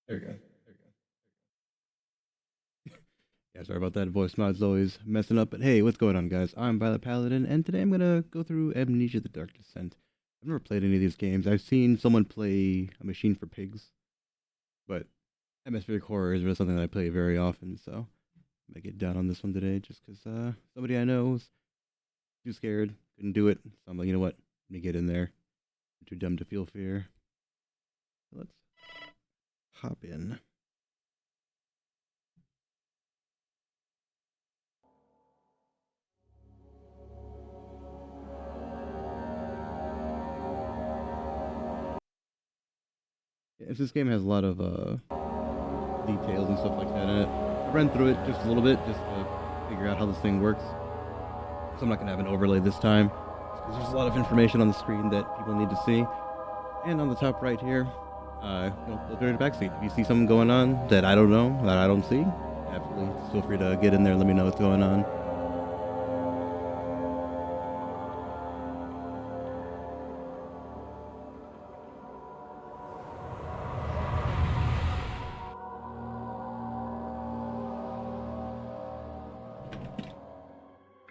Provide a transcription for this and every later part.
There we go. Yeah, sorry about that. Voice mod's always messing up. But hey, what's going on, guys? I'm Violet Paladin, and today I'm gonna go through Amnesia: The Dark Descent. I've never played any of these games. I've seen someone play A Machine for Pigs, but atmospheric horror is really something that I play very often. So I'm gonna get down on this one today, just because somebody I know was too scared, couldn't do it. So I'm like, you know what? Let me get in there. I'm too dumb to feel fear. So let's hop in. Yeah, this game has a lot of details and stuff like that in it. I ran through it just a little bit just to figure out how this thing works. So I'm not going to have an overlay this time because there's a lot of information on the screen that people need to see. And on the top right here, filter in the backseat. If you see something going on that I don't know, that I don't see, absolutely feel free to get in there and let me know what's going on.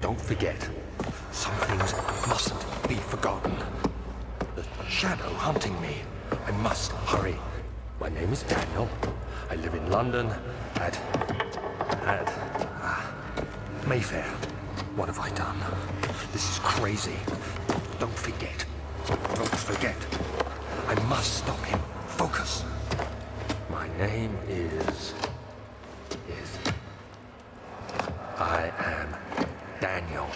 Don't forget, some things mustn't be forgotten. The shadow hunting me. I must hurry. My name is Daniel. I live in London at Mayfair. What have I done? This is crazy. Don't forget. Don't forget. I must stop him. Focus. My name is... I am Daniel.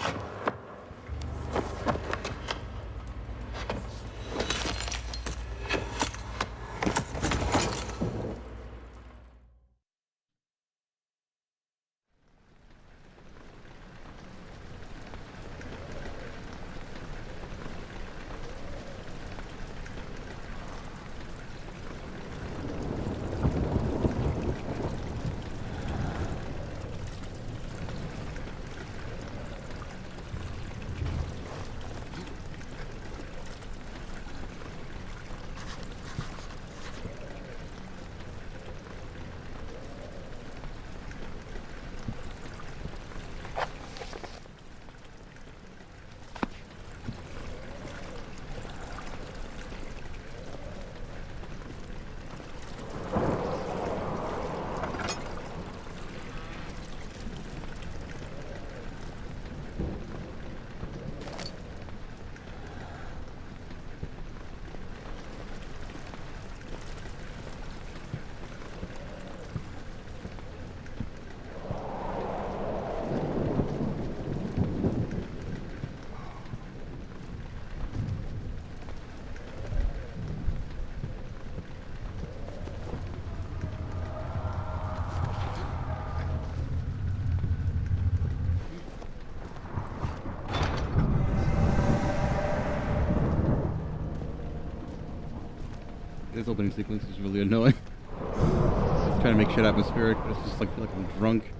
This opening sequence is really annoying. It's trying to make shit atmospheric, but it's just like I feel like I'm drunk.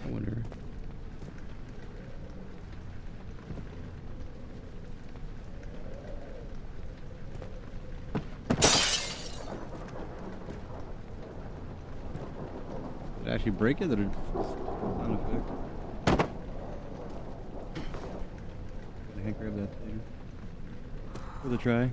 I wonder. Did it actually break it, or did it just sound effect? I can't grab that thing. Worth a try.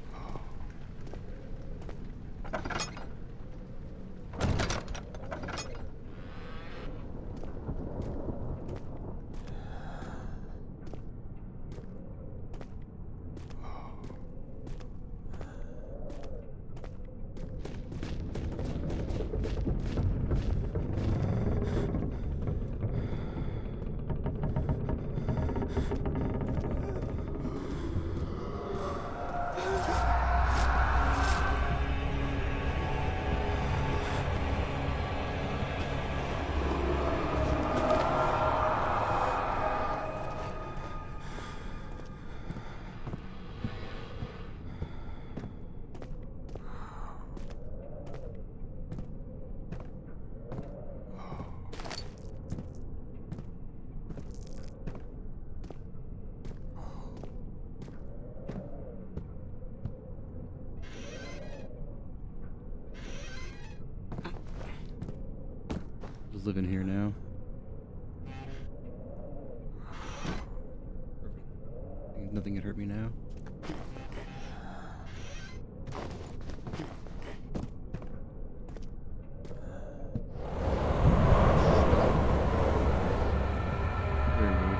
living here now. Perfect. Nothing can hurt me now. Very rude.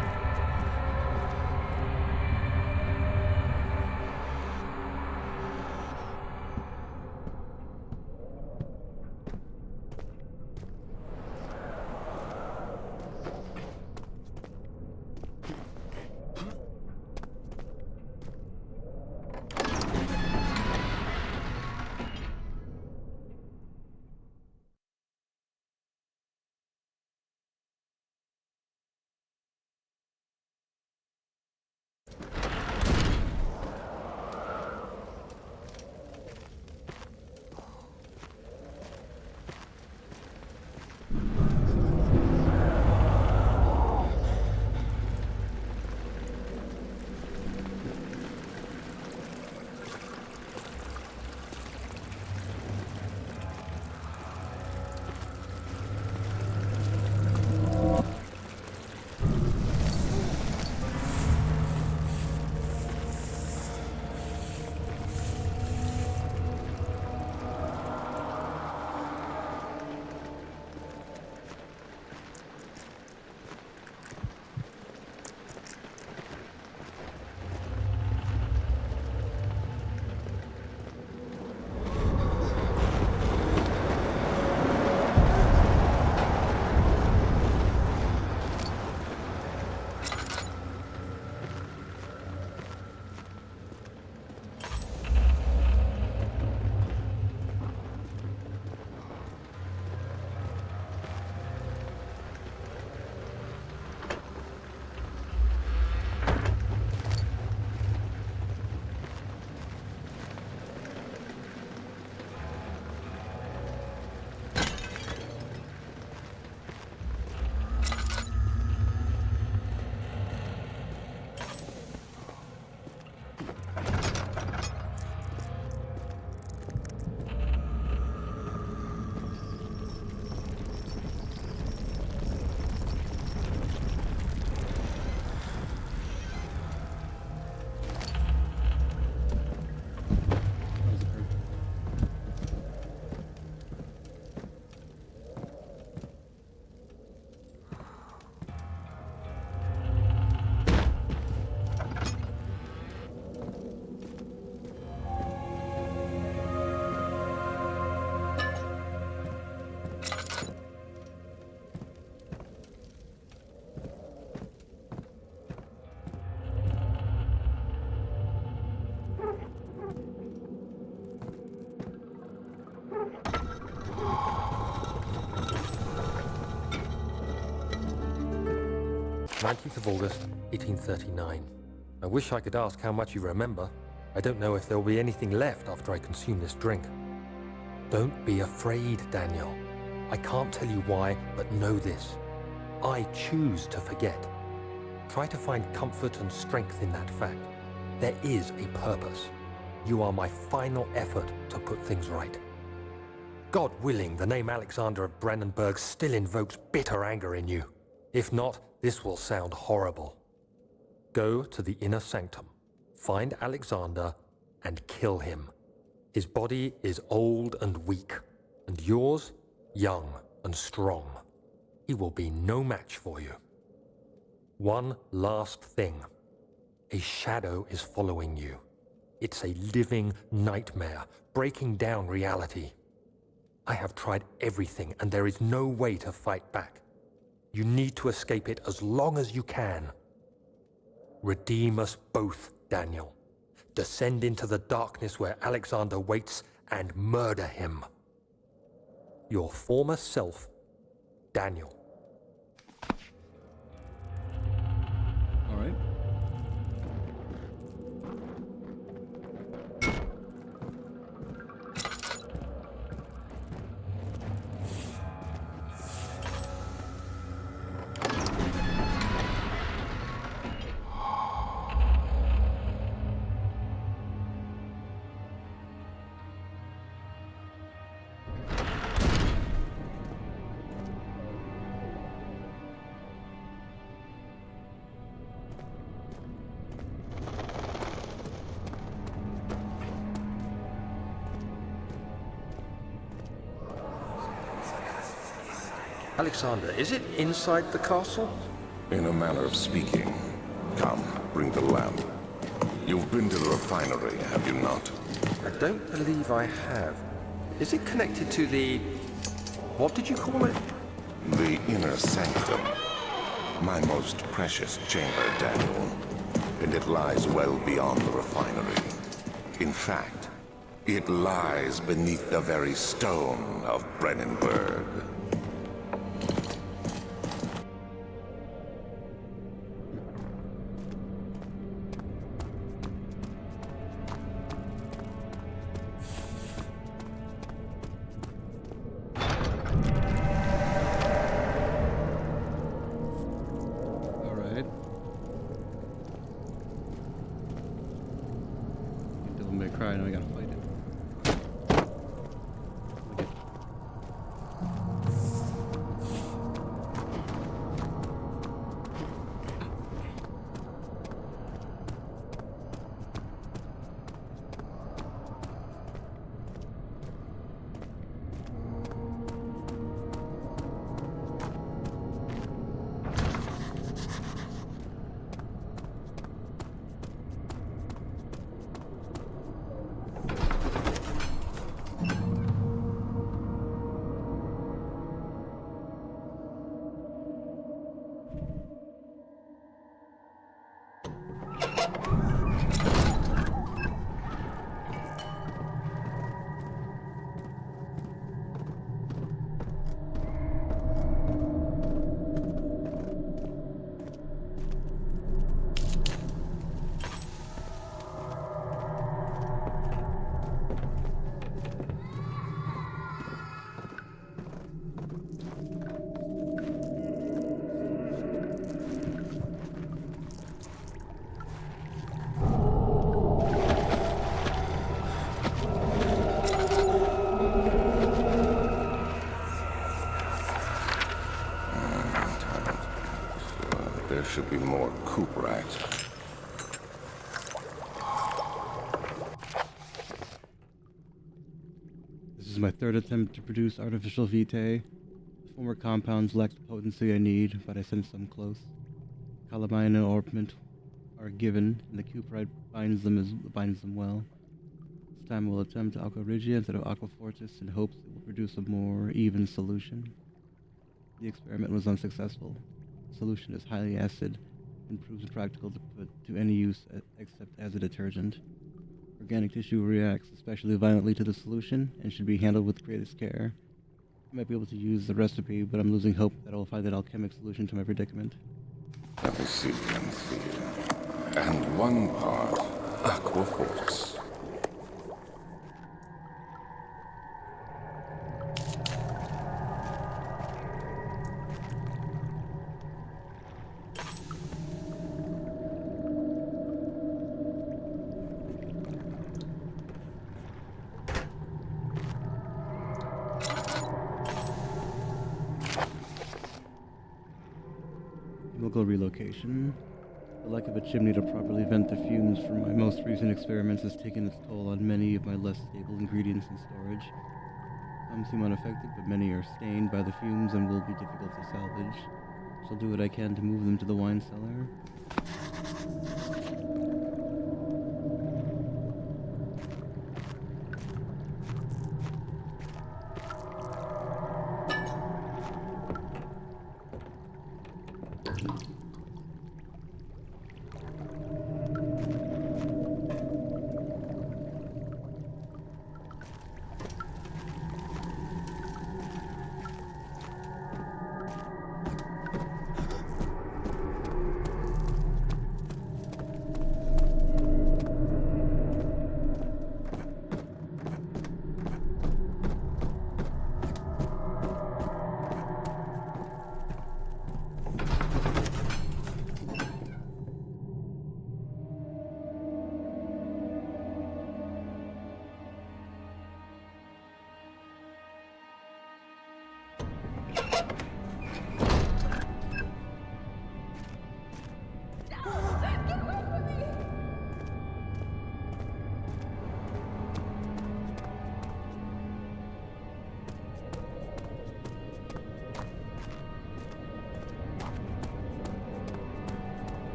August 1839. I wish I could ask how much you remember. I don't know if there will be anything left after I consume this drink. Don't be afraid, Daniel. I can't tell you why, but know this. I choose to forget. Try to find comfort and strength in that fact. There is a purpose. You are my final effort to put things right. God willing, the name Alexander of Brandenburg still invokes bitter anger in you. If not, this will sound horrible. Go to the inner sanctum, find Alexander, and kill him. His body is old and weak, and yours, young and strong. He will be no match for you. One last thing. A shadow is following you. It's a living nightmare, breaking down reality. I have tried everything, and there is no way to fight back. You need to escape it as long as you can. Redeem us both, Daniel. Descend into the darkness where Alexander waits and murder him. Your former self, Daniel. All right. Alexander, is it inside the castle? In a manner of speaking. Come, bring the lamp. You've been to the refinery, have you not? I don't believe I have. Is it connected to the... what did you call it? The inner sanctum. My most precious chamber, Daniel. And it lies well beyond the refinery. In fact, it lies beneath the very stone of Brennenburg. Cry, now I gotta fight it. There should be more coop racks. This is my third attempt to produce artificial vitae. The former compounds lack the potency I need, but I sense them close. Calamine and orpiment are given, and the cuprite binds them well. This time we'll attempt Aqua Regia instead of Aqua Fortis in hopes it will produce a more even solution. The experiment was unsuccessful. The solution is highly acid and proves impractical to put to any use except as a detergent. Organic tissue reacts especially violently to the solution and should be handled with greatest care. I might be able to use the recipe, but I'm losing hope that I'll find an alchemic solution to my predicament. Let me see. And one part Aqua Fortis. Chemical relocation. The lack of a chimney to properly vent the fumes from my most recent experiments has taken its toll on many of my less stable ingredients in storage. Some seem unaffected, but many are stained by the fumes and will be difficult to salvage. I shall do what I can to move them to the wine cellar.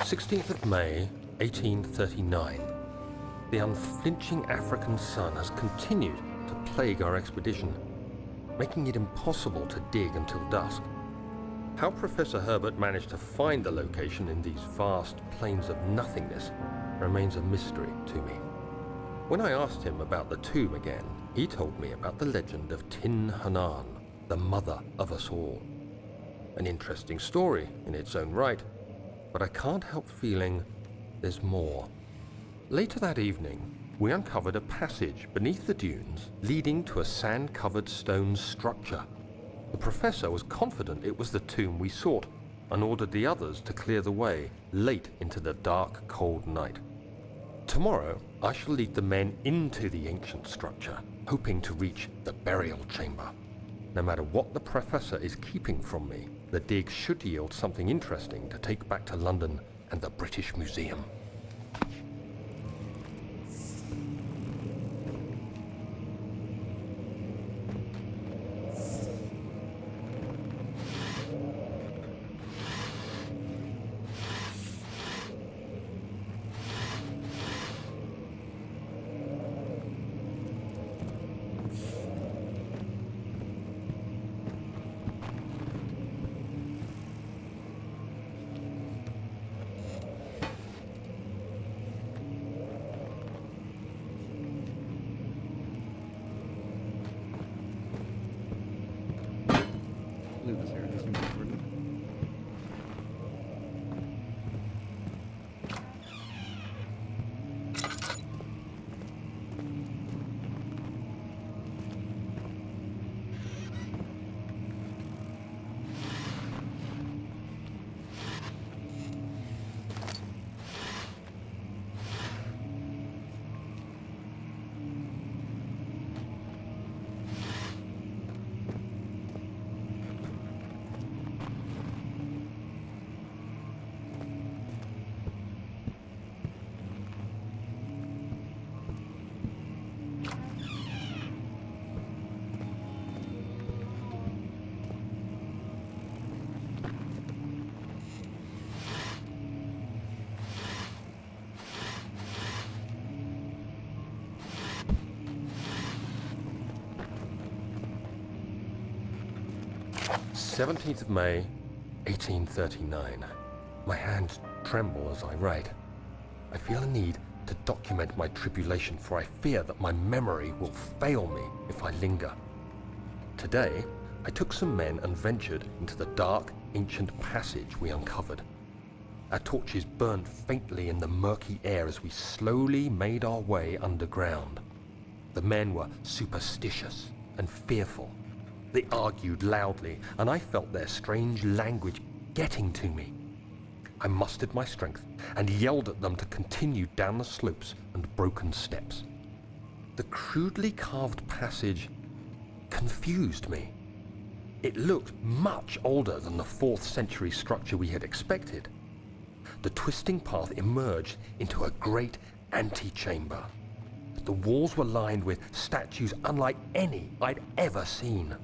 16th of May, 1839. The unflinching African sun has continued to plague our expedition, making it impossible to dig until dusk. How Professor Herbert managed to find the location in these vast plains of nothingness remains a mystery to me. When I asked him about the tomb again, he told me about the legend of Tin Hanan, the mother of us all. An interesting story in its own right, but I can't help feeling there's more. Later that evening, we uncovered a passage beneath the dunes leading to a sand-covered stone structure. The professor was confident it was the tomb we sought and ordered the others to clear the way late into the dark, cold night. Tomorrow, I shall lead the men into the ancient structure, hoping to reach the burial chamber. No matter what the professor is keeping from me, the dig should yield something interesting to take back to London and the British Museum. Leave this here. This seems important. 17th of May, 1839. My hands tremble as I write. I feel a need to document my tribulation, for I fear that my memory will fail me if I linger. Today, I took some men and ventured into the dark, ancient passage we uncovered. Our torches burned faintly in the murky air as we slowly made our way underground. The men were superstitious and fearful. They argued loudly, and I felt their strange language getting to me. I mustered my strength and yelled at them to continue down the slopes and broken steps. The crudely carved passage confused me. It looked much older than the 4th century structure we had expected. The twisting path emerged into a great antechamber. The walls were lined with statues unlike any I'd ever seen.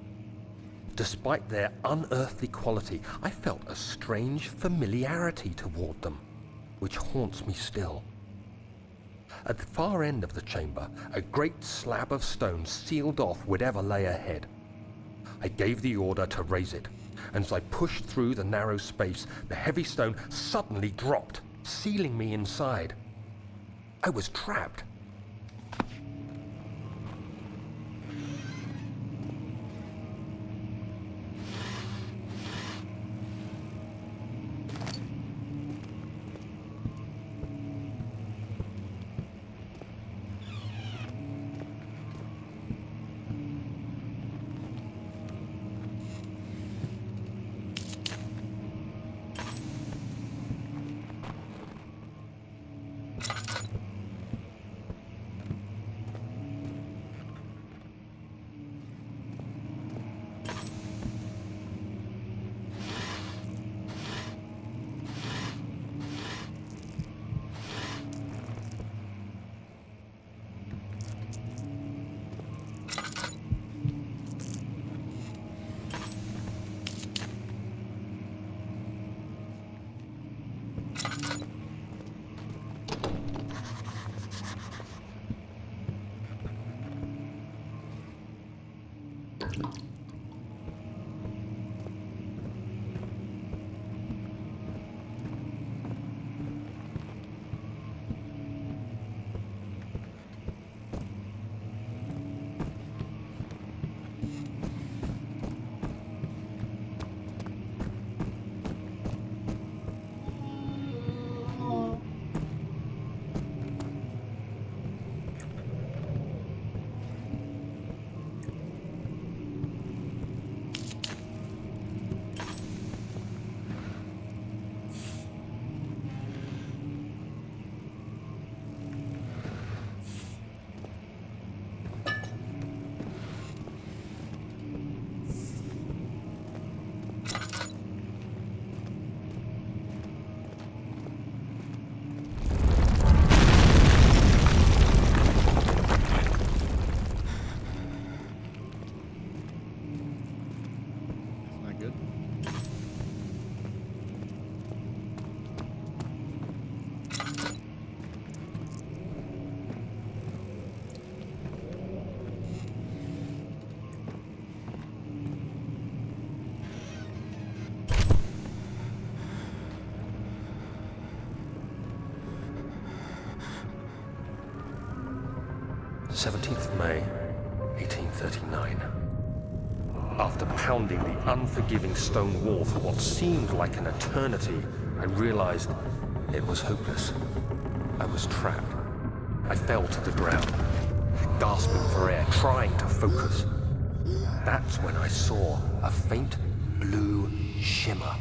Despite their unearthly quality, I felt a strange familiarity toward them, which haunts me still. At the far end of the chamber, a great slab of stone sealed off whatever lay ahead. I gave the order to raise it, and as I pushed through the narrow space, the heavy stone suddenly dropped, sealing me inside. I was trapped. That's not good. May 1839. After pounding the unforgiving stone wall for what seemed like an eternity, I realized it was hopeless. I was trapped. I fell to the ground, gasping for air, trying to focus. That's when I saw a faint blue shimmer.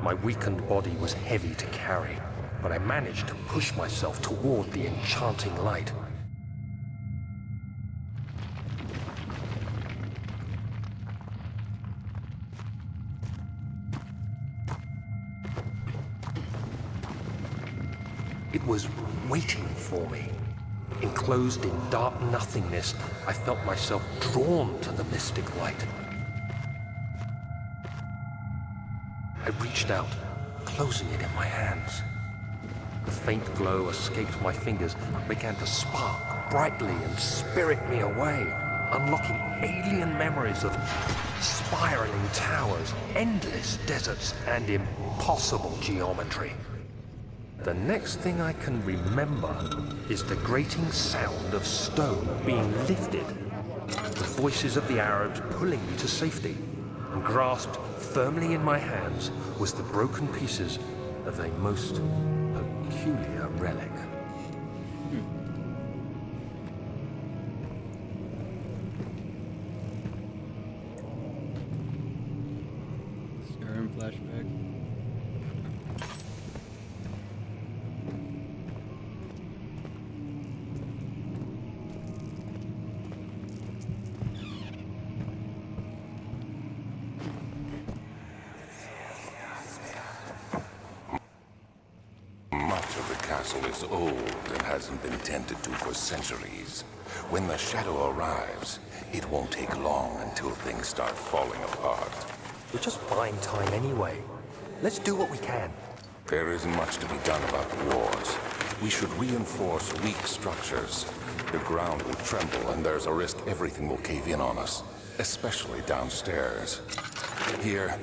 My weakened body was heavy to carry, but I managed to push myself toward the enchanting light. It was waiting for me. Enclosed in dark nothingness, I felt myself drawn to the mystic light. I reached out, closing it in my hands. The faint glow escaped my fingers and began to spark brightly and spirit me away, unlocking alien memories of spiraling towers, endless deserts, and impossible geometry. The next thing I can remember is the grating sound of stone being lifted, the voices of the Arabs pulling me to safety, and grasped firmly in my hands was the broken pieces of a most peculiar relic. Skyrim flashback. Much of the castle is old and hasn't been tended to for centuries. When the shadow arrives, it won't take long until things start falling apart. We're just buying time anyway. Let's do what we can. There isn't much to be done about the wars. We should reinforce weak structures. The ground will tremble and there's a risk everything will cave in on us, especially downstairs. Here,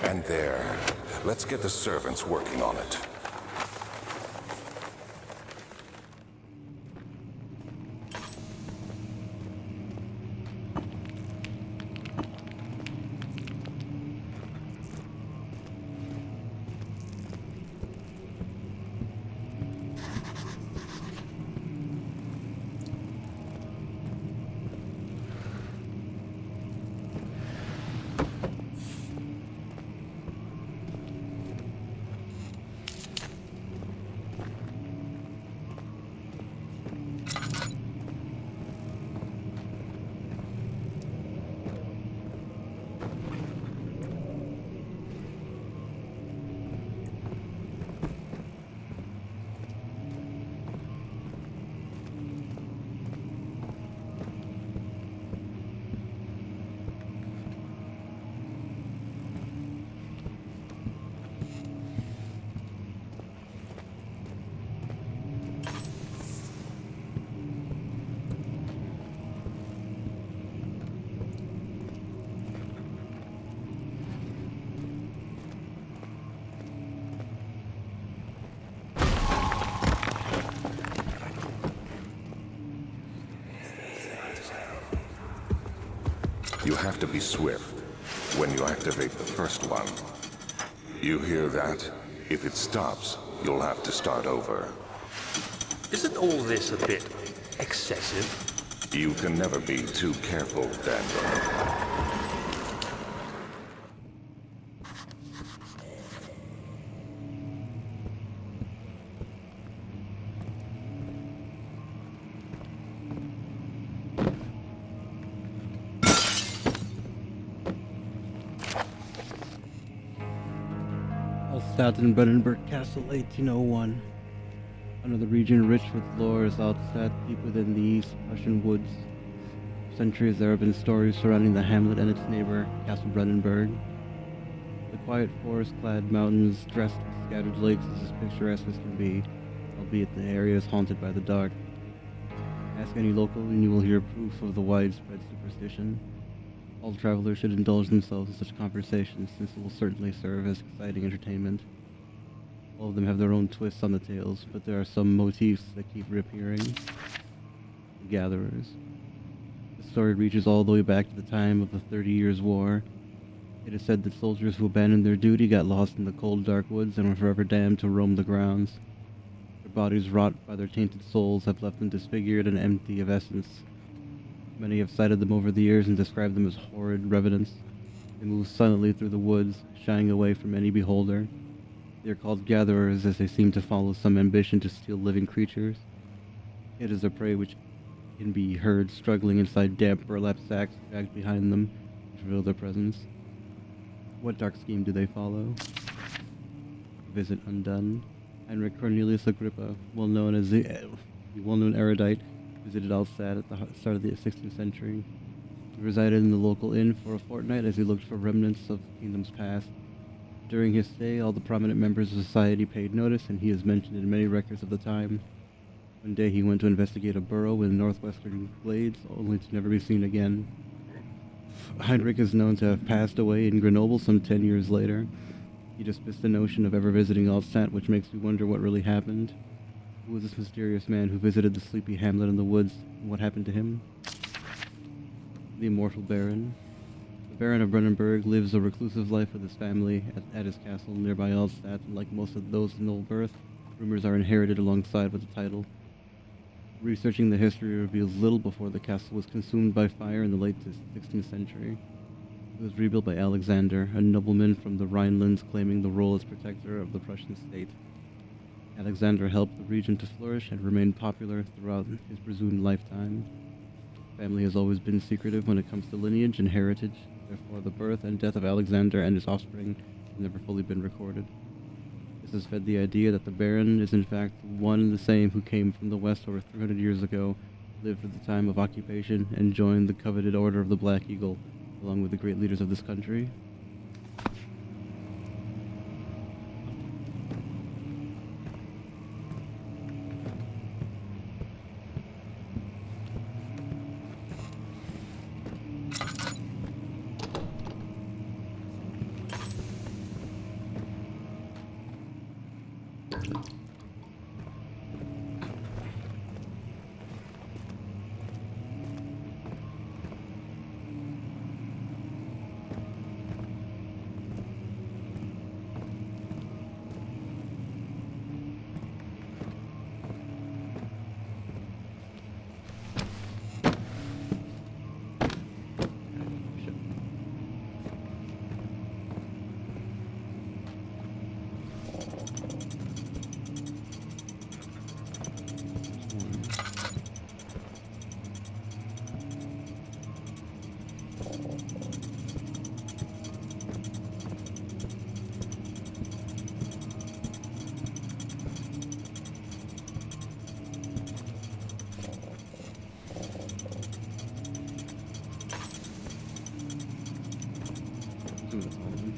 and there. Let's get the servants working on it. You have to be swift when you activate the first one. You hear that? If it stops, you'll have to start over. Isn't all this a bit excessive? You can never be too careful, Daniel. Alstadt in Brandenburg Castle, 1801. Another region rich with lore is Alstadt, deep within the East Prussian woods. For centuries there have been stories surrounding the hamlet and its neighbor, Castle Brandenburg. The quiet forest-clad mountains, dressed with scattered lakes, is as picturesque as can be, albeit the area is haunted by the dark. Ask any local and you will hear proof of the widespread superstition. All travelers should indulge themselves in such conversations, since it will certainly serve as exciting entertainment. All of them have their own twists on the tales, but there are some motifs that keep reappearing. The Gatherers. The story reaches all the way back to the time of the 30 Years' War. It is said that soldiers who abandoned their duty got lost in the cold, dark woods and were forever damned to roam the grounds. Their bodies, wrought by their tainted souls, have left them disfigured and empty of essence. Many have cited them over the years and described them as horrid revenants. They move silently through the woods, shying away from any beholder. They are called gatherers as they seem to follow some ambition to steal living creatures. It is a prey which can be heard struggling inside damp burlap sacks dragged behind them to reveal their presence. What dark scheme do they follow? Visit undone. Heinrich Cornelius Agrippa, well known as the well-known erudite, visited Alstadt at the start of the 16th century. He resided in the local inn for a fortnight as he looked for remnants of kingdoms past. During his stay, all the prominent members of society paid notice, and he is mentioned in many records of the time. One day he went to investigate a burrow in northwestern glades, only to never be seen again. Heinrich is known to have passed away in Grenoble some 10 years later. He dismissed the notion of ever visiting Alstadt, which makes me wonder what really happened. Who was this mysterious man who visited the sleepy hamlet in the woods, and what happened to him? The Immortal Baron. The Baron of Brandenburg lives a reclusive life with his family at his castle nearby Alstadt, and like most of those in old birth, rumors are inherited alongside with the title. Researching the history reveals little before the castle was consumed by fire in the late 16th century. It was rebuilt by Alexander, a nobleman from the Rhinelands claiming the role as protector of the Prussian state. Alexander helped the region to flourish and remained popular throughout his presumed lifetime. Family has always been secretive when it comes to lineage and heritage, therefore the birth and death of Alexander and his offspring have never fully been recorded. This has fed the idea that the Baron is in fact one and the same who came from the west over 300 years ago, lived at the time of occupation, and joined the coveted Order of the Black Eagle, along with the great leaders of this country. That's all of them.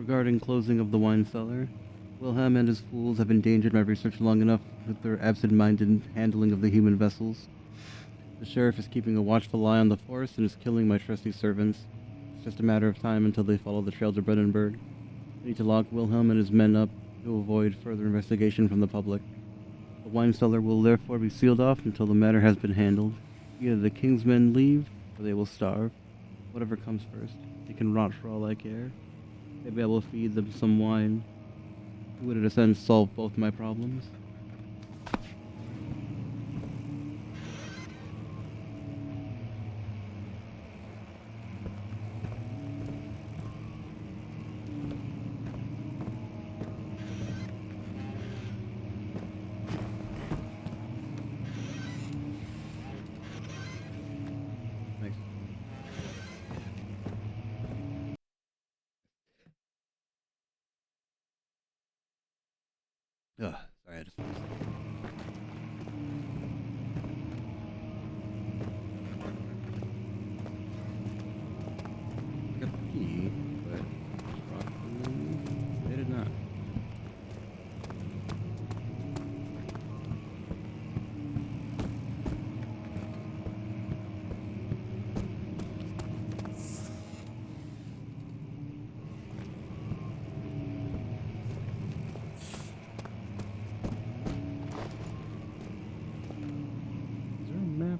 Regarding closing of the wine cellar, Wilhelm and his fools have endangered my research long enough with their absent-minded handling of the human vessels. The sheriff is keeping a watchful eye on the forest and is killing my trusty servants. It's just a matter of time until they follow the trail to Brandenburg. I need to lock Wilhelm and his men up to avoid further investigation from the public. The wine cellar will therefore be sealed off until the matter has been handled. Either the king's men leave, or they will starve. Whatever comes first. They can rot for all I care. Maybe I will feed them some wine. It would in a sense solve both my problems. Nice. Ugh, sorry, I just... I got the key, but they did not. Is there a map?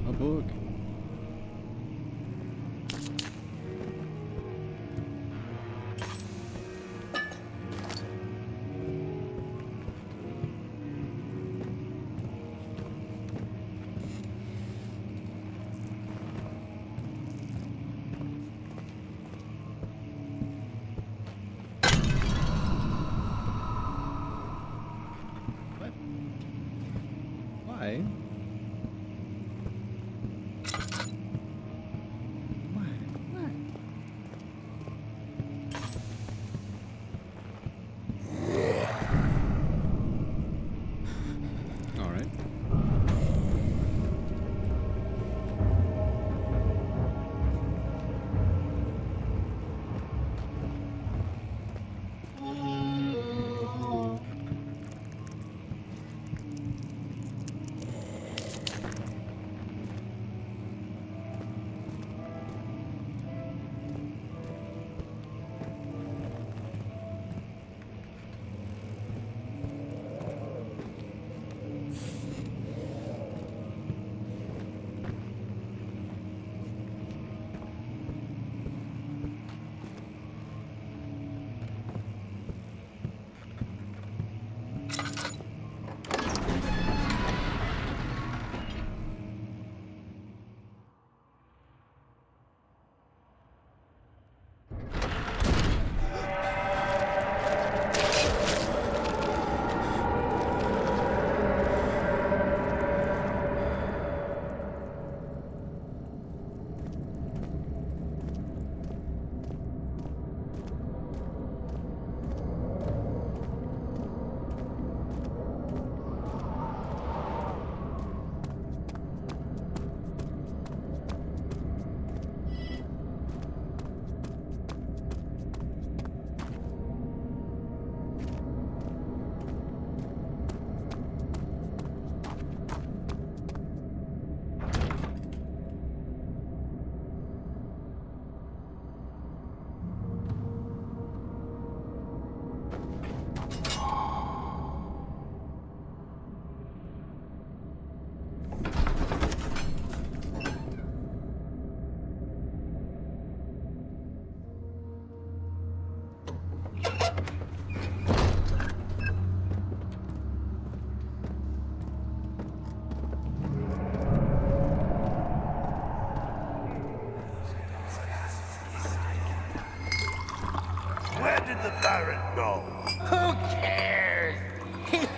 A book. What? Why? Alright.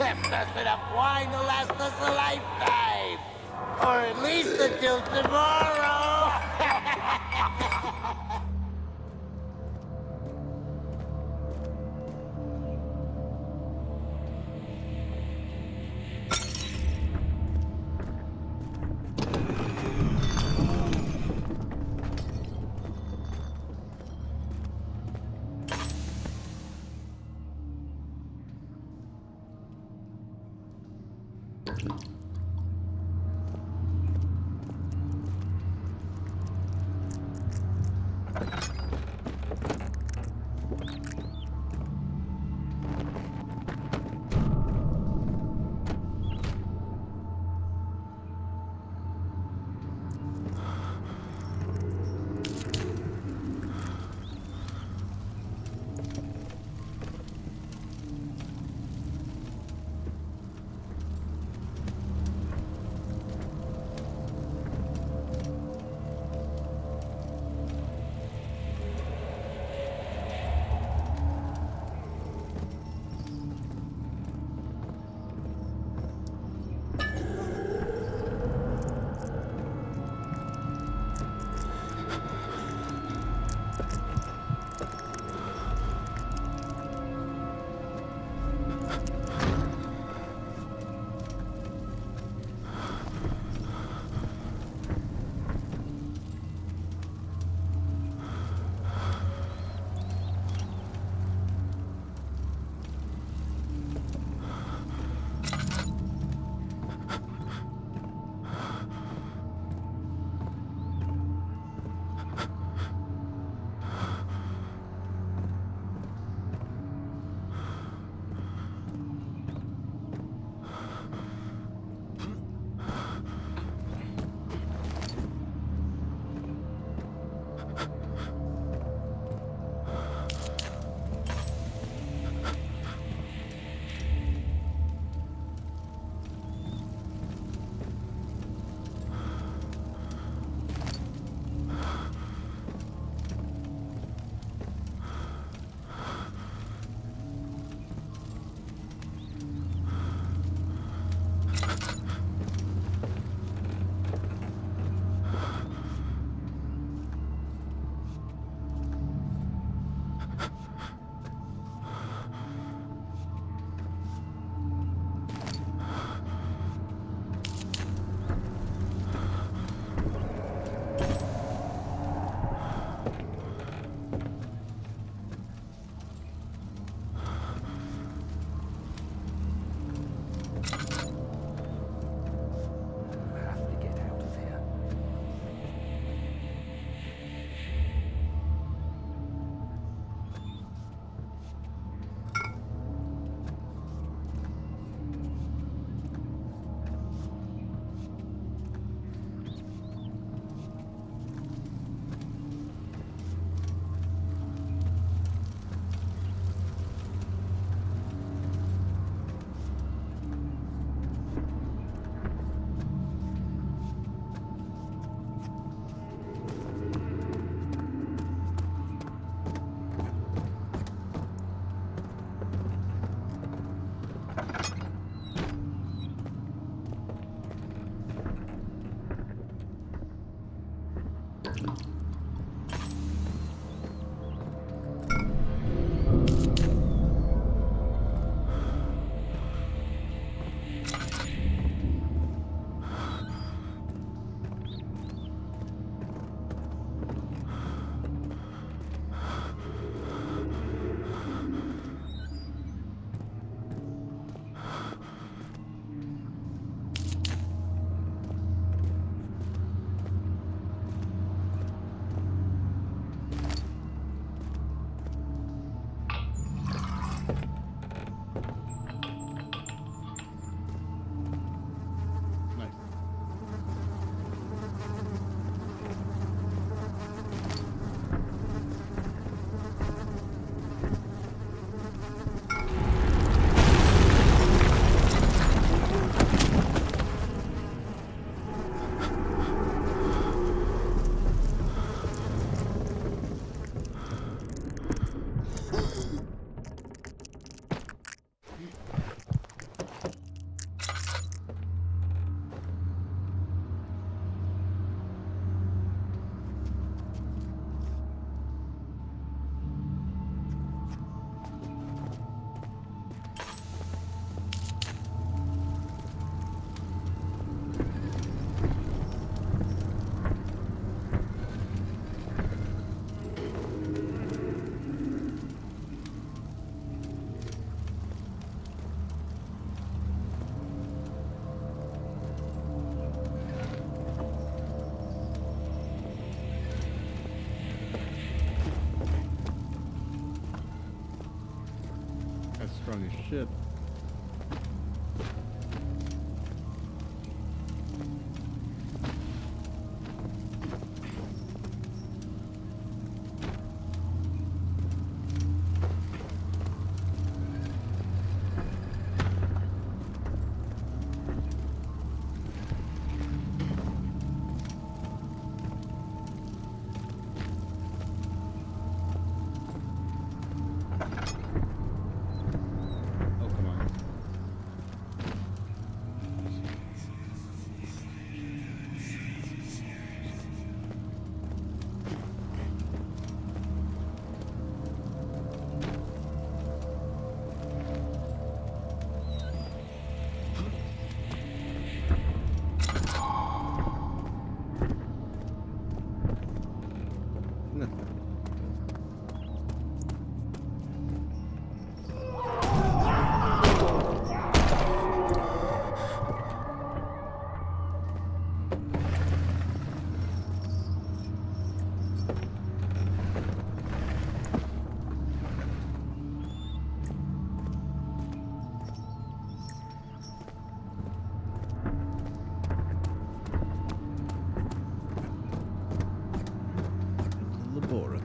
left us enough wine to last us a lifetime. Or at least until tomorrow. strong as shit. Oh, come on. Nothing. Laboratory.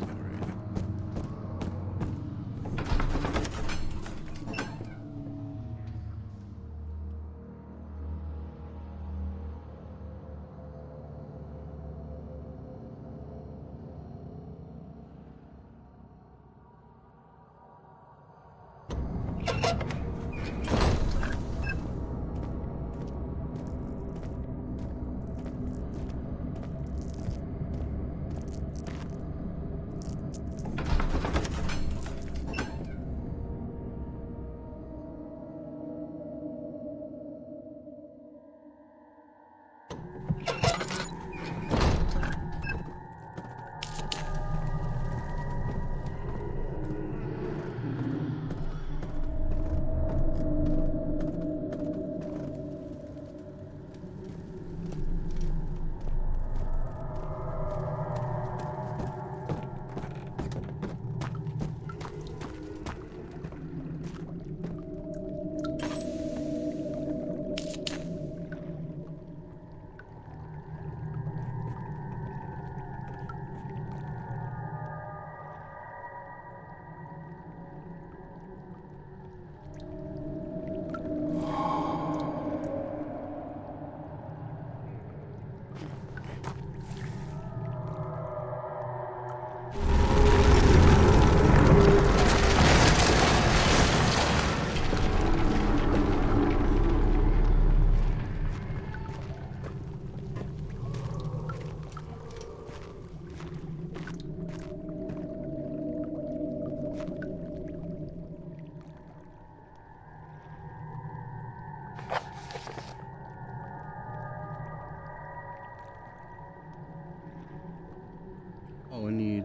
Oh, I need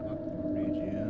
Amnesia.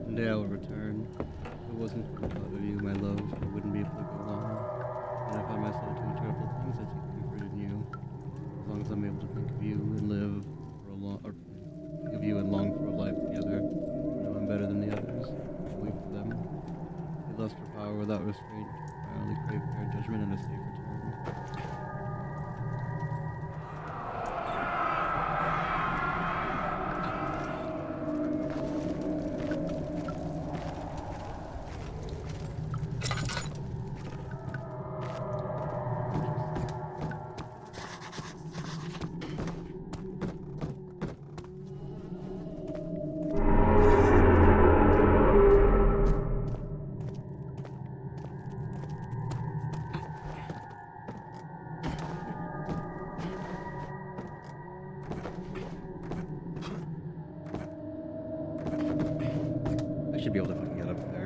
One day I will return. If it wasn't for the thought of you, my love, I wouldn't be able to go on. When I find myself doing terrible things, I take comfort in you. As long as I'm able to think of you and live for a long, or think of you and long for a life together, I know I'm better than the others. I wait for them. They lust for power without restraint. I only crave fair judgment and a safe return. should be able to fucking get up there.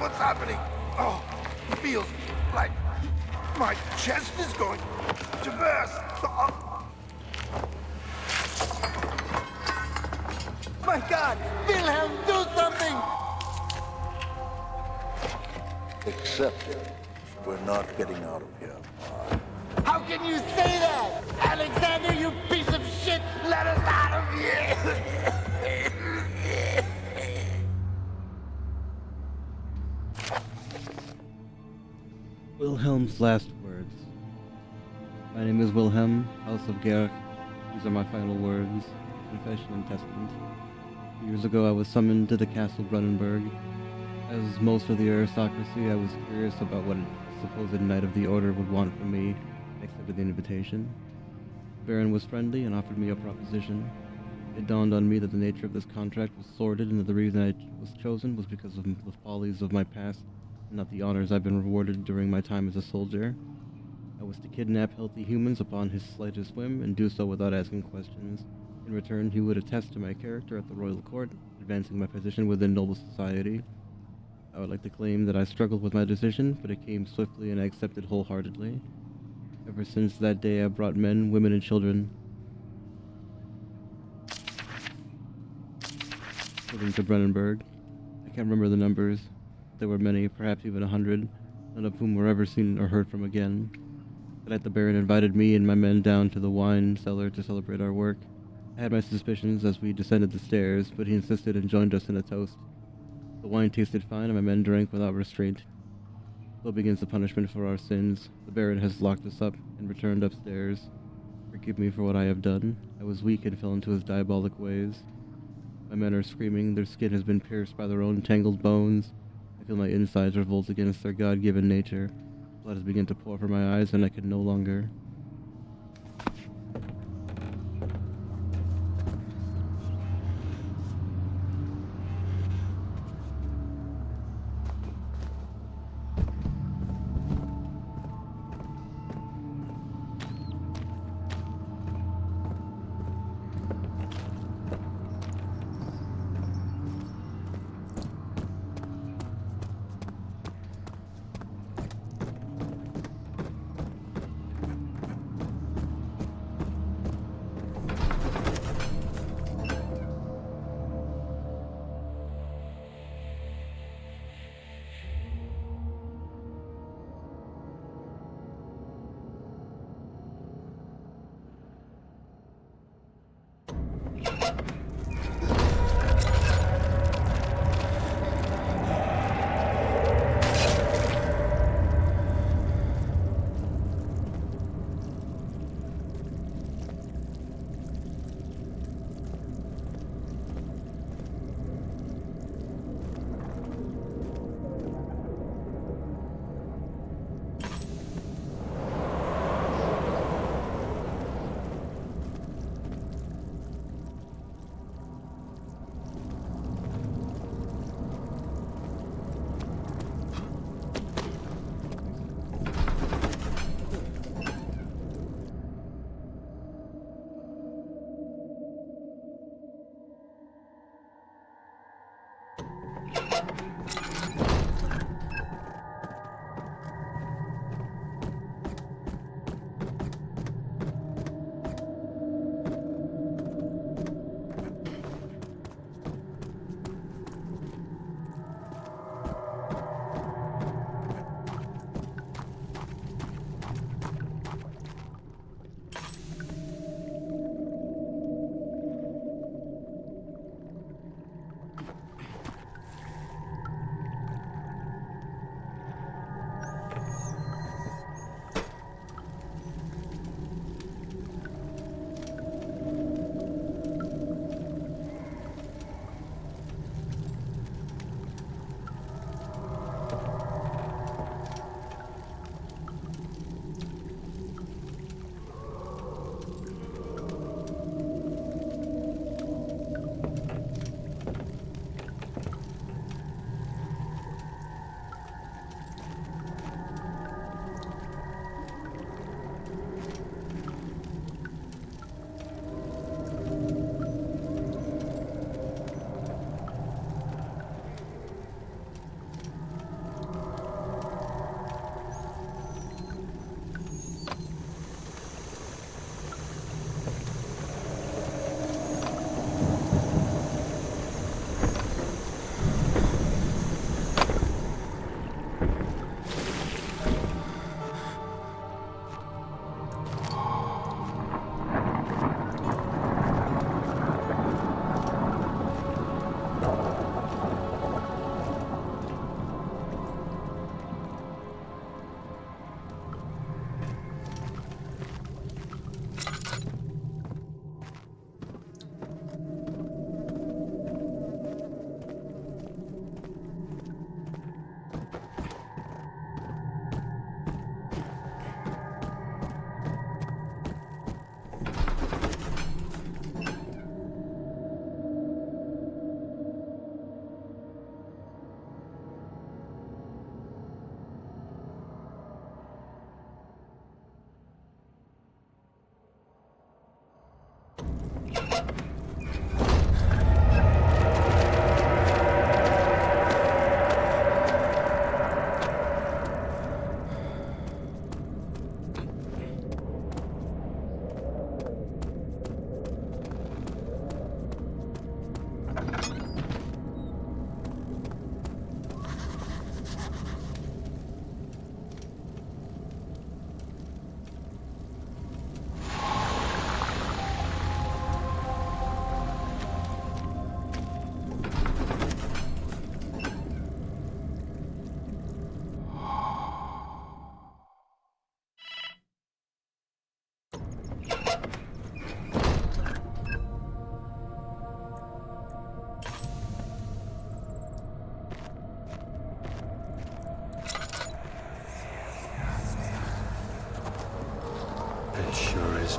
What's happening? Oh, it feels like my chest is going to burst. Oh. My God! Wilhelm, do something! Accept it. We're not getting out of here. How can you say that? Alexander, you piece of shit! Let us out of here! Wilhelm's last words. My name is Wilhelm, House of Georg. These are my final words, confession and testament. Years ago I was summoned to the Castle Brunenburg. As most of the aristocracy, I was curious about what a supposed Knight of the Order would want from me. I accepted the invitation. The Baron was friendly and offered me a proposition. It dawned on me that the nature of this contract was sordid and that the reason I was chosen was because of the follies of my past and not the honors I've been rewarded during my time as a soldier. I was to kidnap healthy humans upon his slightest whim and do so without asking questions. In return, he would attest to my character at the royal court, advancing my position within noble society. I would like to claim that I struggled with my decision, but it came swiftly and I accepted wholeheartedly. Ever since that day, I brought men, women, and children to Brennenburg. I can't remember the numbers. There were many, perhaps even 100, none of whom were ever seen or heard from again. That night the Baron invited me and my men down to the wine cellar to celebrate our work. I had my suspicions as we descended the stairs, but he insisted and joined us in a toast. The wine tasted fine and my men drank without restraint. So begins the punishment for our sins. The Baron has locked us up and returned upstairs. Forgive me for what I have done. I was weak and fell into his diabolic ways. My men are screaming, their skin has been pierced by their own tangled bones. I feel my insides revolt against their God-given nature. Blood has begun to pour from my eyes and I can no longer.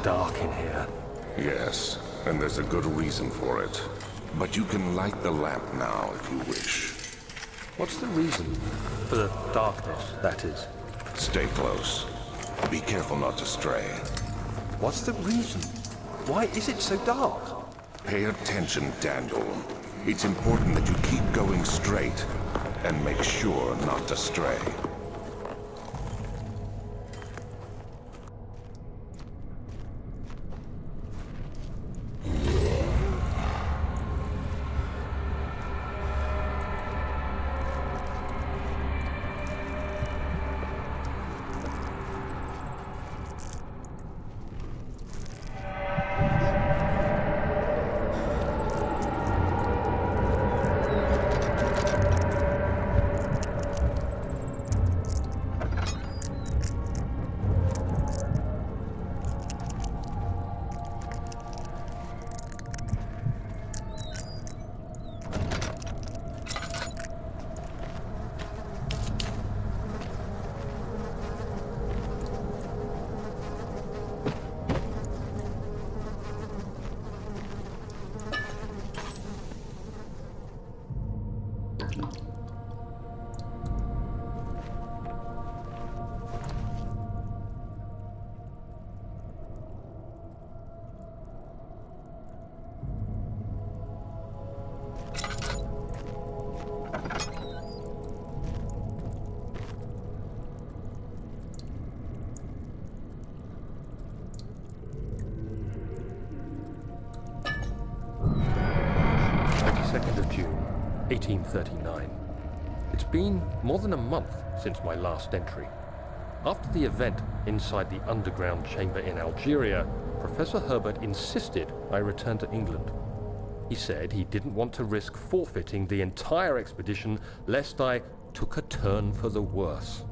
dark in here. Yes, and there's a good reason for it. But you can light the lamp now if you wish. What's the reason? For the darkness, that is. Stay close. Be careful not to stray. What's the reason? Why is it so dark? Pay attention, Daniel. It's important that you keep going straight and make sure not to stray. June, 1839. It's been more than a month since my last entry. After the event inside the underground chamber in Algeria, Professor Herbert insisted I return to England. He said he didn't want to risk forfeiting the entire expedition lest I took a turn for the worse.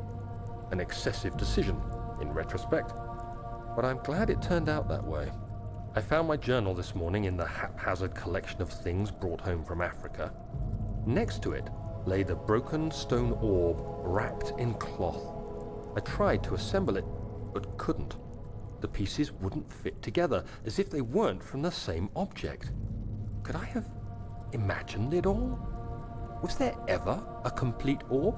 An excessive decision, in retrospect. But I'm glad it turned out that way. I found my journal this morning in the haphazard collection of things brought home from Africa. Next to it lay the broken stone orb wrapped in cloth. I tried to assemble it, but couldn't. The pieces wouldn't fit together, as if they weren't from the same object. Could I have imagined it all? Was there ever a complete orb?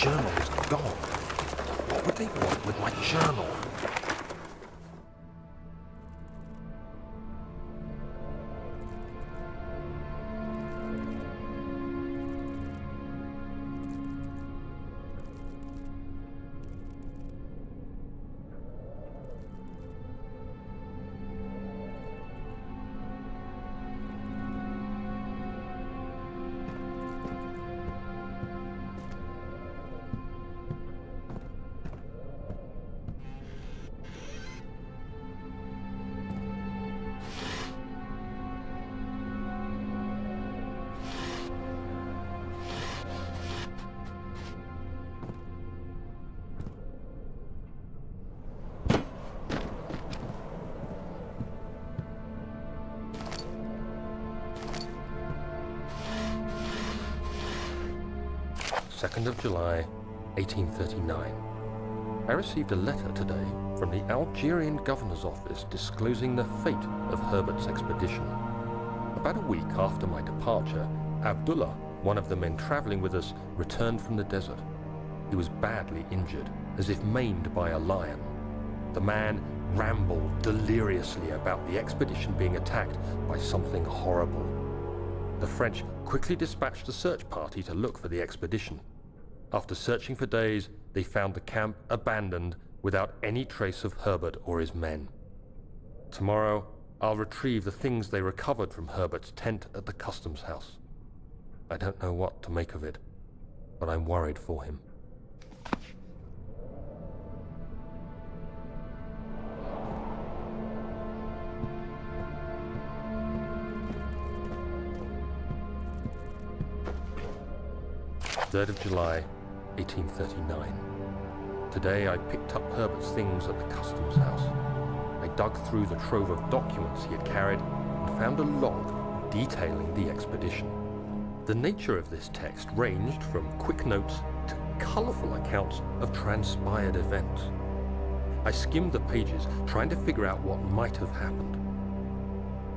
journal is gone. What would they want with my journal? July 1839. I received a letter today from the Algerian governor's office disclosing the fate of Herbert's expedition. About a week after my departure, Abdullah, one of the men traveling with us, returned from the desert. He was badly injured, as if maimed by a lion. The man rambled deliriously about the expedition being attacked by something horrible. The French quickly dispatched a search party to look for the expedition. After searching for days, they found the camp abandoned without any trace of Herbert or his men. Tomorrow, I'll retrieve the things they recovered from Herbert's tent at the customs house. I don't know what to make of it, but I'm worried for him. 3rd of July, 1839. Today I picked up Herbert's things at the customs house. I dug through the trove of documents he had carried and found a log detailing the expedition. The nature of this text ranged from quick notes to colourful accounts of transpired events. I skimmed the pages, trying to figure out what might have happened.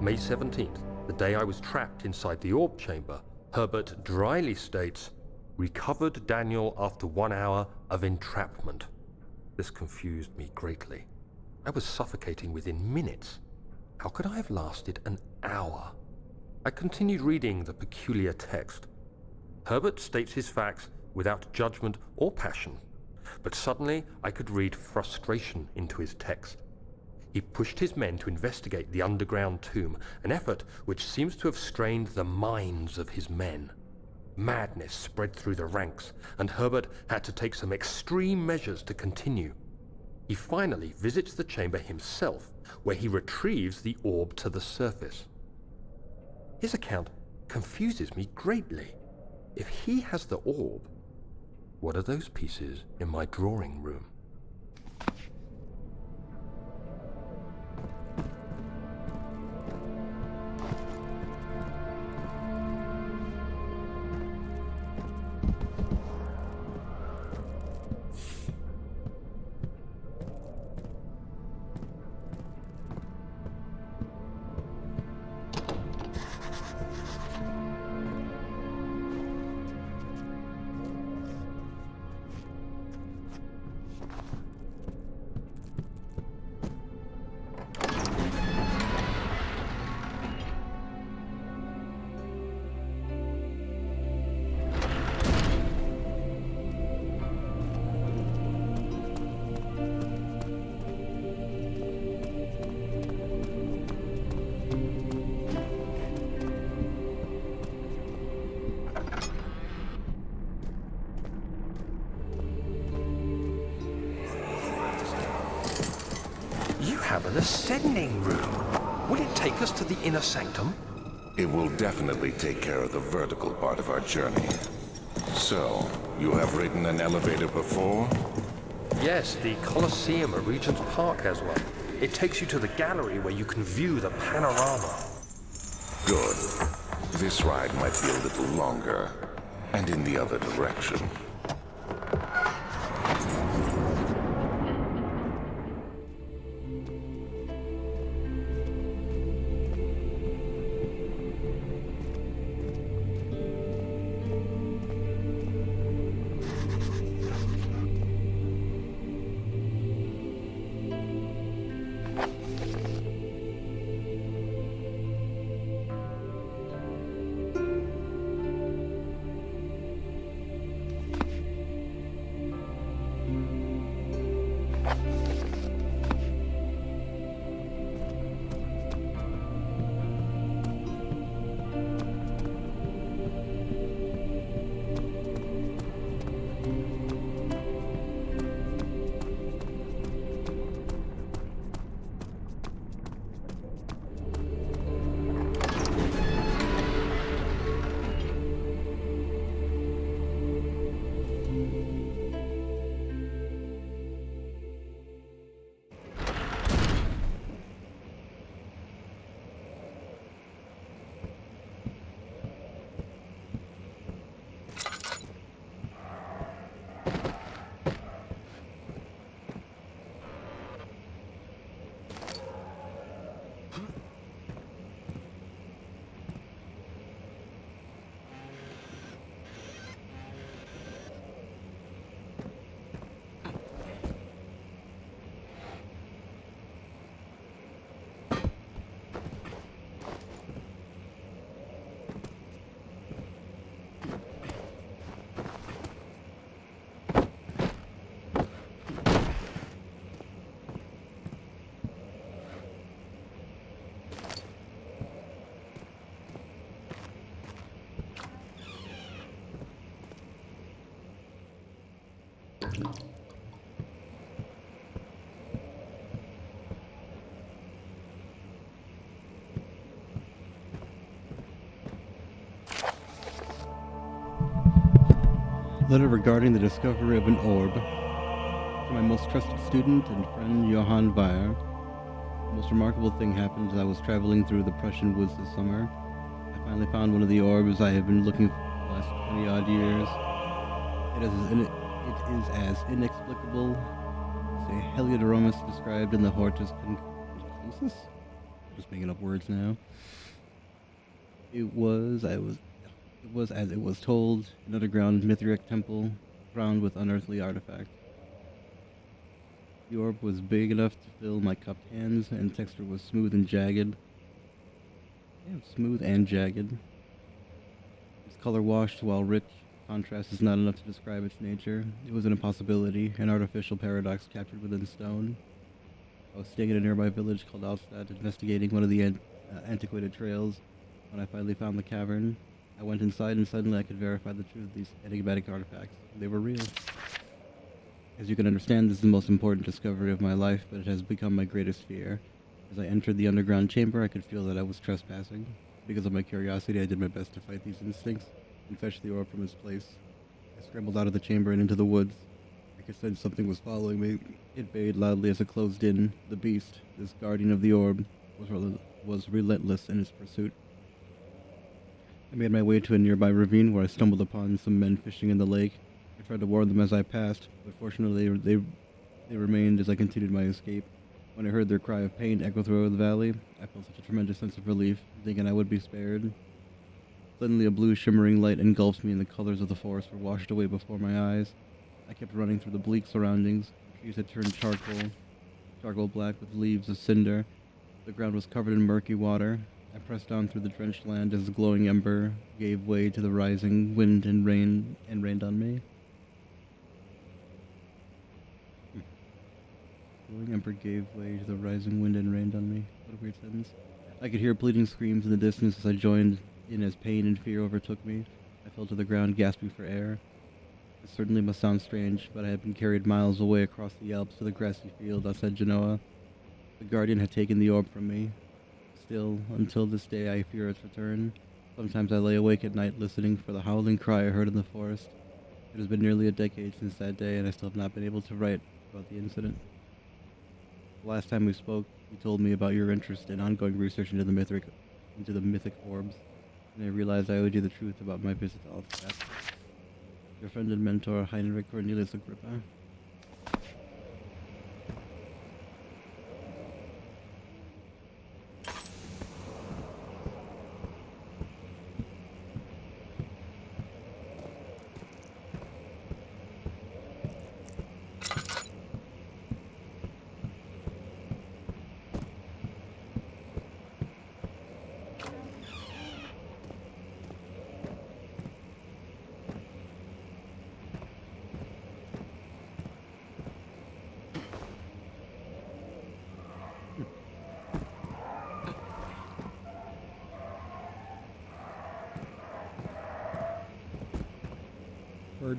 May 17th, the day I was trapped inside the orb chamber, Herbert dryly states, "Recovered Daniel after 1 hour of entrapment." This confused me greatly. I was suffocating within minutes. How could I have lasted an hour? I continued reading the peculiar text. Herbert states his facts without judgment or passion, but suddenly I could read frustration into his text. He pushed his men to investigate the underground tomb, an effort which seems to have strained the minds of his men. Madness spread through the ranks, and Herbert had to take some extreme measures to continue. He finally visits the chamber himself, where he retrieves the orb to the surface. His account confuses me greatly. If he has the orb, what are those pieces in my drawing room? You have an ascending room. Will it take us to the inner sanctum? It will definitely take care of the vertical part of our journey. So, you have ridden an elevator before? Yes, the Colosseum at Regent's Park has one. It takes you to the gallery where you can view the panorama. Good. This ride might be a little longer, and in the other direction. Letter regarding the discovery of an orb. To my most trusted student and friend, Johann Weyer. The most remarkable thing happened as I was traveling through the Prussian woods this summer. I finally found one of the orbs I have been looking for the last 20 odd years. It is as inexplicable as a Heliodromus described in the Hortus Conclusus? I'm just making up words now. It was as it was told, an underground Mithric temple crowned with unearthly artifacts. The orb was big enough to fill my cupped hands, and texture was smooth and jagged. Yeah, smooth and jagged. Its color washed while rich. Contrast is not enough to describe its nature. It was an impossibility, an artificial paradox captured within stone. I was staying in a nearby village called Alstad, investigating one of the antiquated trails. When I finally found the cavern, I went inside and suddenly I could verify the truth of these enigmatic artifacts. They were real. As you can understand, this is the most important discovery of my life, but it has become my greatest fear. As I entered the underground chamber, I could feel that I was trespassing. Because of my curiosity, I did my best to fight these instincts and fetch the orb from its place. I scrambled out of the chamber and into the woods. I could sense something was following me. It bayed loudly as it closed in. The beast, this guardian of the orb, was relentless in its pursuit. I made my way to a nearby ravine where I stumbled upon some men fishing in the lake. I tried to warn them as I passed, but fortunately they remained as I continued my escape. When I heard their cry of pain echo through the valley, I felt such a tremendous sense of relief, thinking I would be spared. Suddenly a blue shimmering light engulfed me and the colors of the forest were washed away before my eyes. I kept running through the bleak surroundings. The trees had turned charcoal black with leaves of cinder. The ground was covered in murky water. I pressed on through the drenched land as the glowing ember gave way to the rising wind and rained on me. Glowing ember gave way to the rising wind and rained on me. What a weird sentence. I could hear pleading screams in the distance as I joined in as pain and fear overtook me. I fell to the ground, gasping for air. It certainly must sound strange, but I had been carried miles away across the Alps to the grassy field outside Genoa. The guardian had taken the orb from me. Still, until this day, I fear its return. Sometimes I lay awake at night listening for the howling cry I heard in the forest. It has been nearly a decade since that day, and I still have not been able to write about the incident. The last time we spoke, you told me about your interest in ongoing research into the mythic orbs, and I realized I owed you the truth about my visit to Alstad. Your friend and mentor, Heinrich Cornelius Agrippa. Word.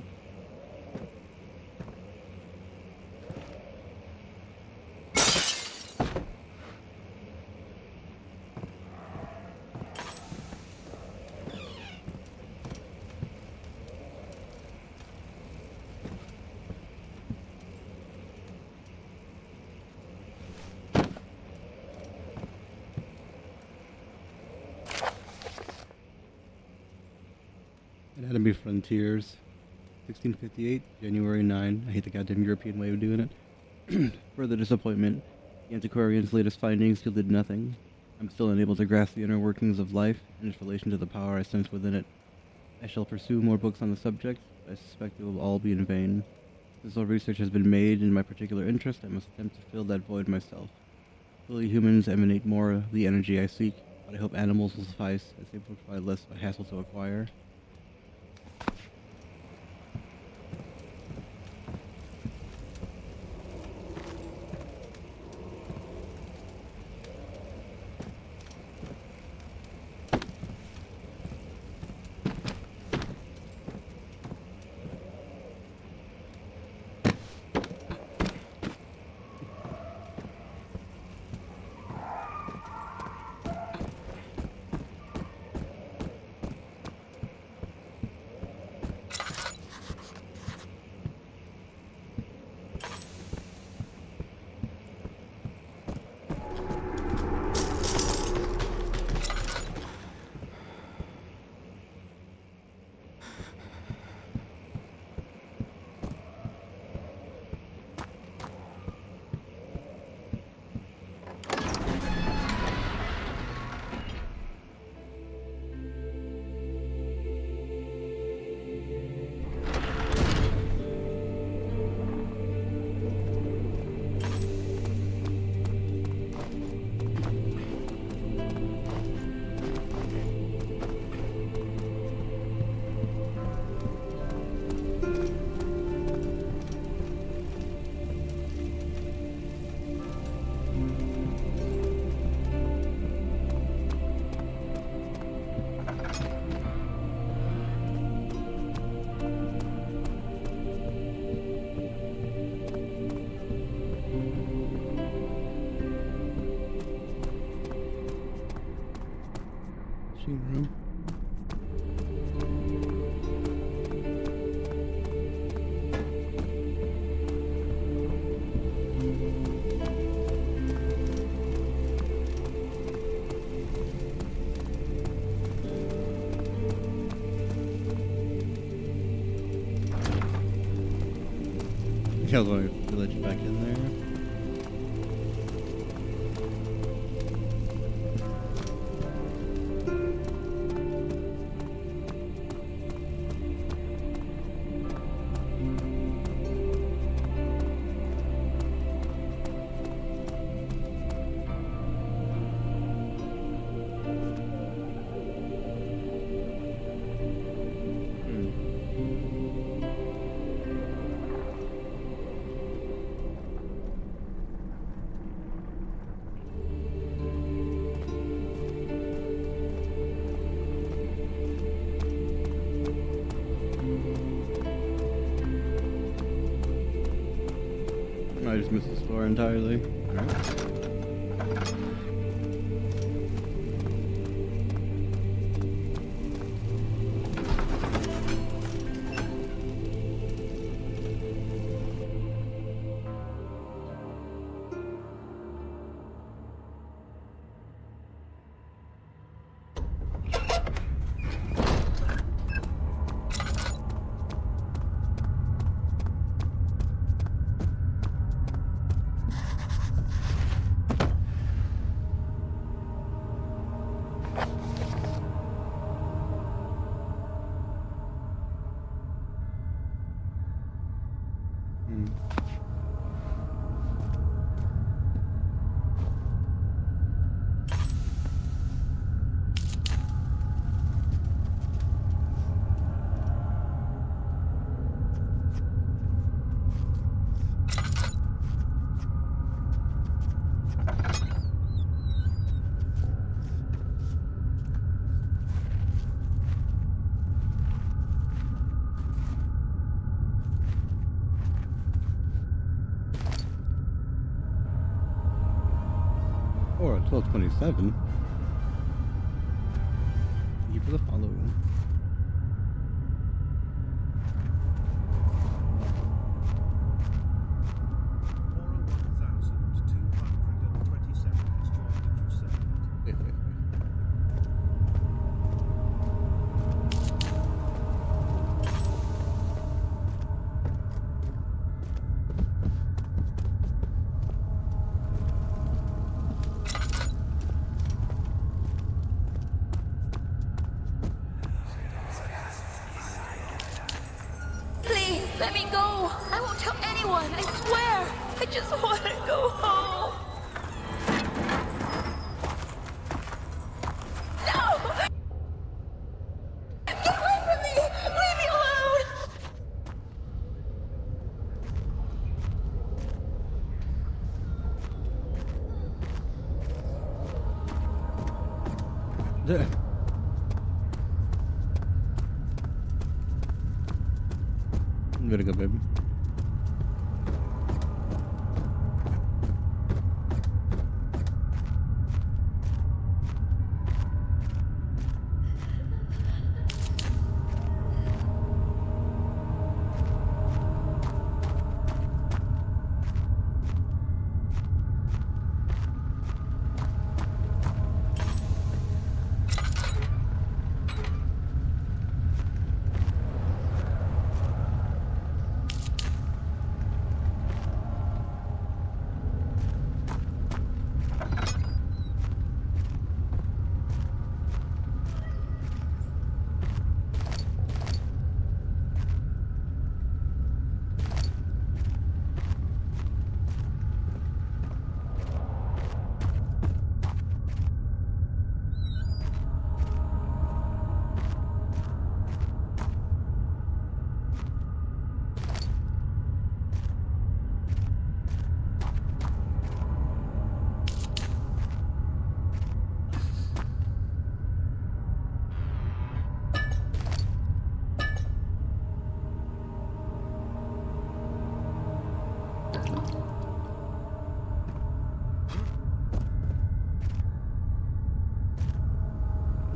Anatomy Frontiers, 1658, January 9. I hate the goddamn European way of doing it. Further disappointment. The antiquarian's latest findings yielded nothing. I'm still unable to grasp the inner workings of life and its relation to the power I sense within it. I shall pursue more books on the subject, but I suspect it will all be in vain. Since all research has been made in my particular interest, I must attempt to fill that void myself. Fully humans emanate more of the energy I seek, but I hope animals will suffice, as they provide less of a hassle to acquire. Machine room. Yeah, I was wondering if we let you back in there. I just missed this floor entirely. Alright. Or 1227. Thank you for the following. Wait. Please, let me go. I won't tell anyone, I swear. I just want to go home. No! Get away from me! Leave me alone! I'm gonna go, baby.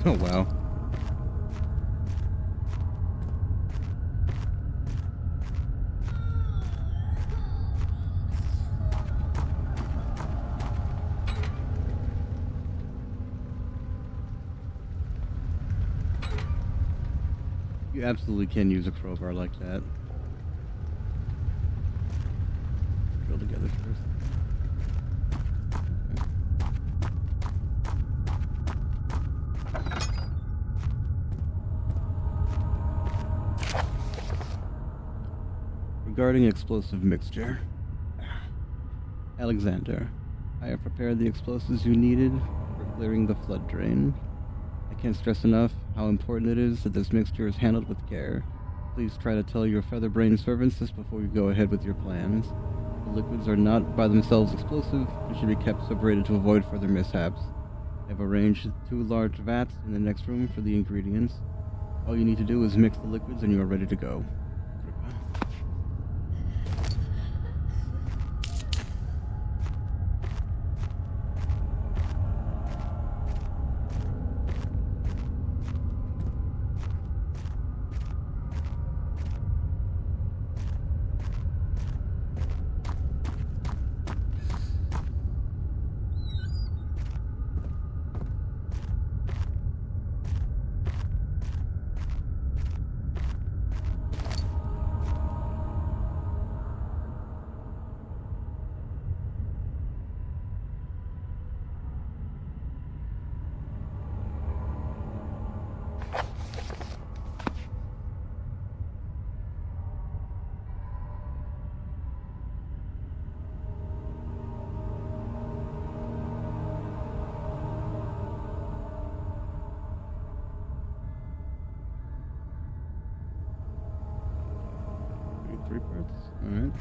Oh, wow. You absolutely can use a crowbar like that. Drill together first. Regarding explosive mixture. Alexander, I have prepared the explosives you needed for clearing the flood drain. I can't stress enough how important it is that this mixture is handled with care. Please try to tell your feather-brained servants this before you go ahead with your plans. The liquids are not by themselves explosive and should be kept separated to avoid further mishaps. I have arranged 2 large vats in the next room for the ingredients. All you need to do is mix the liquids and you are ready to go. Three parts. Alright.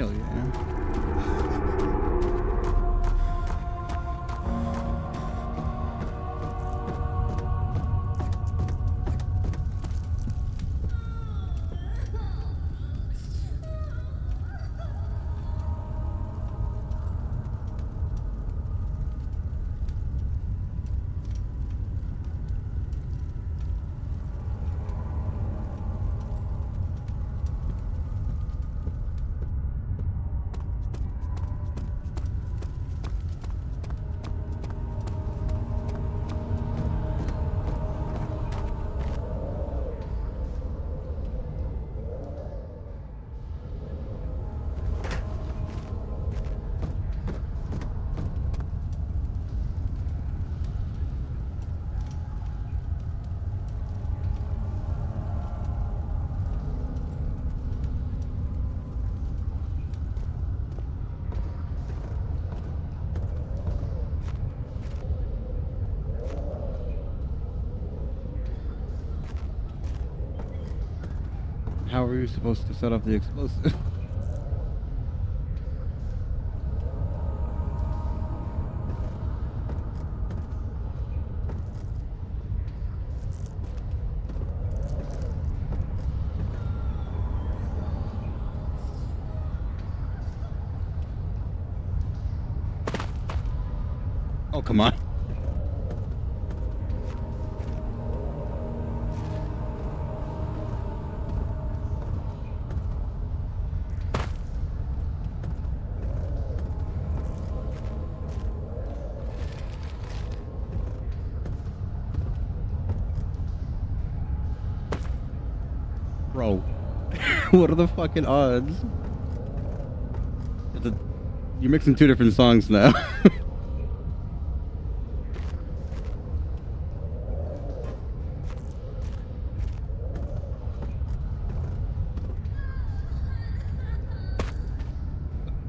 Hell yeah. How are you supposed to set off the explosive? Oh, come on. Bro, what are the fucking odds? You're mixing two different songs now.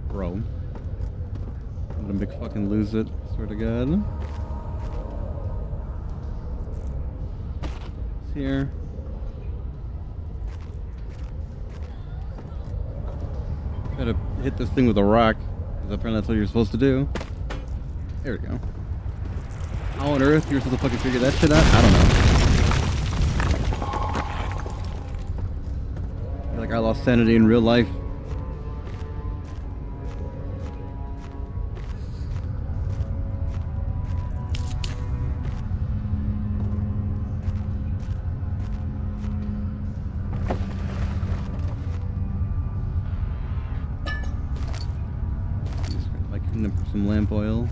Bro. I'm gonna big fucking lose it, swear to God. It's here. Gotta hit this thing with a rock, because apparently that's what you're supposed to do. There we go. How on earth you're supposed to fucking figure that shit out? I don't know. I feel like I lost sanity in real life. For some lamp oil.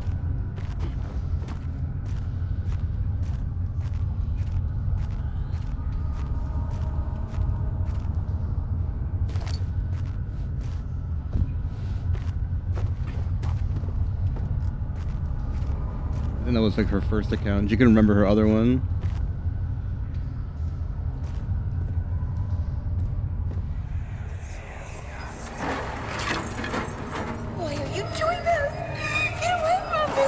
I think that was like her first account. She can remember her other one. Why are you doing this? Get away from me!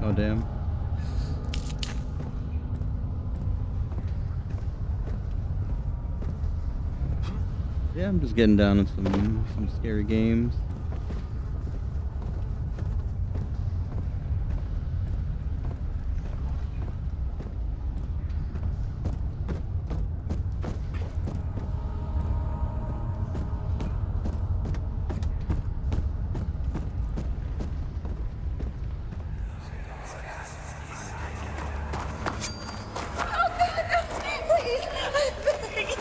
Oh damn. Yeah, I'm just getting down on some scary games. Please, I beg you.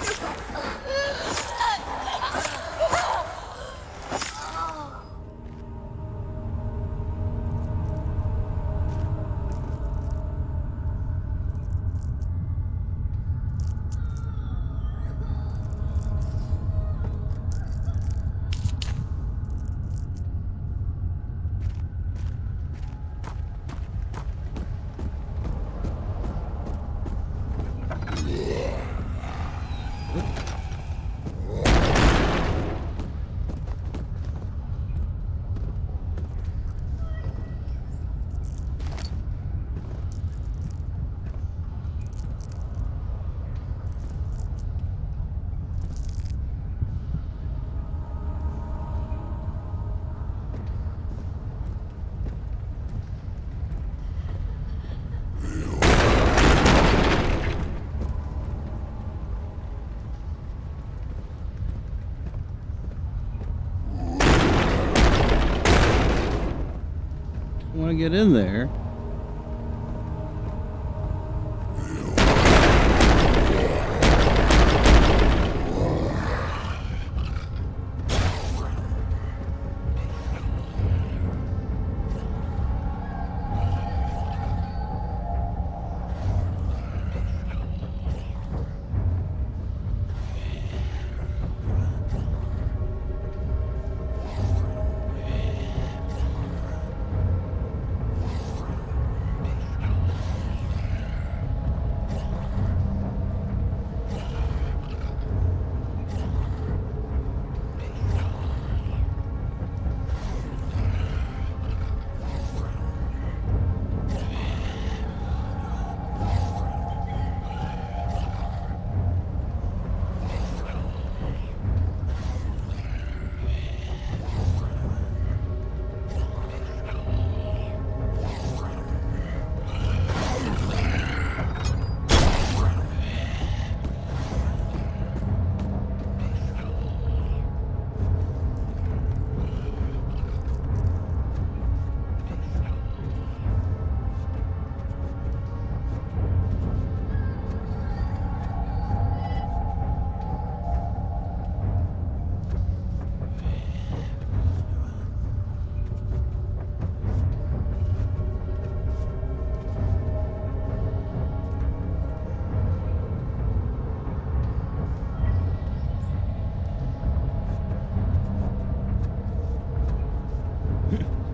to get in there.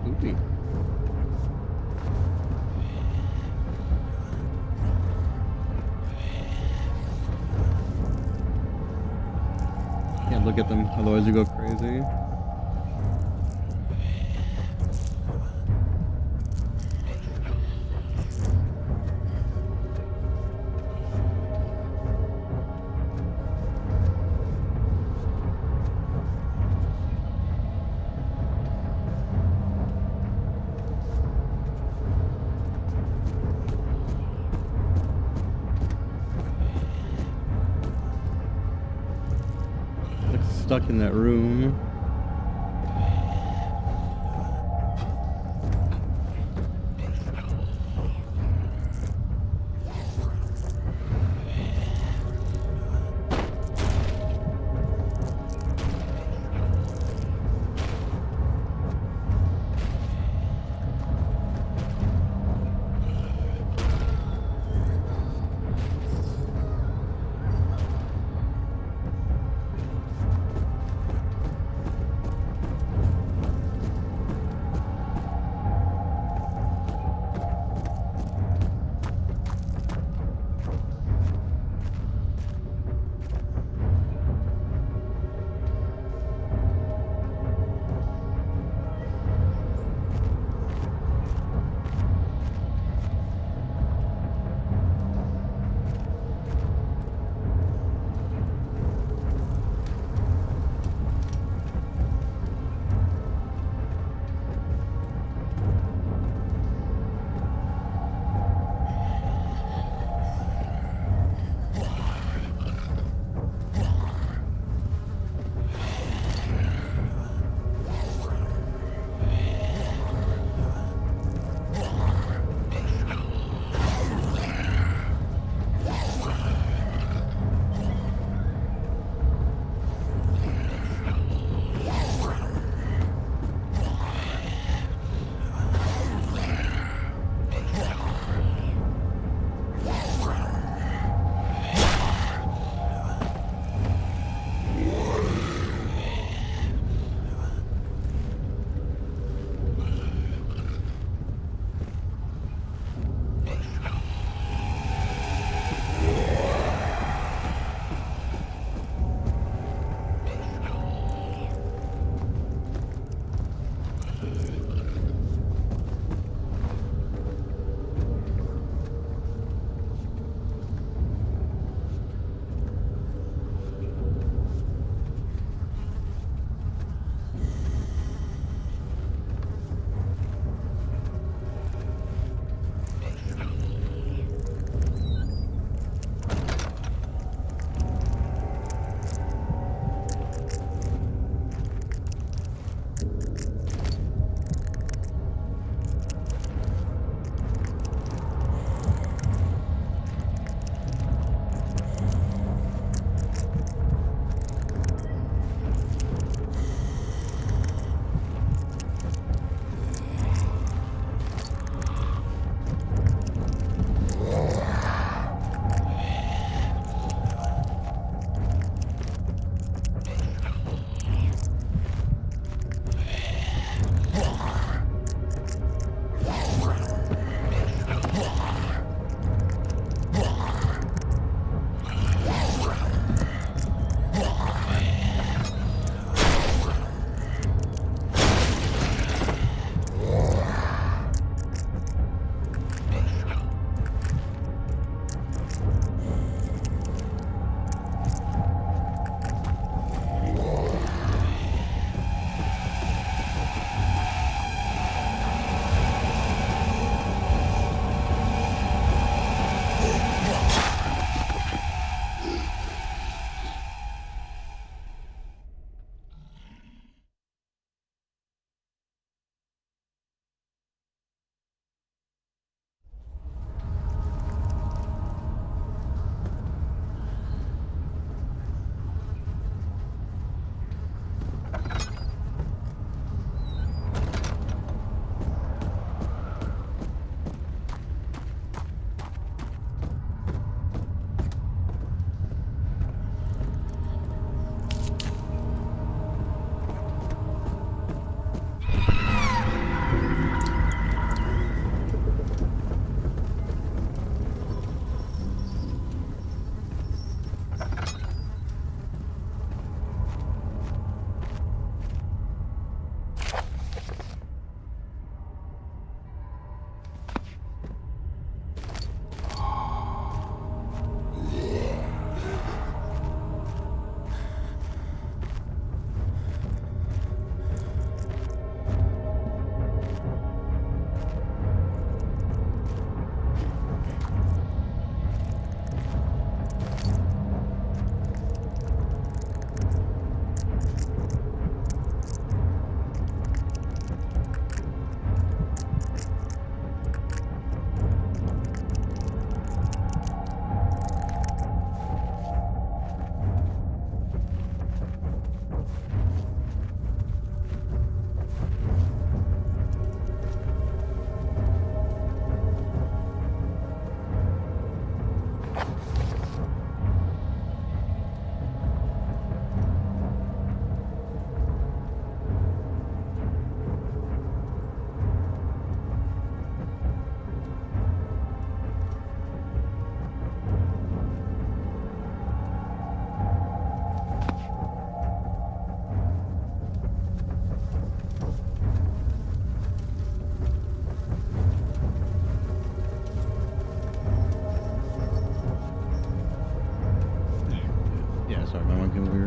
Spooky. Can't look at them, otherwise you go crazy. Like stuck in that room.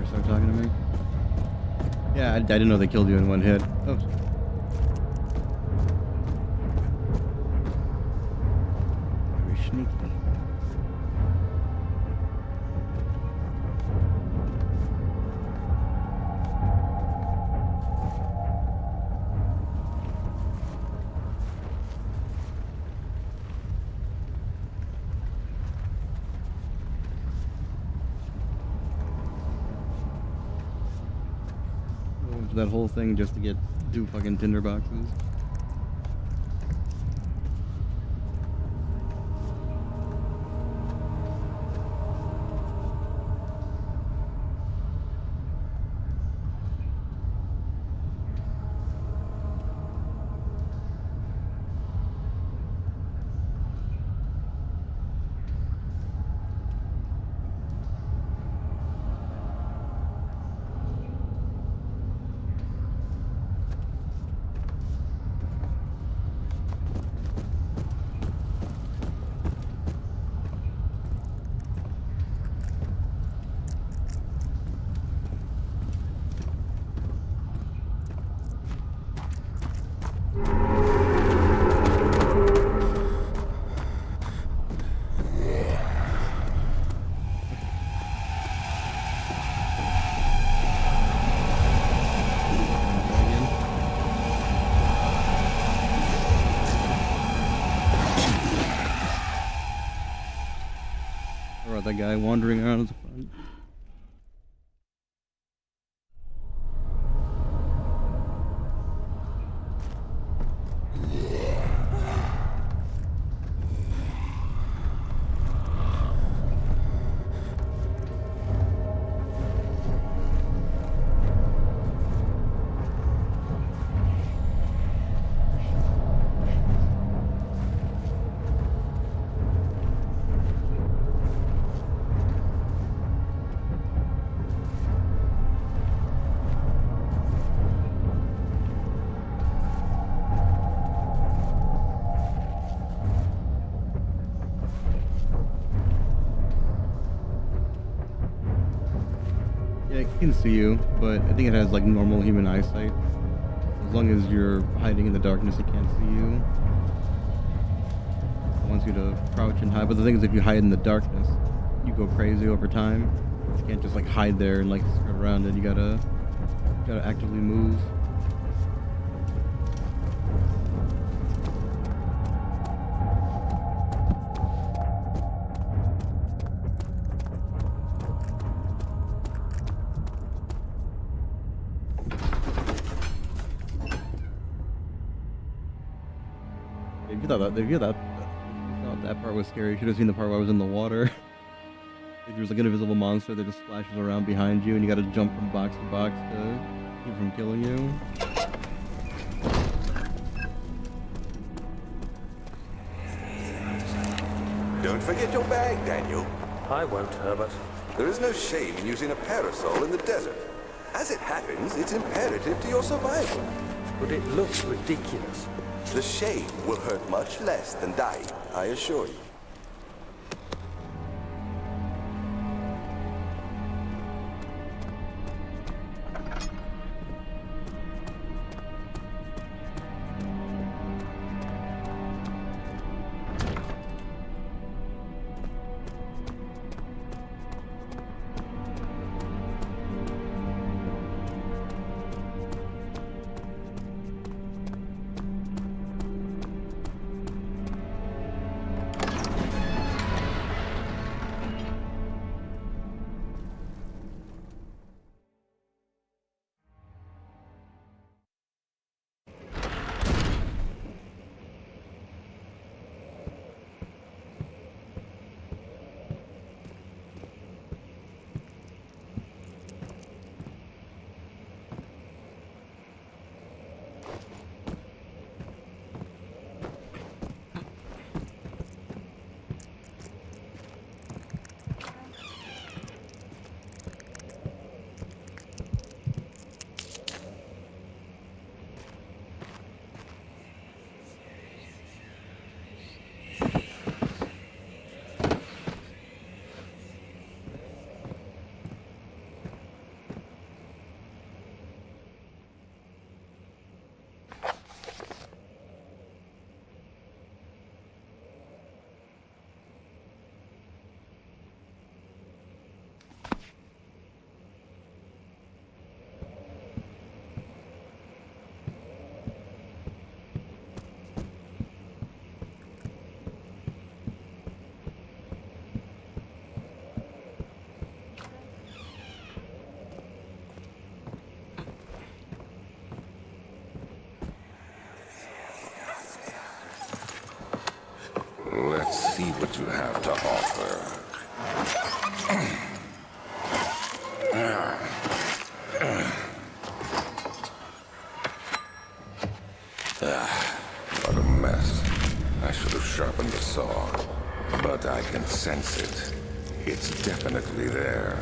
better start talking to me. Yeah, I didn't know they killed you in one hit. Oh. Very sneaky. That whole thing just to get 2 fucking tinder boxes. Or that guy wandering around at the front. Yeah, it can see you, but I think it has like normal human eyesight. As long as you're hiding in the darkness, it can't see you. It wants you to crouch and hide, but the thing is, if you hide in the darkness, you go crazy over time. You can't just like hide there and like skirt around it. You gotta actively move. If you thought that part was scary, you should have seen the part where I was in the water. Like, there's like an invisible monster that just splashes around behind you, and you gotta jump from box to box to keep from killing you. Don't forget your bag, Daniel. I won't, Herbert. There is no shame in using a parasol in the desert. As it happens, it's imperative to your survival. But it looks ridiculous. The shame will hurt much less than dying, I assure you. Let's see what you have to offer. What a mess. I should have sharpened the saw, but I can sense it. It's definitely there.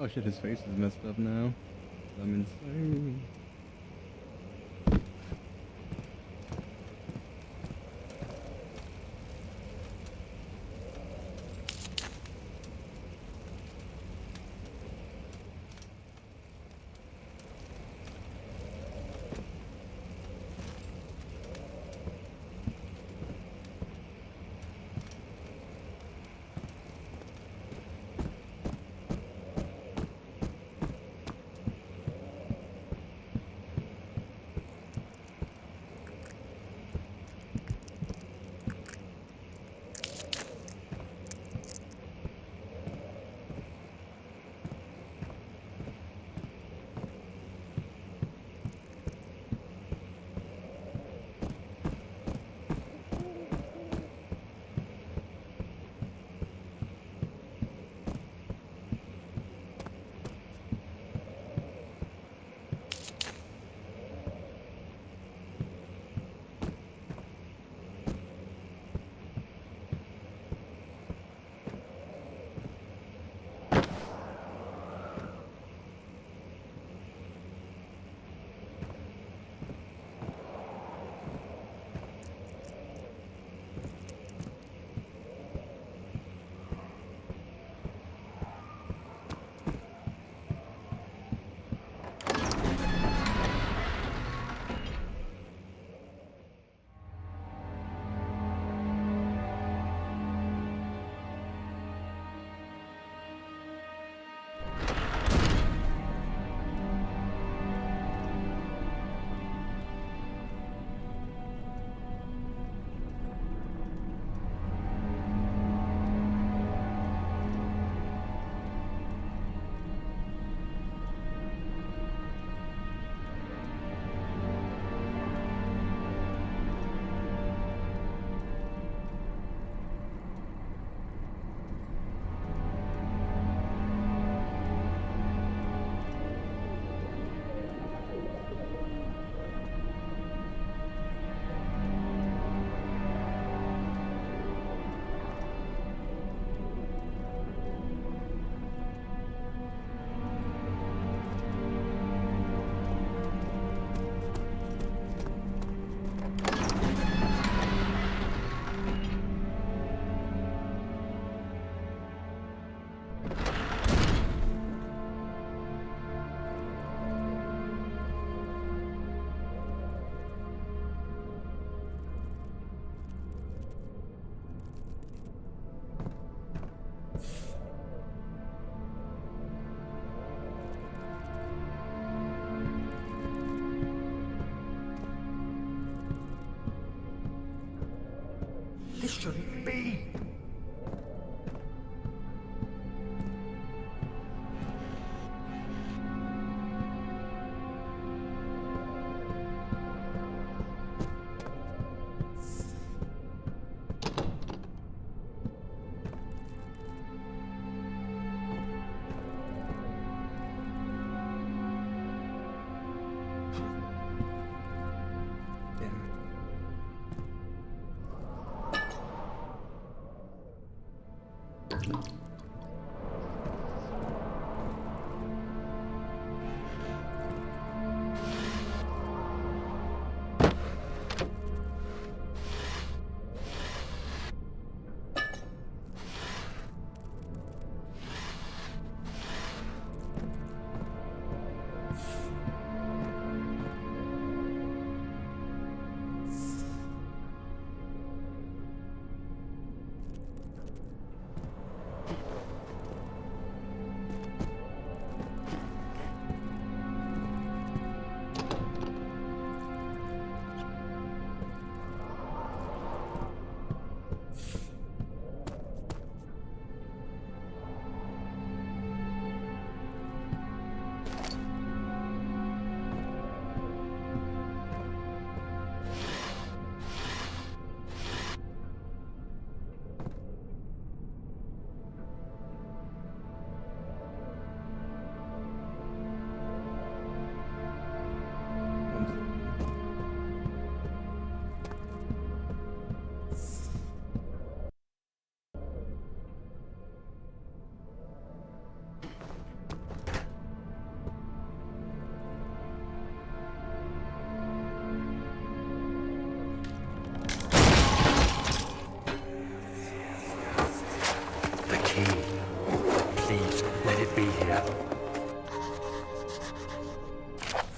Oh shit, his face is messed up now. I'm insane.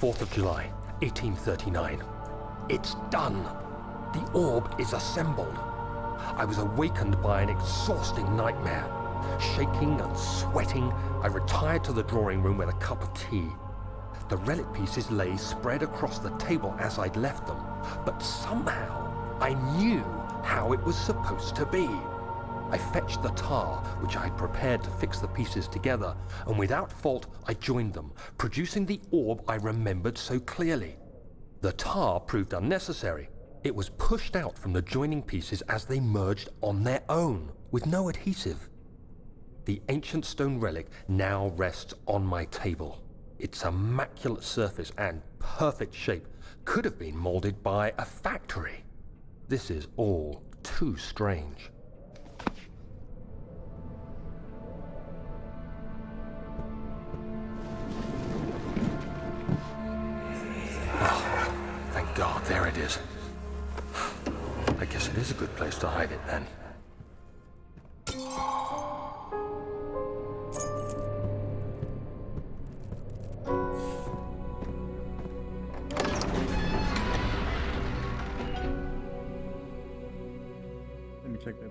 4th of July, 1839. It's done. The orb is assembled. I was awakened by an exhausting nightmare. Shaking and sweating, I retired to the drawing room with a cup of tea. The relic pieces lay spread across the table as I'd left them, but somehow I knew how it was supposed to be. I fetched the tar, which I had prepared to fix the pieces together, and without fault I joined them, producing the orb I remembered so clearly. The tar proved unnecessary. It was pushed out from the joining pieces as they merged on their own, with no adhesive. The ancient stone relic now rests on my table. Its immaculate surface and perfect shape could have been molded by a factory. This is all too strange. Oh, thank God, there it is. I guess it is a good place to hide it then. Let me check that.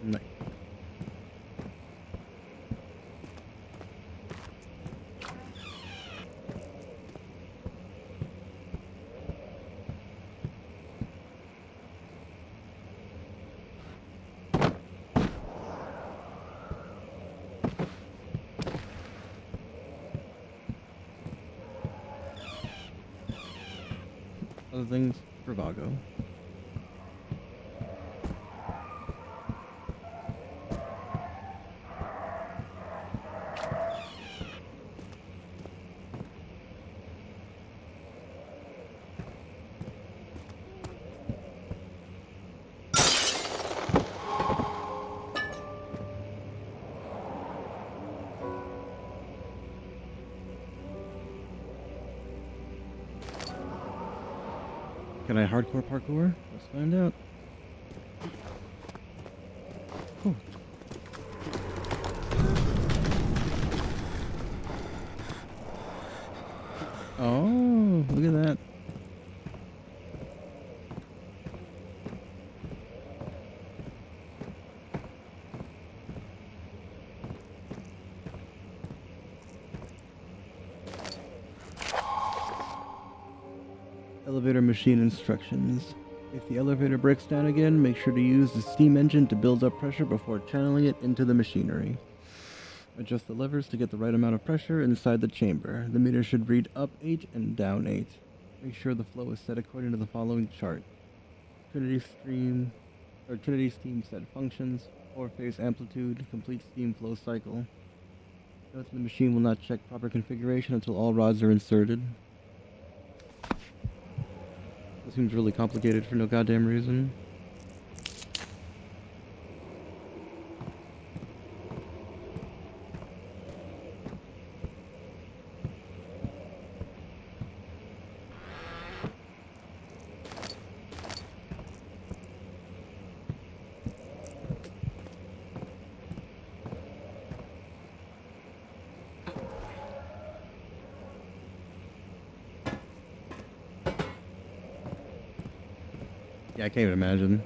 Nice. Other things for Vago. Can I hardcore parkour? Let's find out. Cool. Oh, look at that. Elevator machine instructions. If the elevator breaks down again, make sure to use the steam engine to build up pressure before channeling it into the machinery. Adjust the levers to get the right amount of pressure inside the chamber. The meter should read up 8 and down 8. Make sure the flow is set according to the following chart. Trinity steam set functions, 4-phase amplitude, complete steam flow cycle. Note that the machine will not check proper configuration until all rods are inserted. This seems really complicated for no goddamn reason. Yeah, I can't even imagine.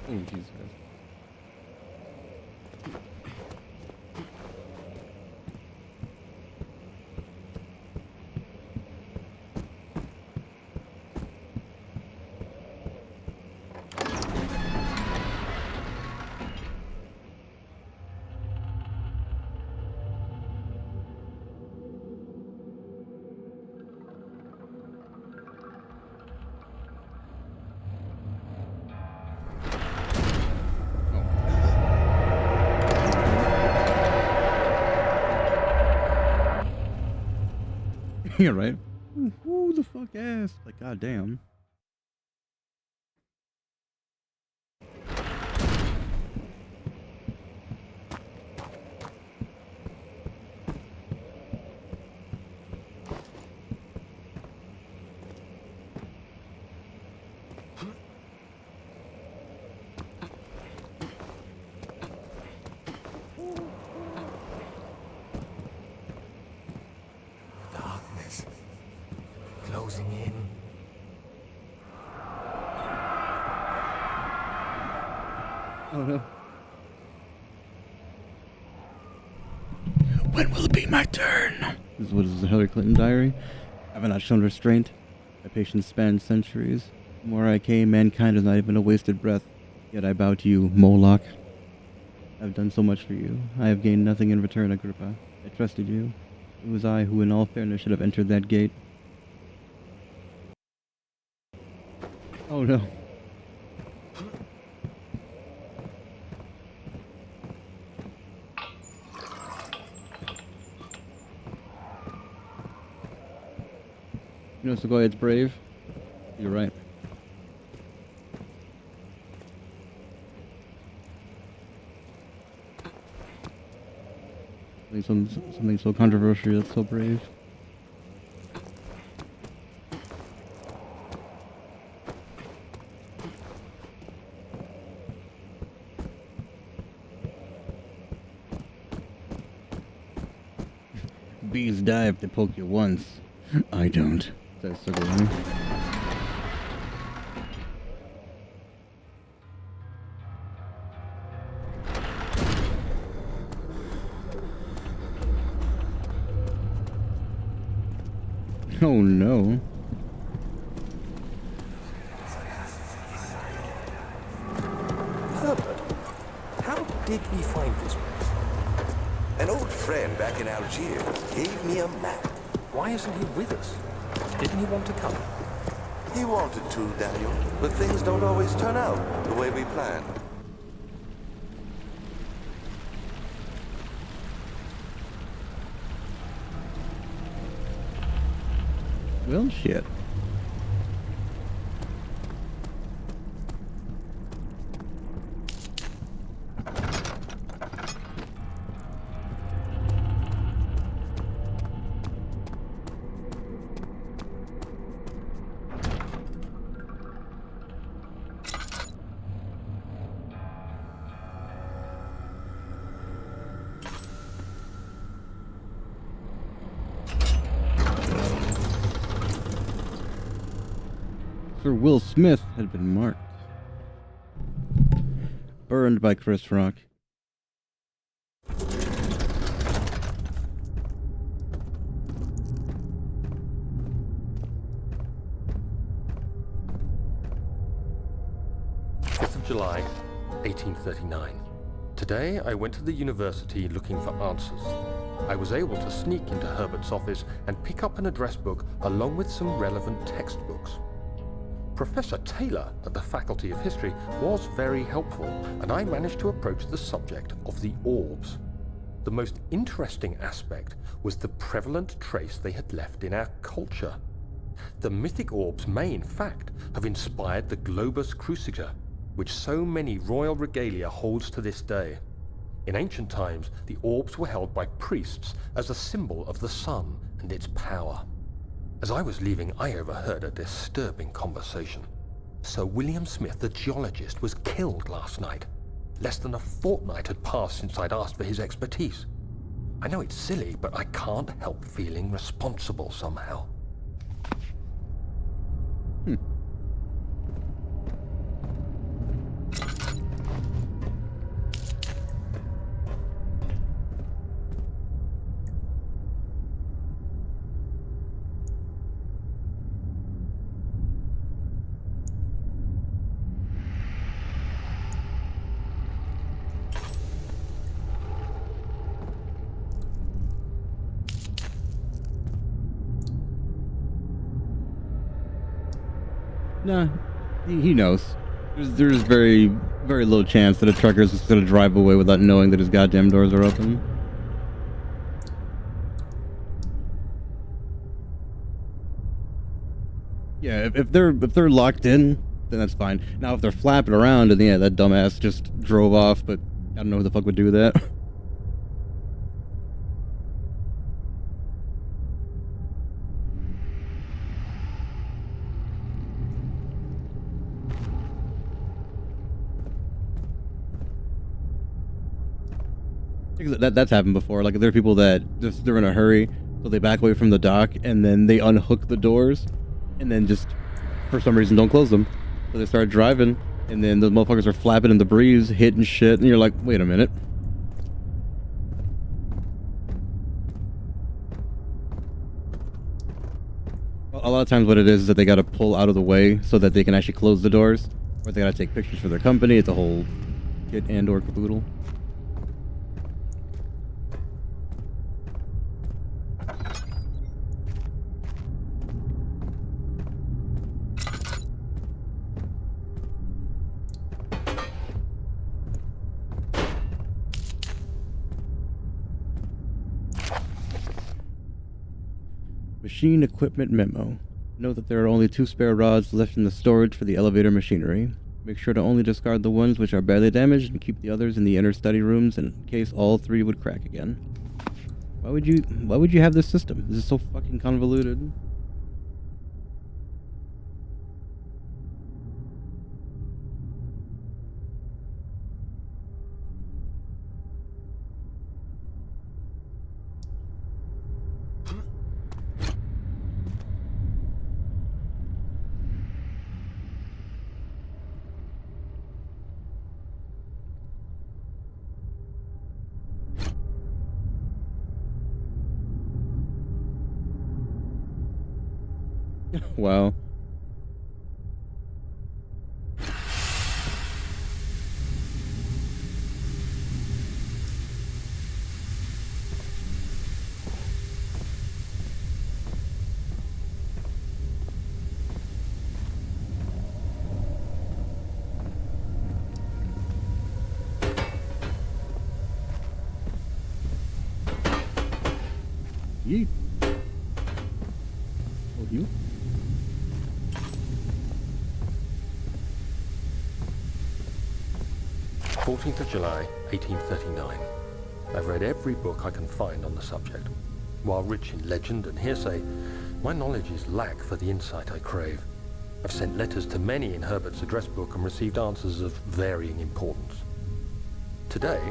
Oh, Jesus Christ. Yeah, right? Who the fuck ass? Like, goddamn. Darkness. Closing in. Oh no. When will it be my turn? What is the Hillary Clinton diary? Have I not shown restraint? My patience spans centuries. From where I came, mankind is not even a wasted breath. Yet I bow to you, Moloch. I've done so much for you. I have gained nothing in return, Agrippa. I trusted you. It was I who, in all fairness, should have entered that gate. Oh no. You know, so go ahead, it's brave. You're right. Something so controversial that's so brave. Bees die if they poke you once. I don't. Says Sigourney. Oh no. Herbert, how did we find this place? An old friend back in Algiers gave me a map. Why isn't he with us? Didn't he want to come? He wanted to, Daniel, but things don't always turn out the way we planned. Well, shit. Sir Will Smith had been marked. Burned by Chris Rock. July 1839. Today I went to the university looking for answers. I was able to sneak into Herbert's office and pick up an address book along with some relevant textbooks. Professor Taylor at the Faculty of History was very helpful, and I managed to approach the subject of the orbs. The most interesting aspect was the prevalent trace they had left in our culture. The mythic orbs may, in fact, have inspired the globus cruciger, which so many royal regalia holds to this day. In ancient times, the orbs were held by priests as a symbol of the sun and its power. As I was leaving, I overheard a disturbing conversation. Sir William Smith, the geologist, was killed last night. Less than a fortnight had passed since I'd asked for his expertise. I know it's silly, but I can't help feeling responsible somehow. Nah, he knows. There's very, very little chance that a trucker's just gonna drive away without knowing that his goddamn doors are open. Yeah, if they're locked in, then that's fine. Now if they're flapping around and yeah, that dumbass just drove off, but I don't know who the fuck would do that. That's happened before. Like there are people that just they're in a hurry, so they back away from the dock and then they unhook the doors, and then just for some reason don't close them. So they start driving, and then the motherfuckers are flapping in the breeze, hitting shit, and you're like, wait a minute. A lot of times what it is that they gotta pull out of the way so that they can actually close the doors, or they gotta take pictures for their company. It's a whole kit and or caboodle. Machine equipment memo. Note that there are only 2 spare rods left in the storage for the elevator machinery. Make sure to only discard the ones which are badly damaged and keep the others in the inner study rooms in case all 3 would crack again. Why would you have this system? This is so fucking convoluted. Wow. Yeet. Oh, you? 14th of July, 1839. I've read every book I can find on the subject. While rich in legend and hearsay, my knowledge is lack for the insight I crave. I've sent letters to many in Herbert's address book and received answers of varying importance. Today,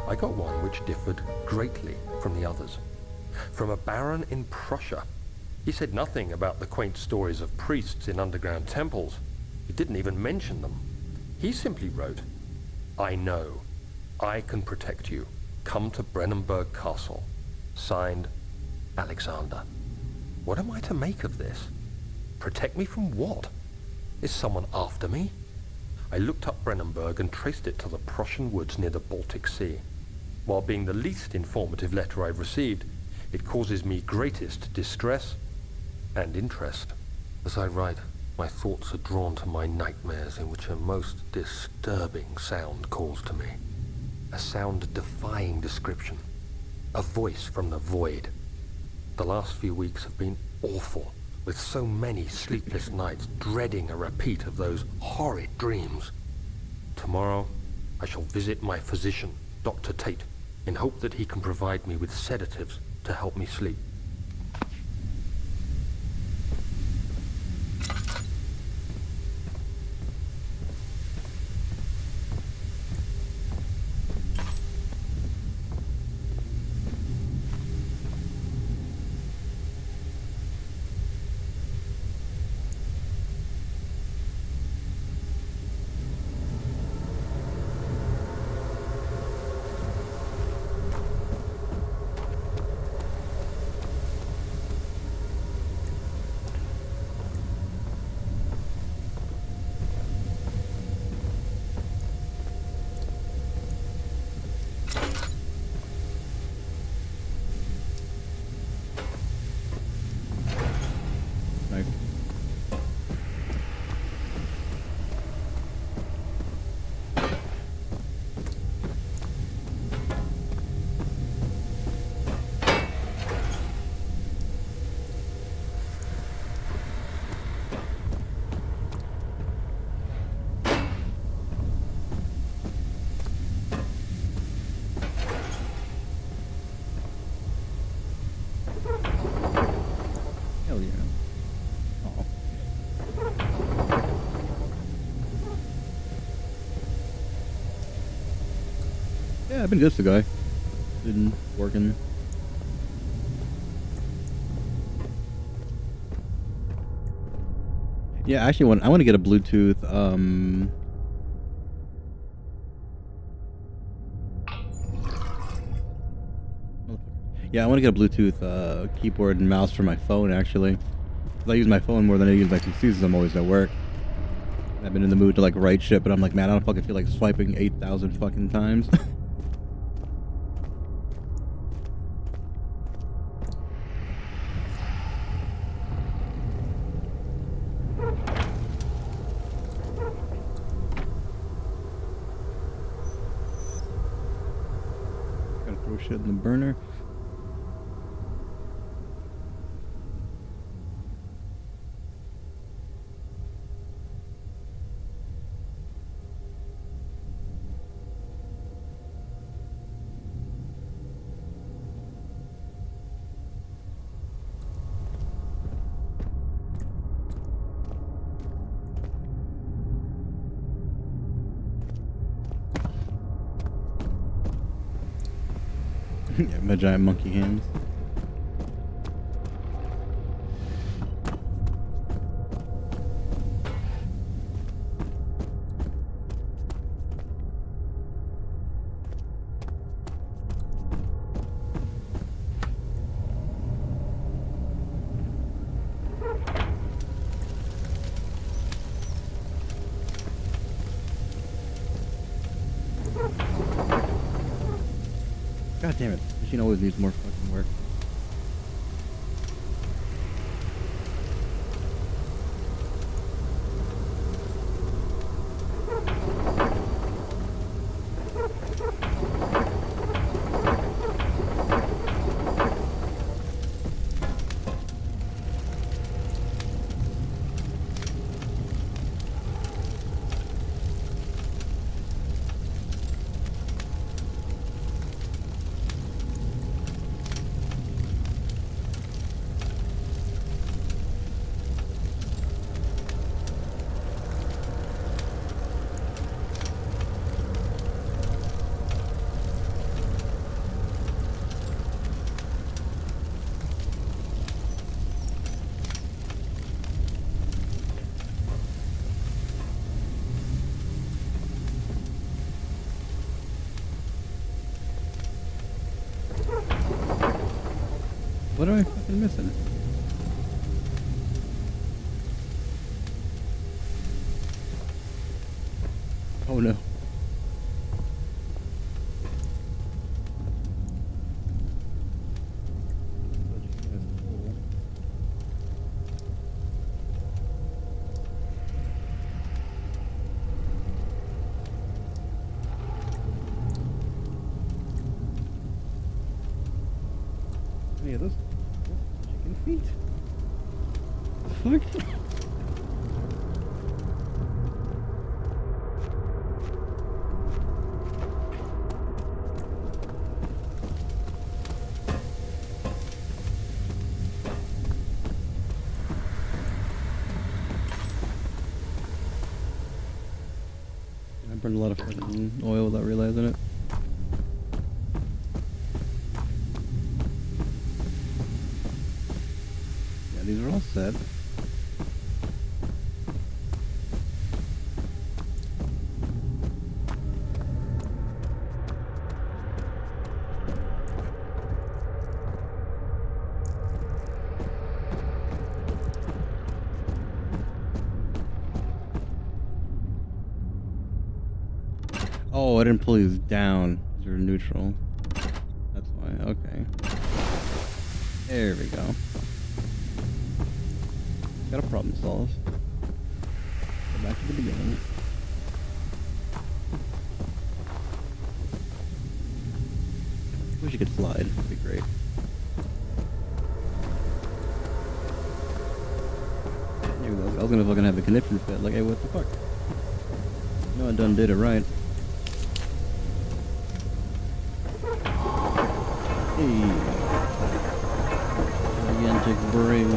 I got one which differed greatly from the others. From a baron in Prussia. He said nothing about the quaint stories of priests in underground temples. He didn't even mention them. He simply wrote, "I know. I can protect you. Come to Brennenburg Castle." Signed, Alexander. What am I to make of this? Protect me from what? Is someone after me? I looked up Brennenburg and traced it to the Prussian woods near the Baltic Sea. While being the least informative letter I've received, it causes me greatest distress and interest. As I write, my thoughts are drawn to my nightmares in which a most disturbing sound calls to me. A sound defying description. A voice from the void. The last few weeks have been awful, with so many sleepless nights dreading a repeat of those horrid dreams. Tomorrow, I shall visit my physician, Dr. Tate, in hope that he can provide me with sedatives to help me sleep. I've been good, the guy. Been working. Yeah, actually, I want to get a Bluetooth. Yeah, I want to get a Bluetooth keyboard and mouse for my phone. Actually, 'cause I use my phone more than I use my PC since I'm always at work. I've been in the mood to like write shit, but I'm like, man, I don't fucking feel like swiping 8,000 fucking times. Gotta throw shit in the burner. Yeah, my giant monkey hands. God damn it. Machine always needs more fucking work. What am I fucking missing? Oh no. Yeah, those chicken feet. The fuck? I burned a lot of fucking oil without realizing it. Yeah, these are all set. Oh, I didn't pull these down. These are neutral. That's why. Okay. There we go. Got a problem solved. Go back to the beginning. Wish you could slide. That'd be great. There we go. I was gonna fucking have a conniption fit. Like, hey, what the fuck? No, I done did it right. Hey. Gigantic brain.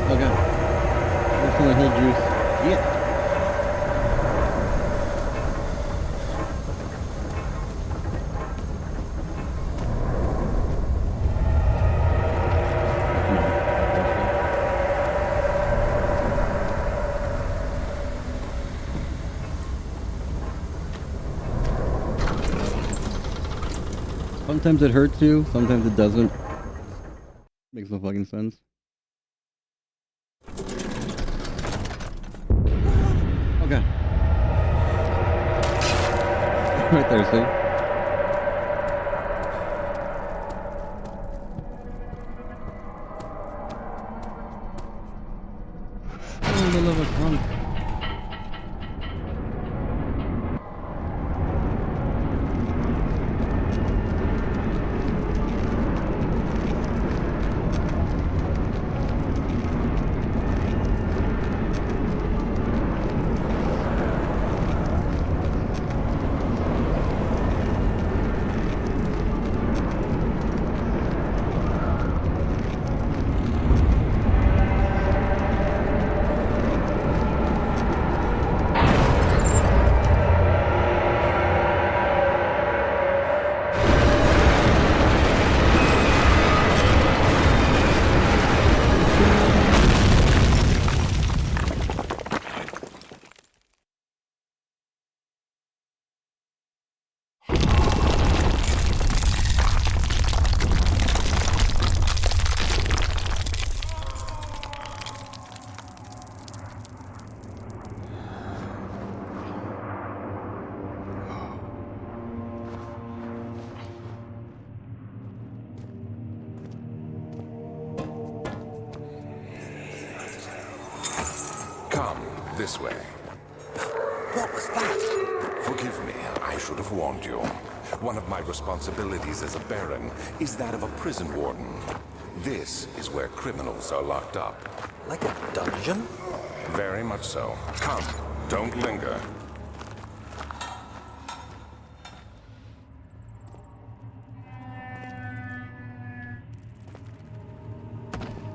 Okay. Works on the whole juice. Yeah. Sometimes it hurts you, sometimes it doesn't. Makes no fucking sense. Okay. Right there, see? Oh, the love of punk. Come, this way. What was that? Forgive me, I should have warned you. One of my responsibilities as a Baron is that of a prison warden. This is where criminals are locked up. Like a dungeon? Very much so. Come, don't linger.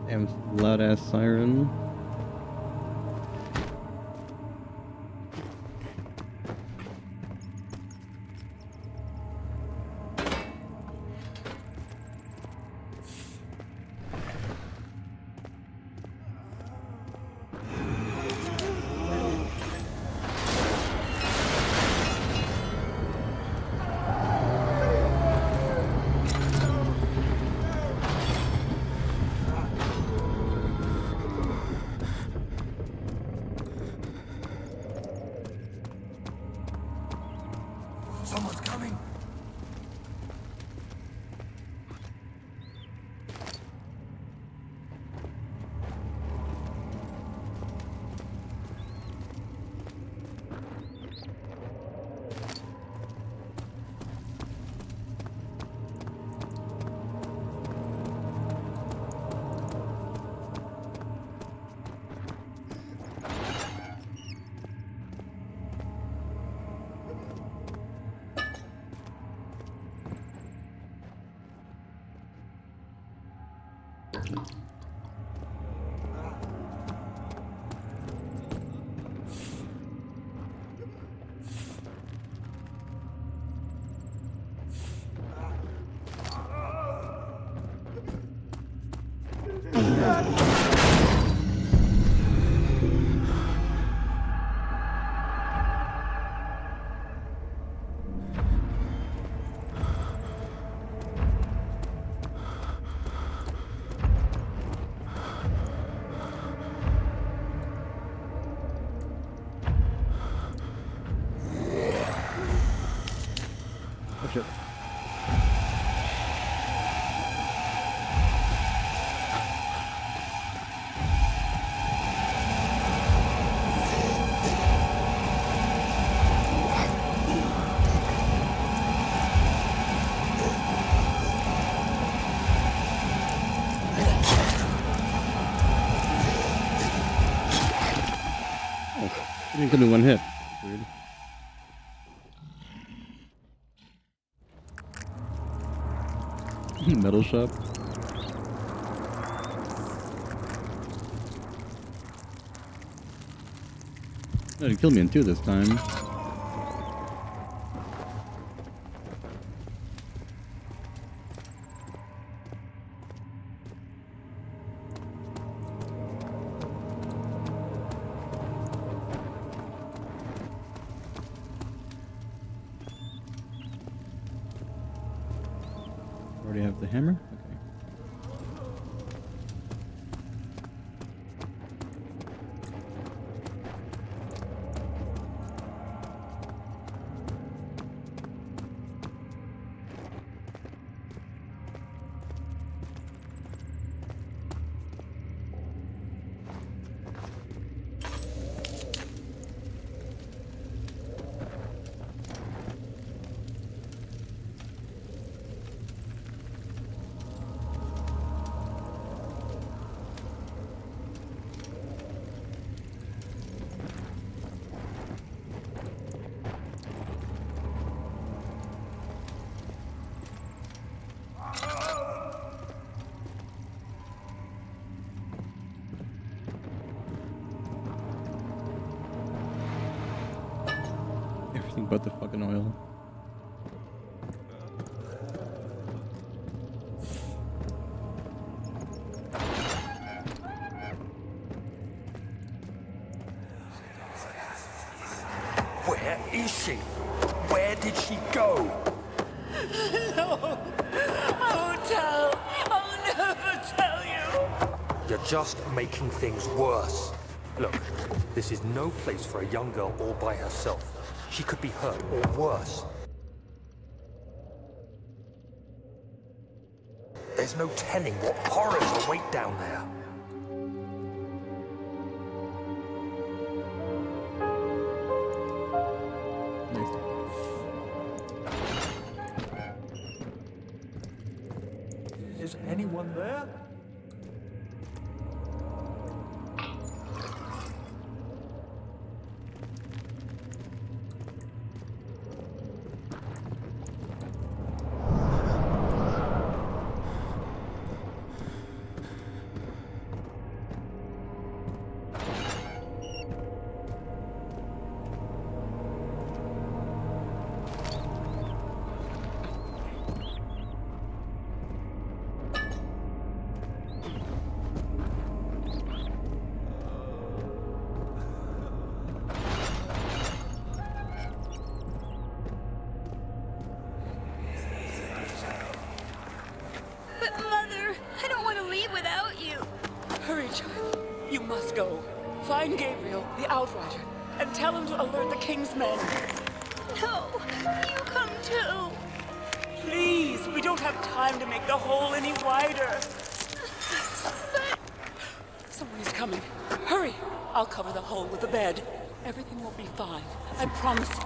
Damn loud ass siren. Someone's coming. Oh shit. It didn't come in one hit. That's weird. Metal shop. No, he killed me in 2 this time. Already have the hammer? Okay. Everything but the fucking oil. Where is she? Where did she go? No, I won't tell. I'll never tell you. You're just making things worse. Look, this is no place for a young girl all by herself. She could be hurt or worse. There's no telling what horrors await down there. Is anyone there? But Mother, I don't want to leave without you. Hurry, child. You must go. Find Gabriel, the Outrider, and tell him to alert the King's men. No, you come too. Please, we don't have time to make the hole any wider. Someone is coming. Hurry! I'll cover the hole with a bed. Everything will be fine. I promise you.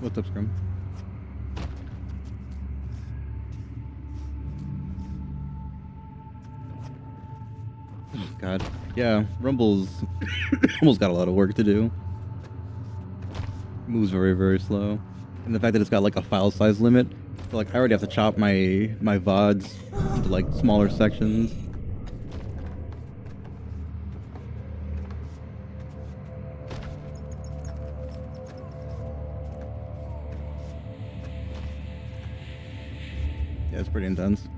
What's up, Scrum? Oh, God. Yeah, Rumble's almost got a lot of work to do. Moves very, very slow. And the fact that it's got like a file size limit. So, like, I already have to chop my VODs into like smaller sections. Yeah, it's pretty intense.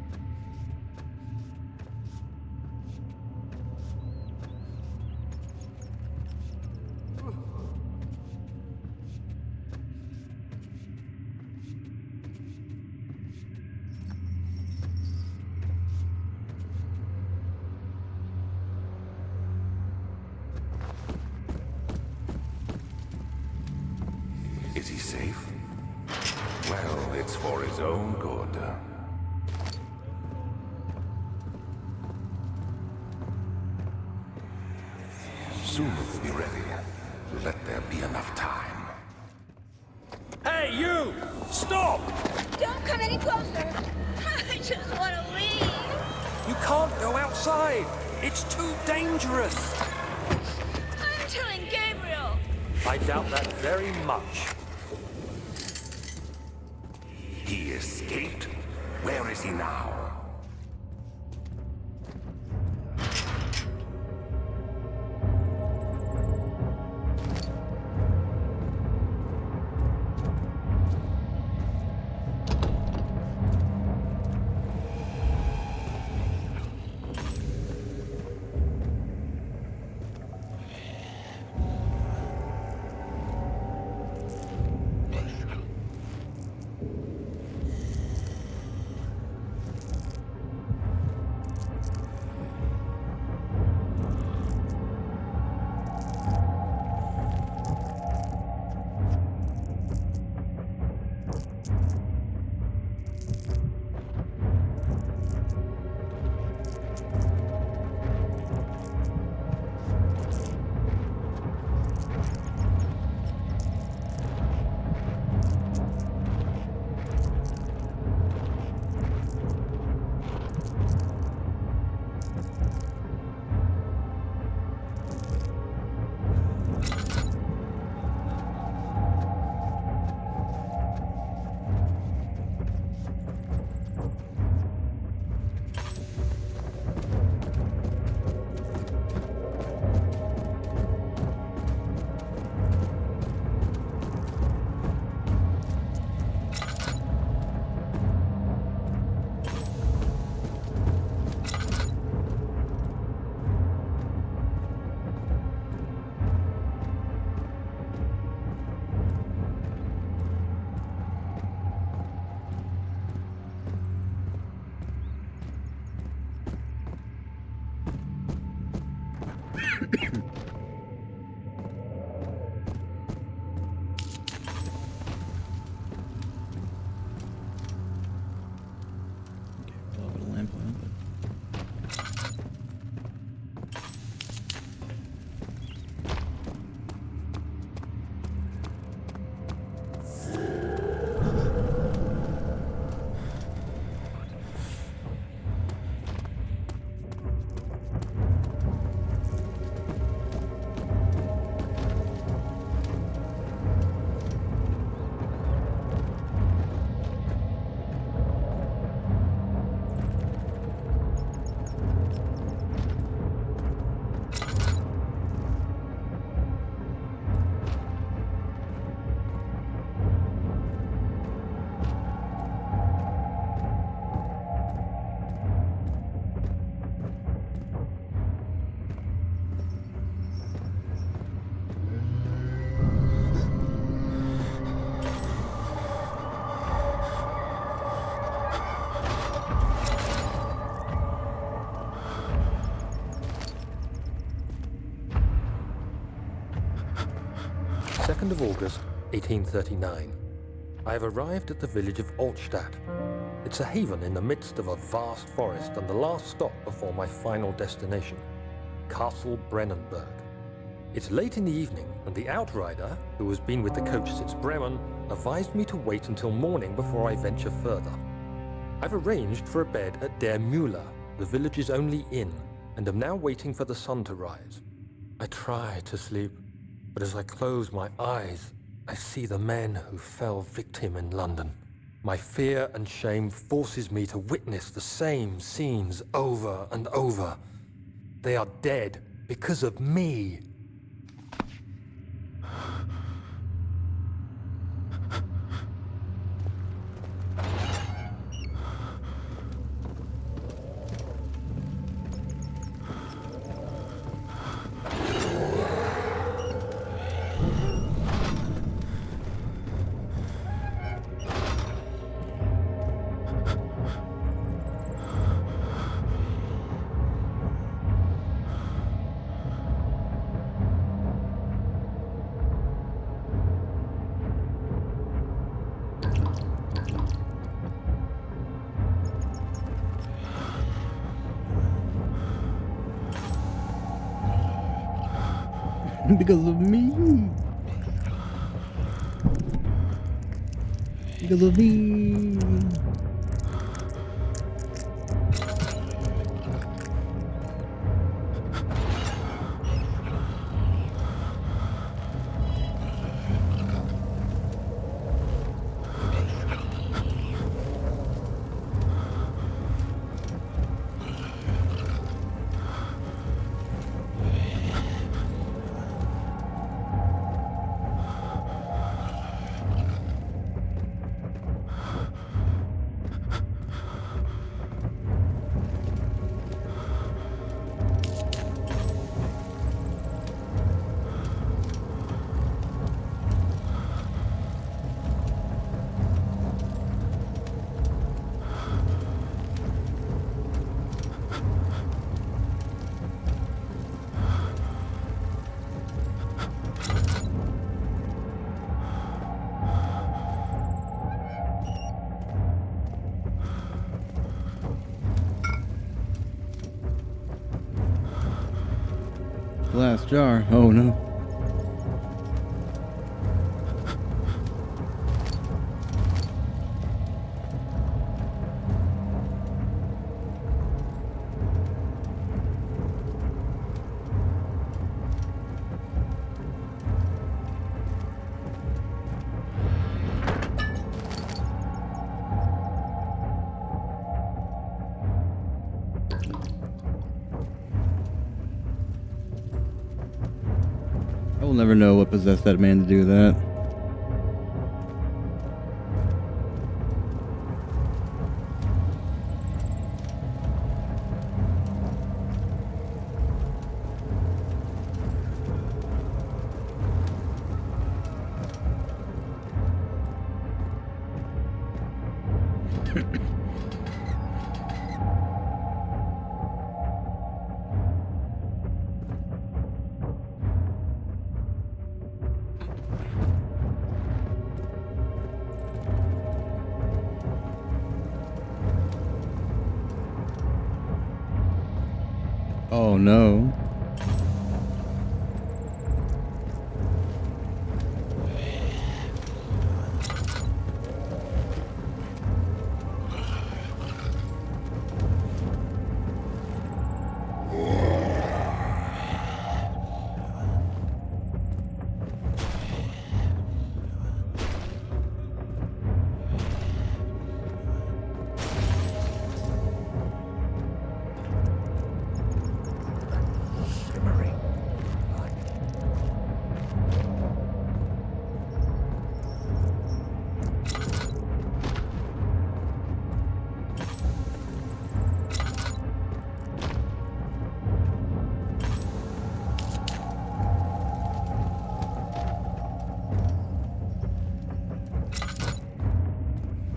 Is he safe? Well, it's for his own good. Soon it will be ready. Let there be enough time. Hey, you! Stop! Don't come any closer. I just want to leave. You can't go outside. It's too dangerous. I'm telling Gabriel. I doubt that very much. He escaped? Where is he now? Of August, 1839. I have arrived at the village of Altstadt. It's a haven in the midst of a vast forest and the last stop before my final destination, Castle Brennenburg. It's late in the evening, and the outrider, who has been with the coach since Bremen, advised me to wait until morning before I venture further. I've arranged for a bed at Der Müller, the village's only inn, and am now waiting for the sun to rise. I try to sleep, but as I close my eyes, I see the men who fell victim in London. My fear and shame forces me to witness the same scenes over and over. They are dead because of me. Because of me. Because of me. Glass jar. Oh no. I will never know what possessed that man to do that. Oh no.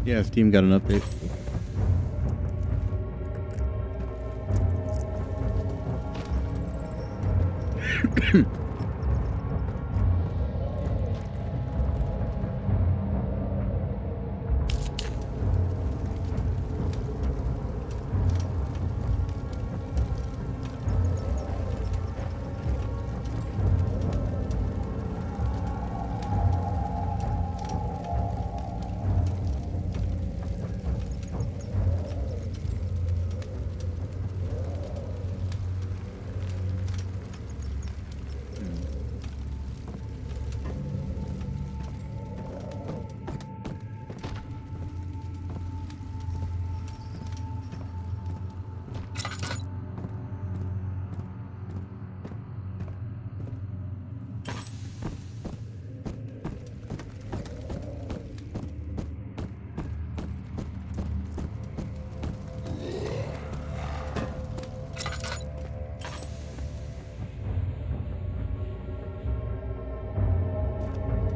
Yeah, Steam got an update.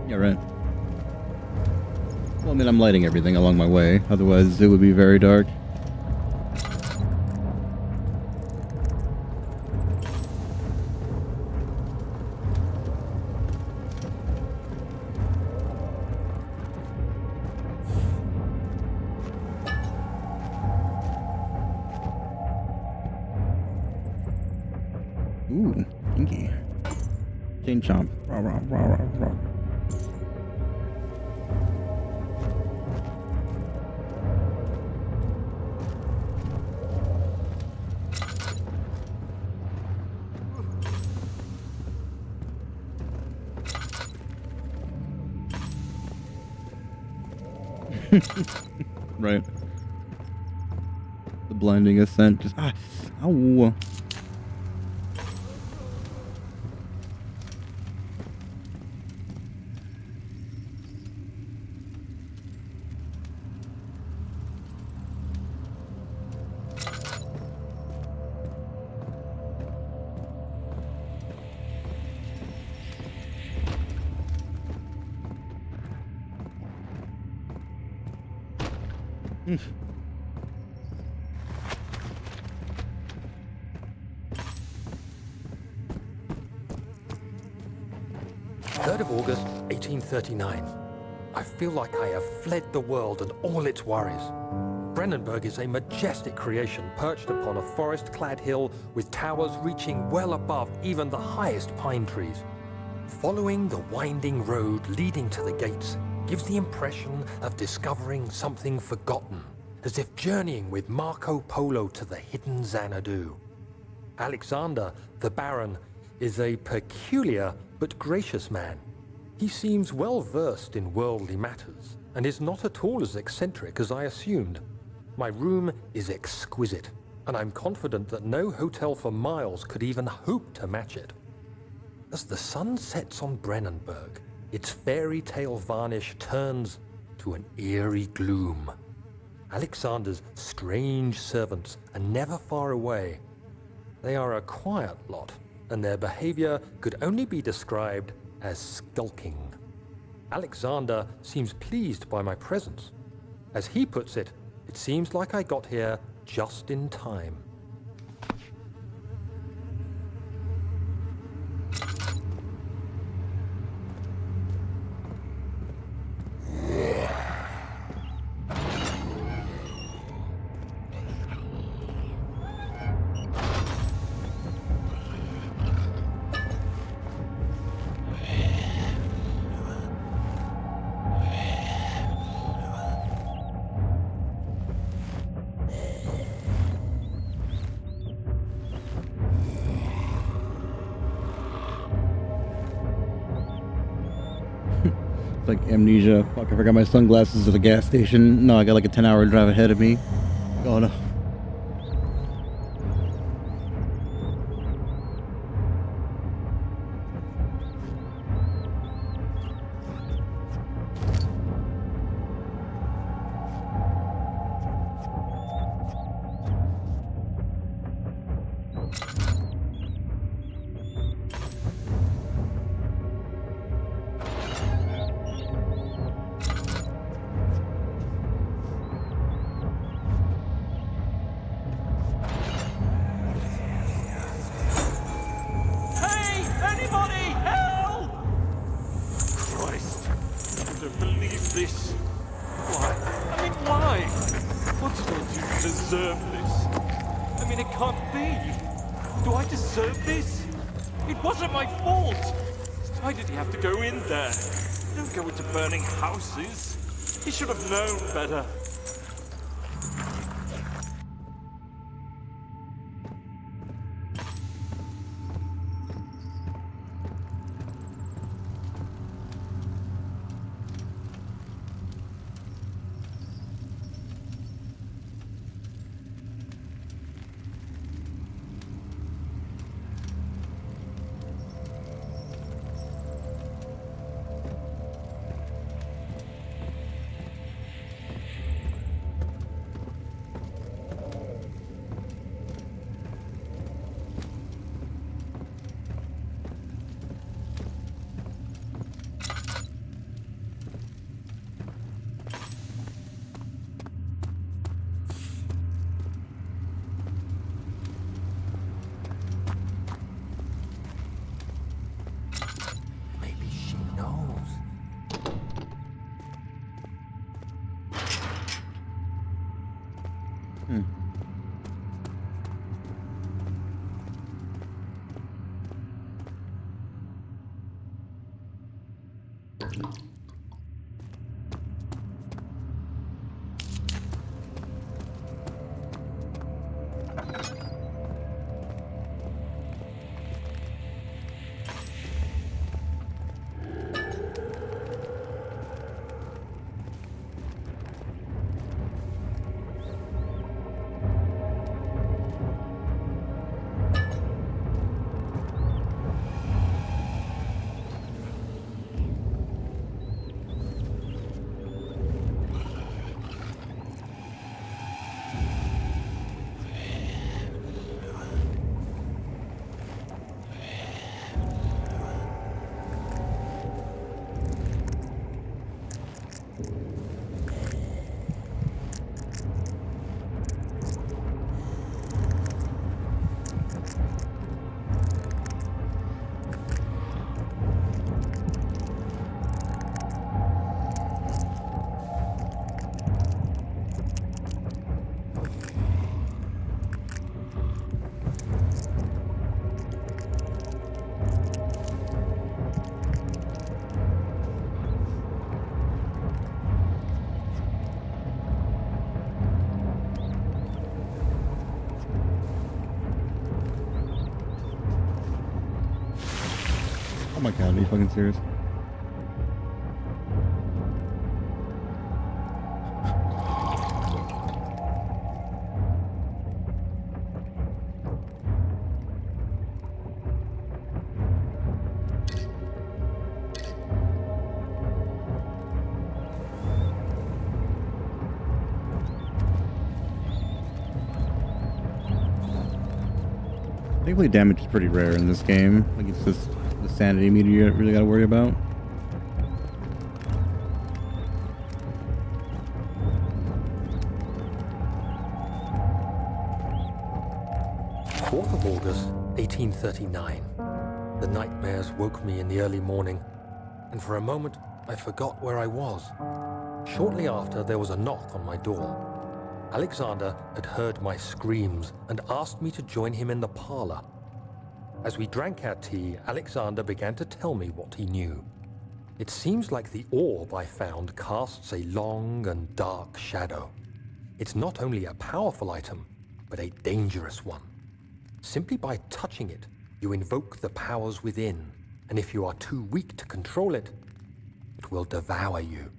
Yeah, right. Well, I mean, I'm lighting everything along my way. Otherwise, it would be very dark. Ooh, kinky. Chain chomp. Rah, rah, rah, rah, rah. Right. The blinding ascent. Just ow. Mm. 3rd of August, 1839. I feel like I have fled the world and all its worries. Brennenburg is a majestic creation perched upon a forest-clad hill with towers reaching well above even the highest pine trees. Following the winding road leading to the gates gives the impression of discovering something forgotten, as if journeying with Marco Polo to the hidden Xanadu. Alexander, the Baron, is a peculiar but gracious man. He seems well versed in worldly matters and is not at all as eccentric as I assumed. My room is exquisite, and I'm confident that no hotel for miles could even hope to match it. As the sun sets on Brennenburg, its fairy tale varnish turns to an eerie gloom. Alexander's strange servants are never far away. They are a quiet lot, and their behavior could only be described as skulking. Alexander seems pleased by my presence. As he puts it, it seems like I got here just in time. Like Amnesia. Fuck, I forgot my sunglasses at the gas station. No, I got like a 10-hour drive ahead of me. Oh no. This? Why? I mean, why? What did I do to deserve this? I mean, it can't be. Do I deserve this? It wasn't my fault. Why did he have to go in there? Don't go into burning houses. He should have known better. Oh my god, are you fucking serious? Thankfully, damage is pretty rare in this game. Like, it's just the sanity meter you really gotta worry about. Fourth of August, 1839. The nightmares woke me in the early morning, and for a moment I forgot where I was. Shortly after, there was a knock on my door. Alexander had heard my screams and asked me to join him in the parlor. As we drank our tea, Alexander began to tell me what he knew. It seems like the orb I found casts a long and dark shadow. It's not only a powerful item, but a dangerous one. Simply by touching it, you invoke the powers within, and if you are too weak to control it, it will devour you.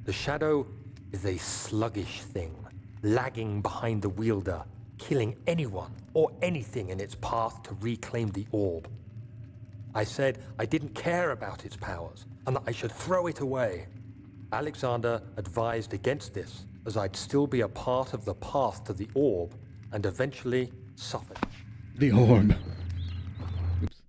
The shadow is a sluggish thing, lagging behind the wielder, killing anyone or anything in its path to reclaim the orb. I said I didn't care about its powers, and that I should throw it away. Alexander advised against this, as I'd still be a part of the path to the orb, and eventually suffer. The orb. Oops.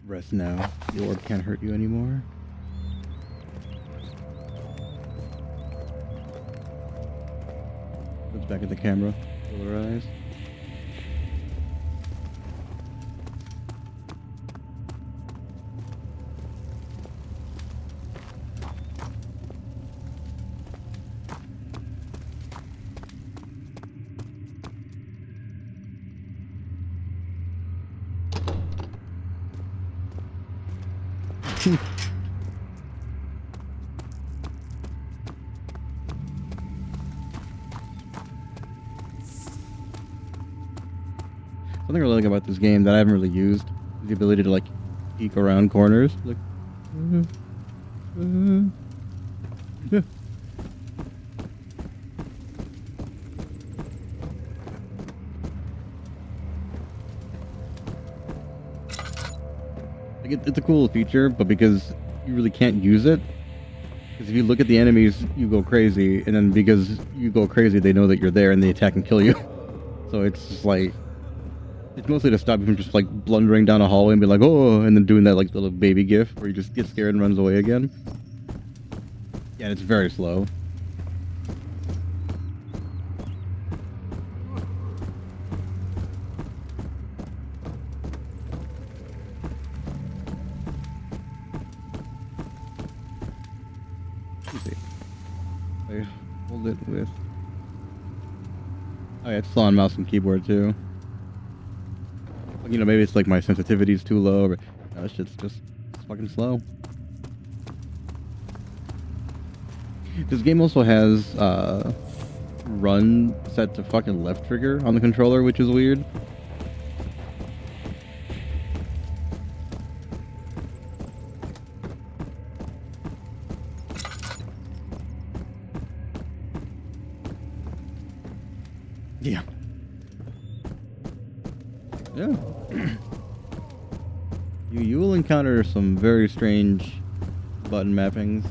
Rest now. The orb can't hurt you anymore. Looks back at the camera. Roll her eyes. Something I like about this game that I haven't really used is the ability to like peek around corners. Like, yeah. Like it's a cool feature, but because you really can't use it, because if you look at the enemies, you go crazy, and then because you go crazy, they know that you're there and they attack and kill you. So it's just like, it's mostly to stop you from just like blundering down a hallway and be like, oh, and then doing that like little baby gif where you just get scared and runs away again. Yeah, and it's very slow. Let's see. I hold it with. Oh yeah, it's still on mouse and keyboard too. You know, maybe it's like my sensitivity is too low, but no, it's just it's fucking slow. This game also has run set to fucking left trigger on the controller, which is weird. Yeah. Yeah. You will encounter some very strange button mappings.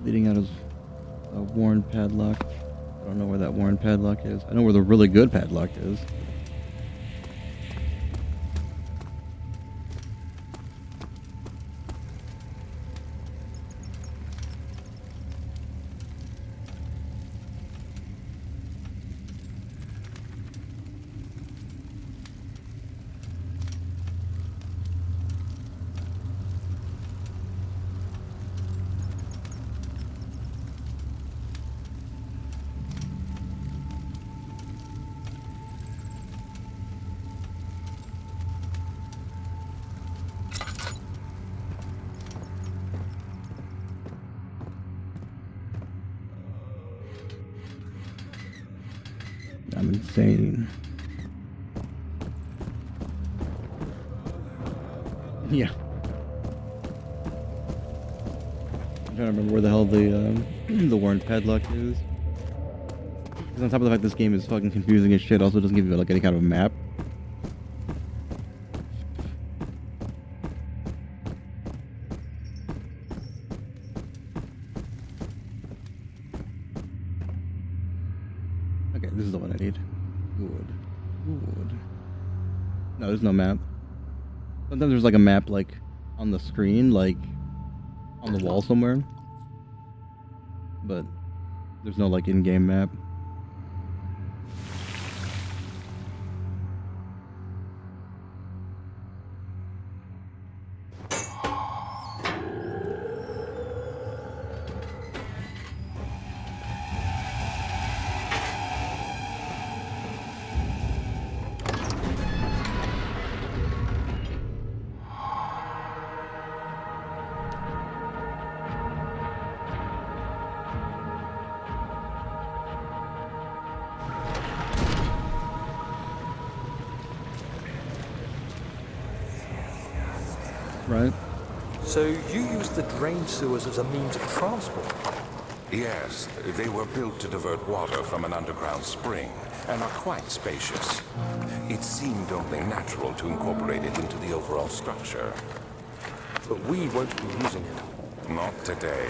Leading out of a worn padlock. I don't know where that worn padlock is. I know where the really good padlock is. I'm insane. Yeah. I'm trying to remember where the hell the the worn padlock is. Because on top of the fact this game is fucking confusing as shit, also doesn't give you like any kind of map. Okay, this is the one I need. Good. Good. No, there's no map. Sometimes there's like a map like on the screen, like on the wall somewhere. But there's no like in-game map. Right? So you used the drain sewers as a means of transport? Yes, they were built to divert water from an underground spring and are quite spacious. It seemed only natural to incorporate it into the overall structure. But we won't be using it. Not today.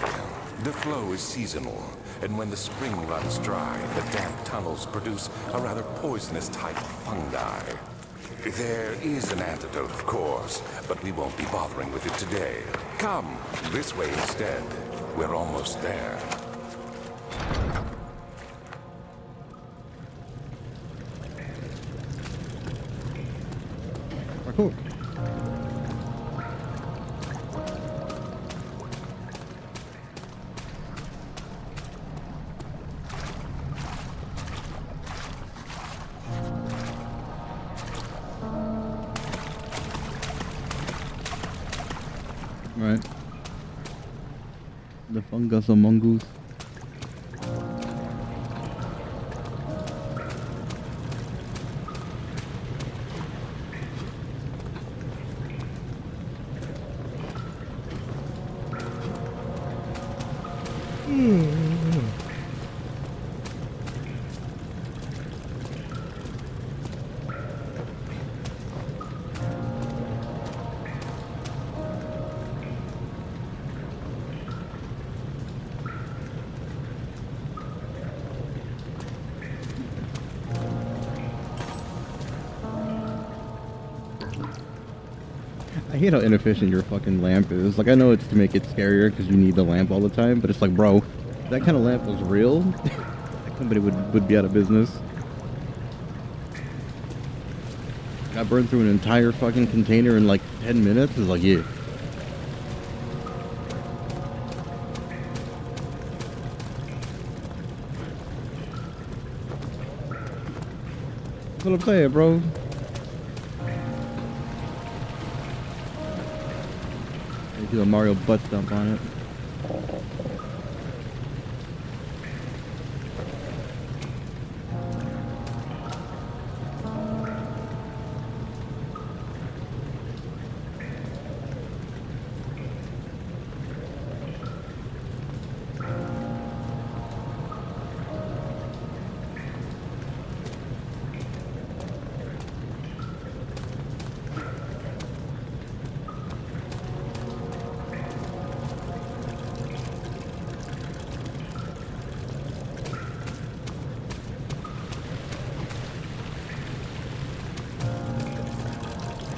The flow is seasonal, and when the spring runs dry, the damp tunnels produce a rather poisonous type of fungi. There is an antidote, of course, but we won't be bothering with it today. Come, this way instead. We're almost there. Cool. Right. The fungus or mongoose. I hate how inefficient your fucking lamp is. Like, I know it's to make it scarier because you need the lamp all the time, but it's like, bro, if that kind of lamp was real, that company would be out of business. I got burned through an entire fucking container in like 10 minutes. It's like, yeah. That's what I'm saying, bro. They do a Mario butt stomp on it.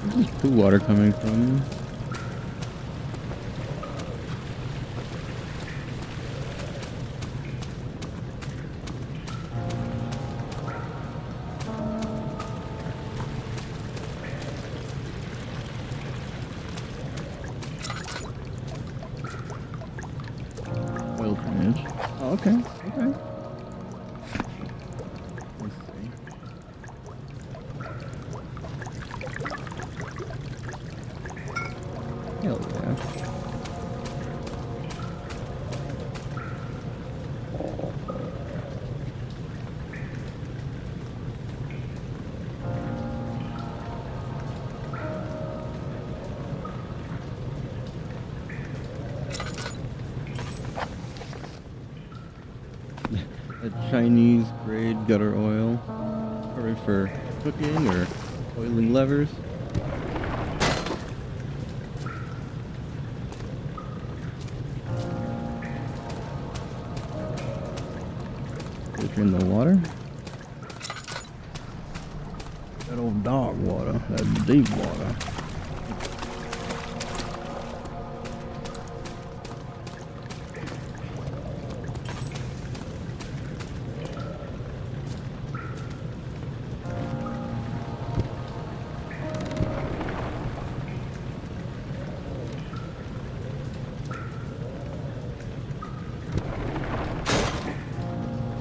Where's this poo water coming from? Oil drainage. Oh, okay. Okay. Let's see. Hell yeah. A Chinese grade gutter oil. Perfect for cooking or oiling levers. Filter in the water. That old dog water. That deep water.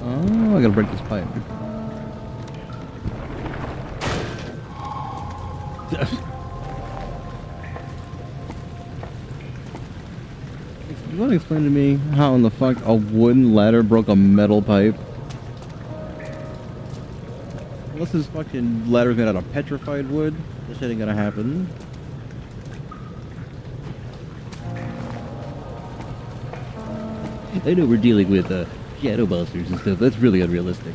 Oh, I gotta break this pipe. You want to explain to me how in the fuck a wooden ladder broke a metal pipe? Unless this fucking ladder's made out of petrified wood, this shit ain't gonna happen. I know we're dealing with shadow monsters and stuff. That's really unrealistic.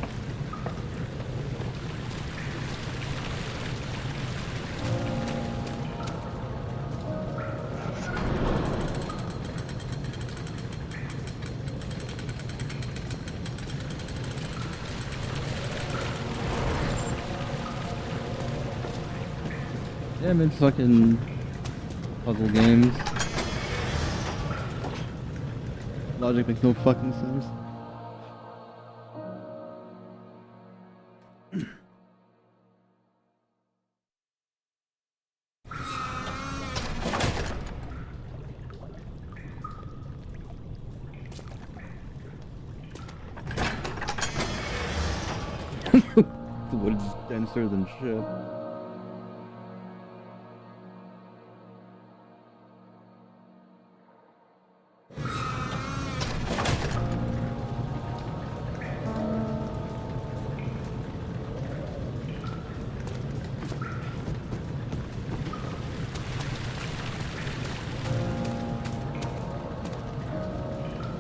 Yeah, I'm in fucking puzzle games. Logic makes no fucking sense. The wood's denser than shit.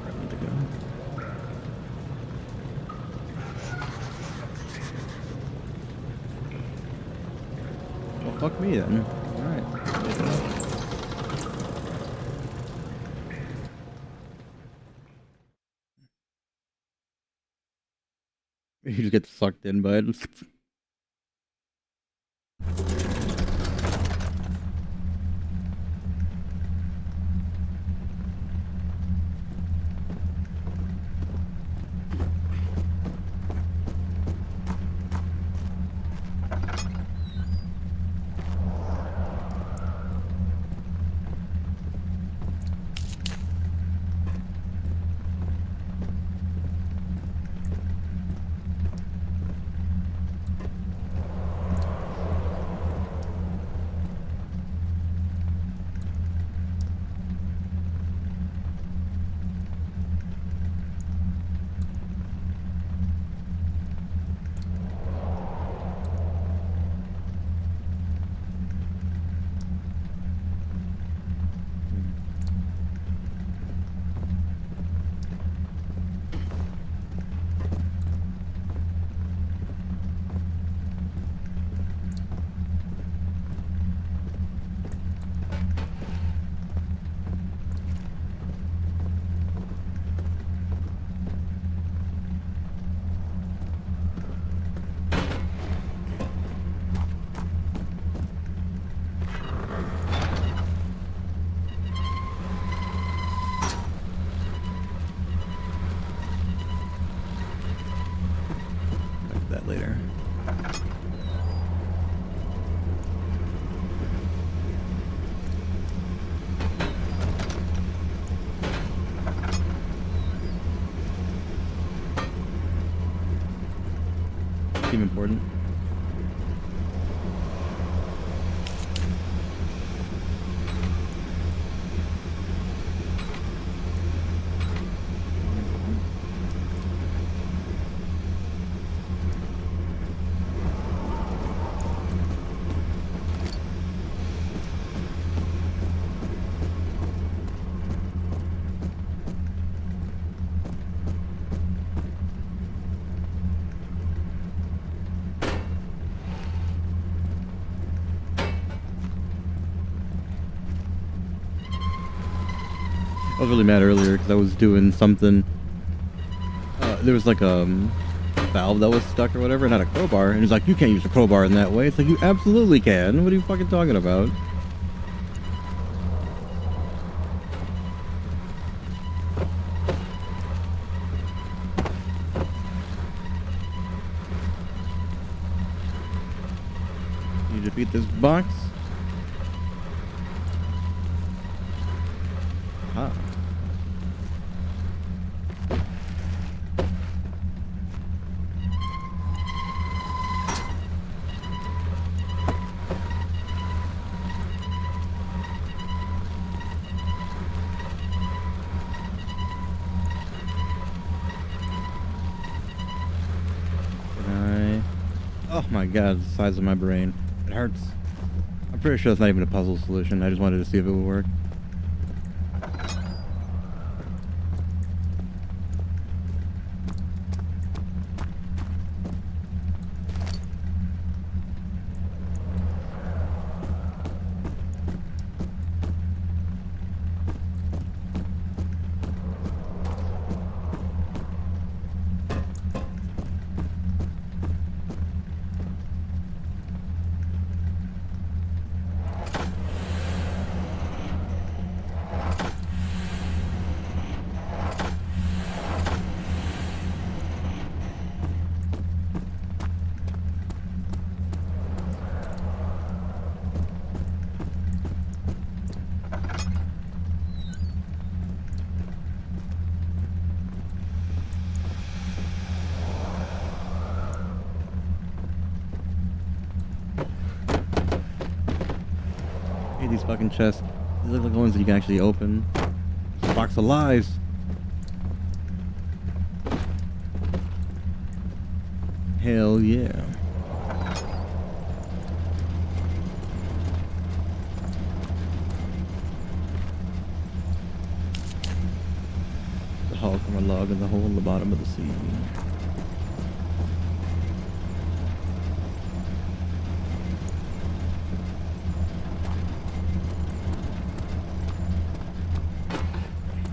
Ready to go. Well, fuck me then. Alright. You just get sucked in by it. later. Seem important. I was really mad earlier because I was doing something. There was like a valve that was stuck or whatever and had a crowbar, and he's like, "You can't use a crowbar in that way." It's like, you absolutely can. What are you fucking talking about? You defeat this box. Ah. Oh my god, the size of my brain. It hurts. I'm pretty sure it's not even a puzzle solution. I just wanted to see if it would work. These fucking chests. They look like the ones that you can actually open. It's a box of lies. Hell yeah. The hull from a log in the hole in the bottom of the sea.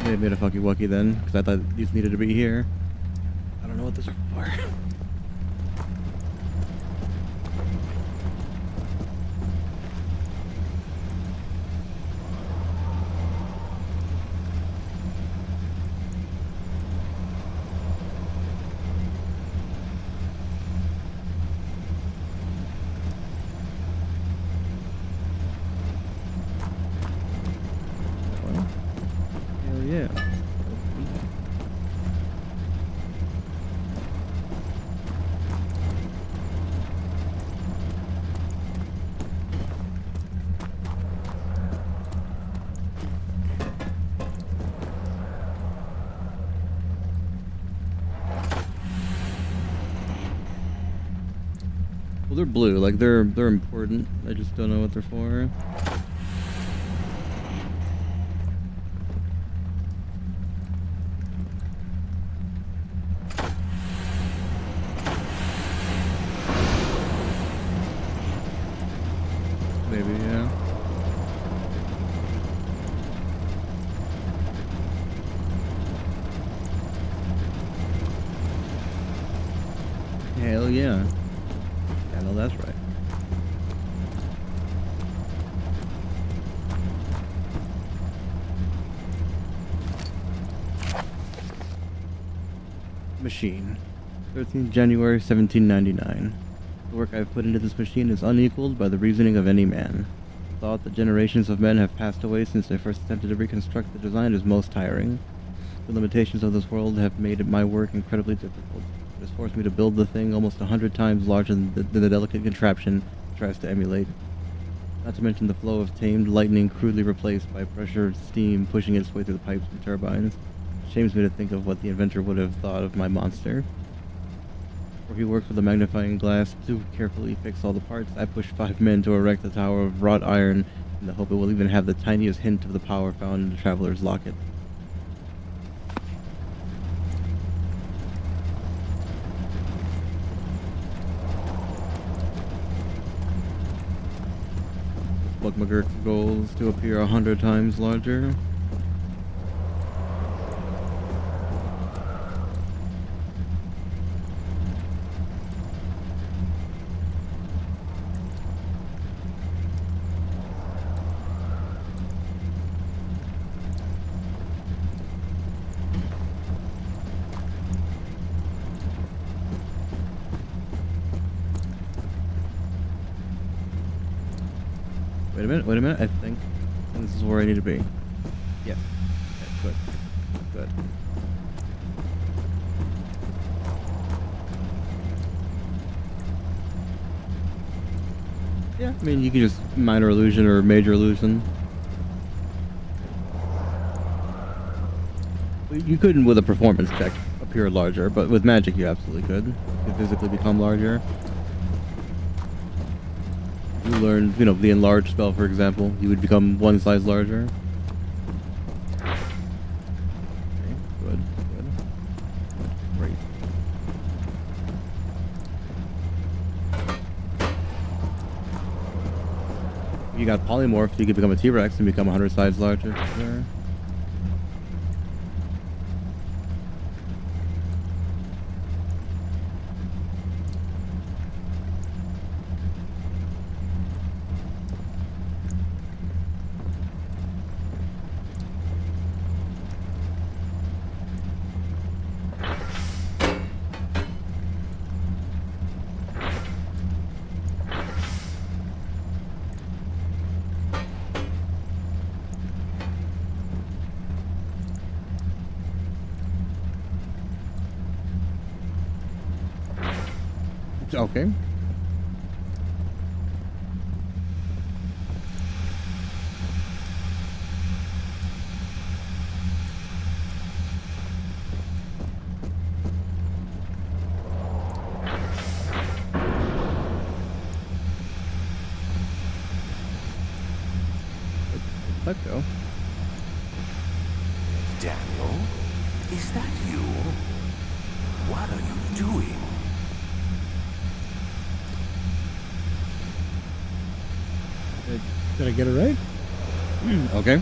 They made a fucky wucky then, because I thought these needed to be here. I don't know what those are for. Yeah. Well, they're blue, like they're important. I just don't know what they're for. Maybe, yeah. Hell yeah. I know that's right. Machine. 13th January 1799. The work I have put into this machine is unequaled by the reasoning of any man. The thought that generations of men have passed away since they first attempted to reconstruct the design is most tiring. The limitations of this world have made my work incredibly difficult. It has forced me to build the thing almost 100 times larger than the delicate contraption it tries to emulate. Not to mention the flow of tamed lightning crudely replaced by pressured steam pushing its way through the pipes and turbines. It shames me to think of what the inventor would have thought of my monster. Where he worked with a magnifying glass to carefully fix all the parts, I pushed 5 men to erect a tower of wrought iron in the hope it will even have the tiniest hint of the power found in the Traveler's Locket. Buck McGurk's goal is to appear 100 times larger. Wait a minute, I think this is where I need to be. Yeah. Okay, good. Yeah, I mean, you can just minor illusion or major illusion. You couldn't with a performance check appear larger, but with magic you absolutely could. You could physically become larger. You learned, the enlarge spell, for example, you would become 1 size larger. Okay, good. Great. You got polymorph, you could become a T-Rex and become 100 size larger. Sure. Okay. Let go. Daniel? Is that you? What are you doing? Did I get it right? Okay.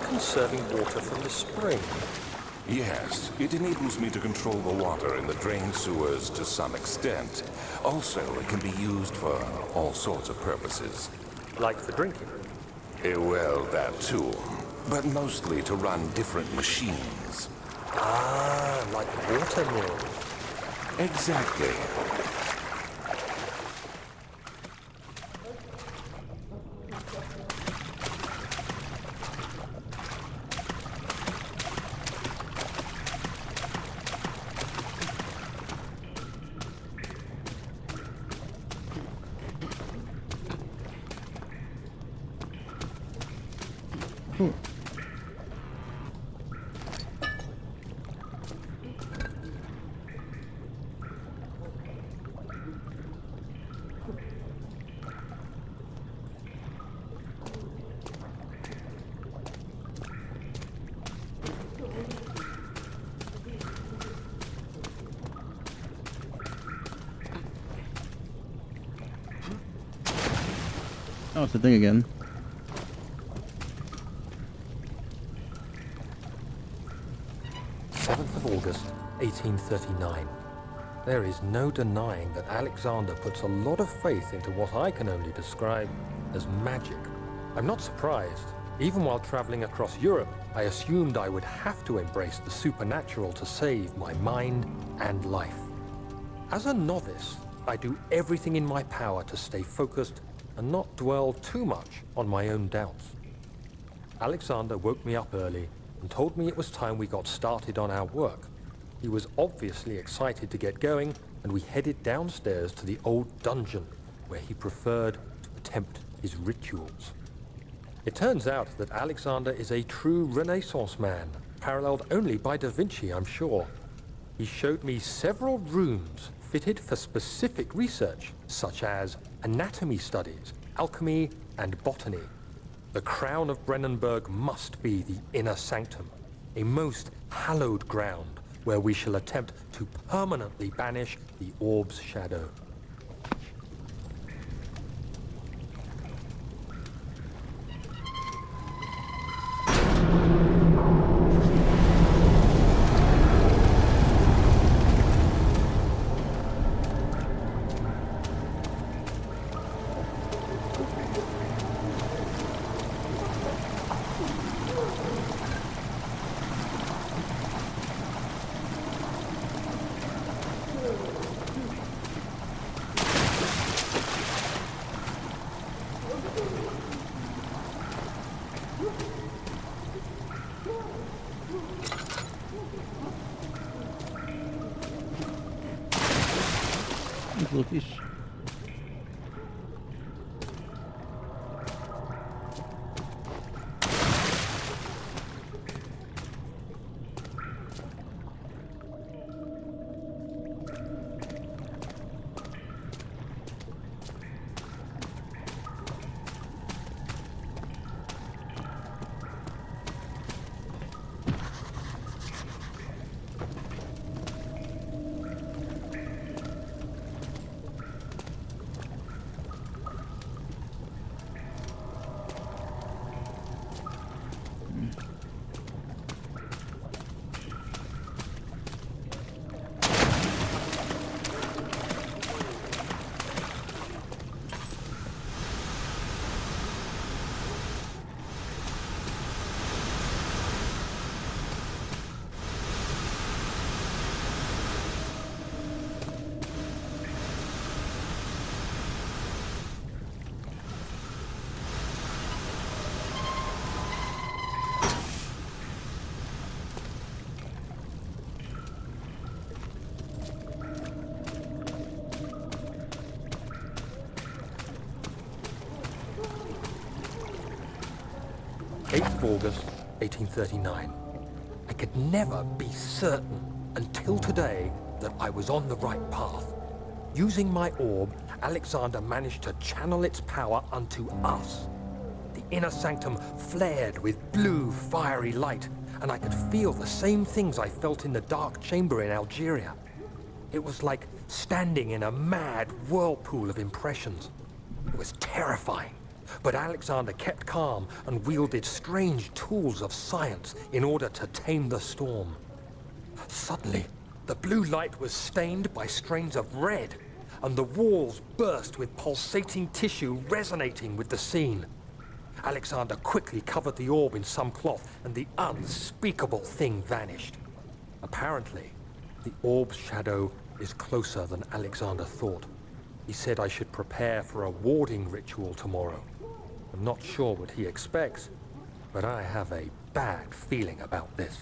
conserving water from the spring. Yes, it enables me to control the water in the drain sewers to some extent. Also, it can be used for all sorts of purposes. Like for drinking. Well, that too. But mostly to run different machines. Ah, like water mills. Exactly. Cool. Oh, it's the thing again. August 1839. There is no denying that Alexander puts a lot of faith into what I can only describe as magic. I'm not surprised. Even while traveling across Europe, I assumed I would have to embrace the supernatural to save my mind and life. As a novice, I do everything in my power to stay focused and not dwell too much on my own doubts. Alexander woke me up early and told me it was time we got started on our work. He was obviously excited to get going, and we headed downstairs to the old dungeon, where he preferred to attempt his rituals. It turns out that Alexander is a true Renaissance man, paralleled only by Da Vinci, I'm sure. He showed me several rooms fitted for specific research, such as anatomy studies, alchemy, and botany. The crown of Brennenburg must be the inner sanctum, a most hallowed ground where we shall attempt to permanently banish the orb's shadow. Little fish. August 1839. I could never be certain until today that I was on the right path. Using my orb, Alexander managed to channel its power unto us. The inner sanctum flared with blue, fiery light, and I could feel the same things I felt in the dark chamber in Algeria. It was like standing in a mad whirlpool of impressions. It was terrifying. But Alexander kept calm and wielded strange tools of science in order to tame the storm. Suddenly, the blue light was stained by strains of red, and the walls burst with pulsating tissue resonating with the scene. Alexander quickly covered the orb in some cloth, and the unspeakable thing vanished. Apparently, the orb's shadow is closer than Alexander thought. He said I should prepare for a warding ritual tomorrow. I'm not sure what he expects, but I have a bad feeling about this.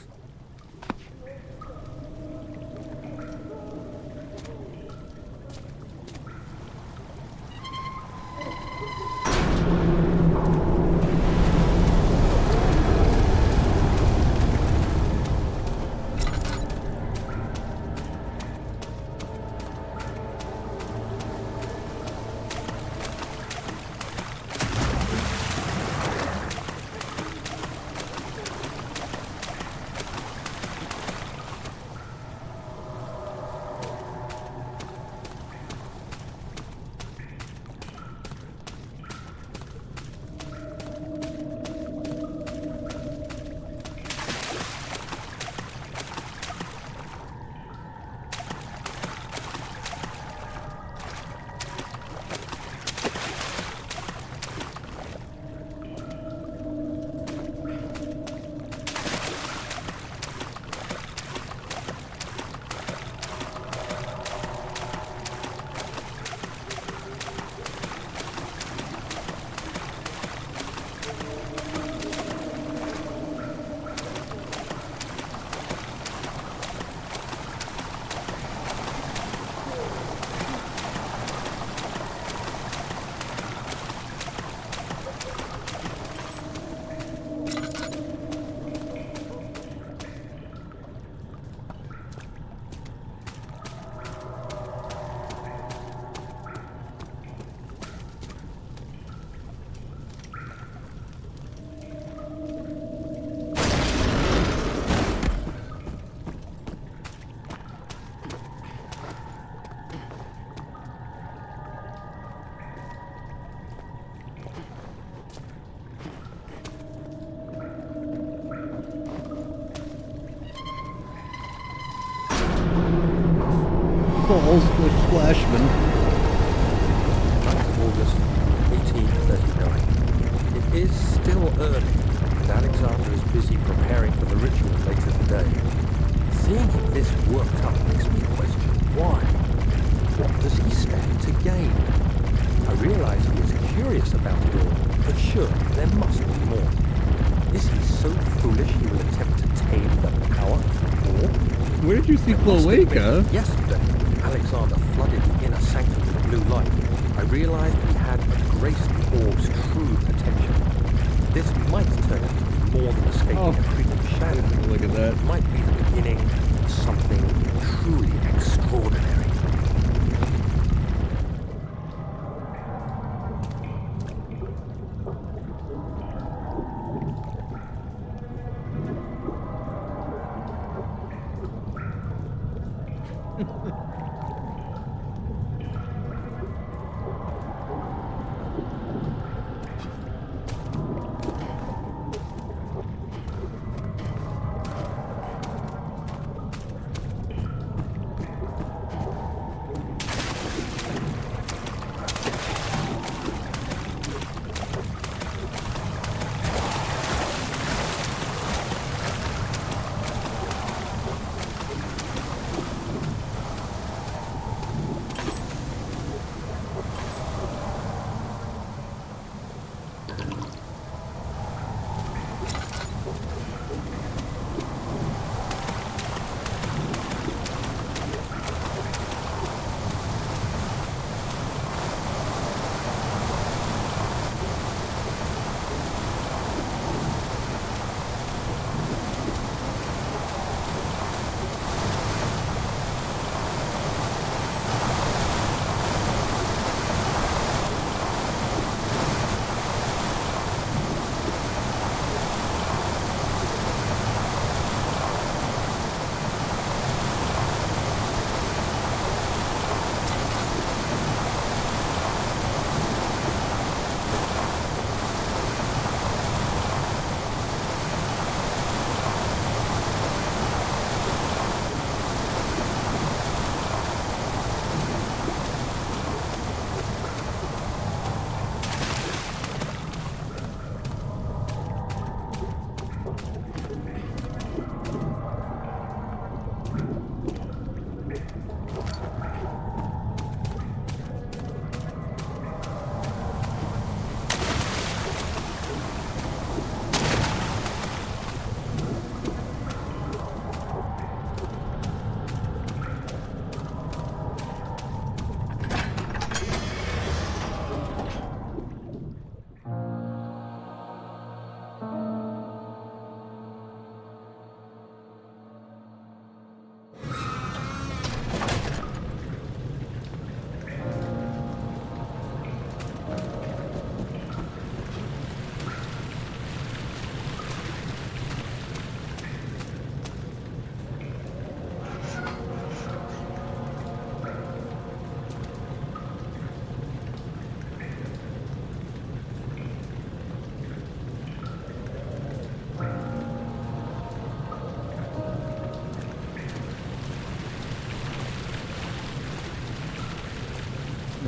Falls with Splashman. August 1839. It is still early, and Alexander is busy preparing for the ritual later today. Seeing him this worked up makes me question why. What does he stand to gain? I realize he is curious about it all, but sure, there must be more. Is he so foolish he will attempt to tame the power of the orb? Where did you see Cloaca? Yesterday, Alexander flooded the inner sanctum with blue light. I realized he had embraced the orb's true potential. This might turn out to be more than escaping a creeping shadow. Look at that. It might be the beginning of something truly extraordinary.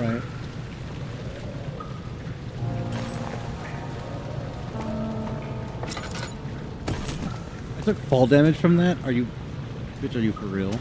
Right. I took fall damage from that? Are you... Bitch, are you for real?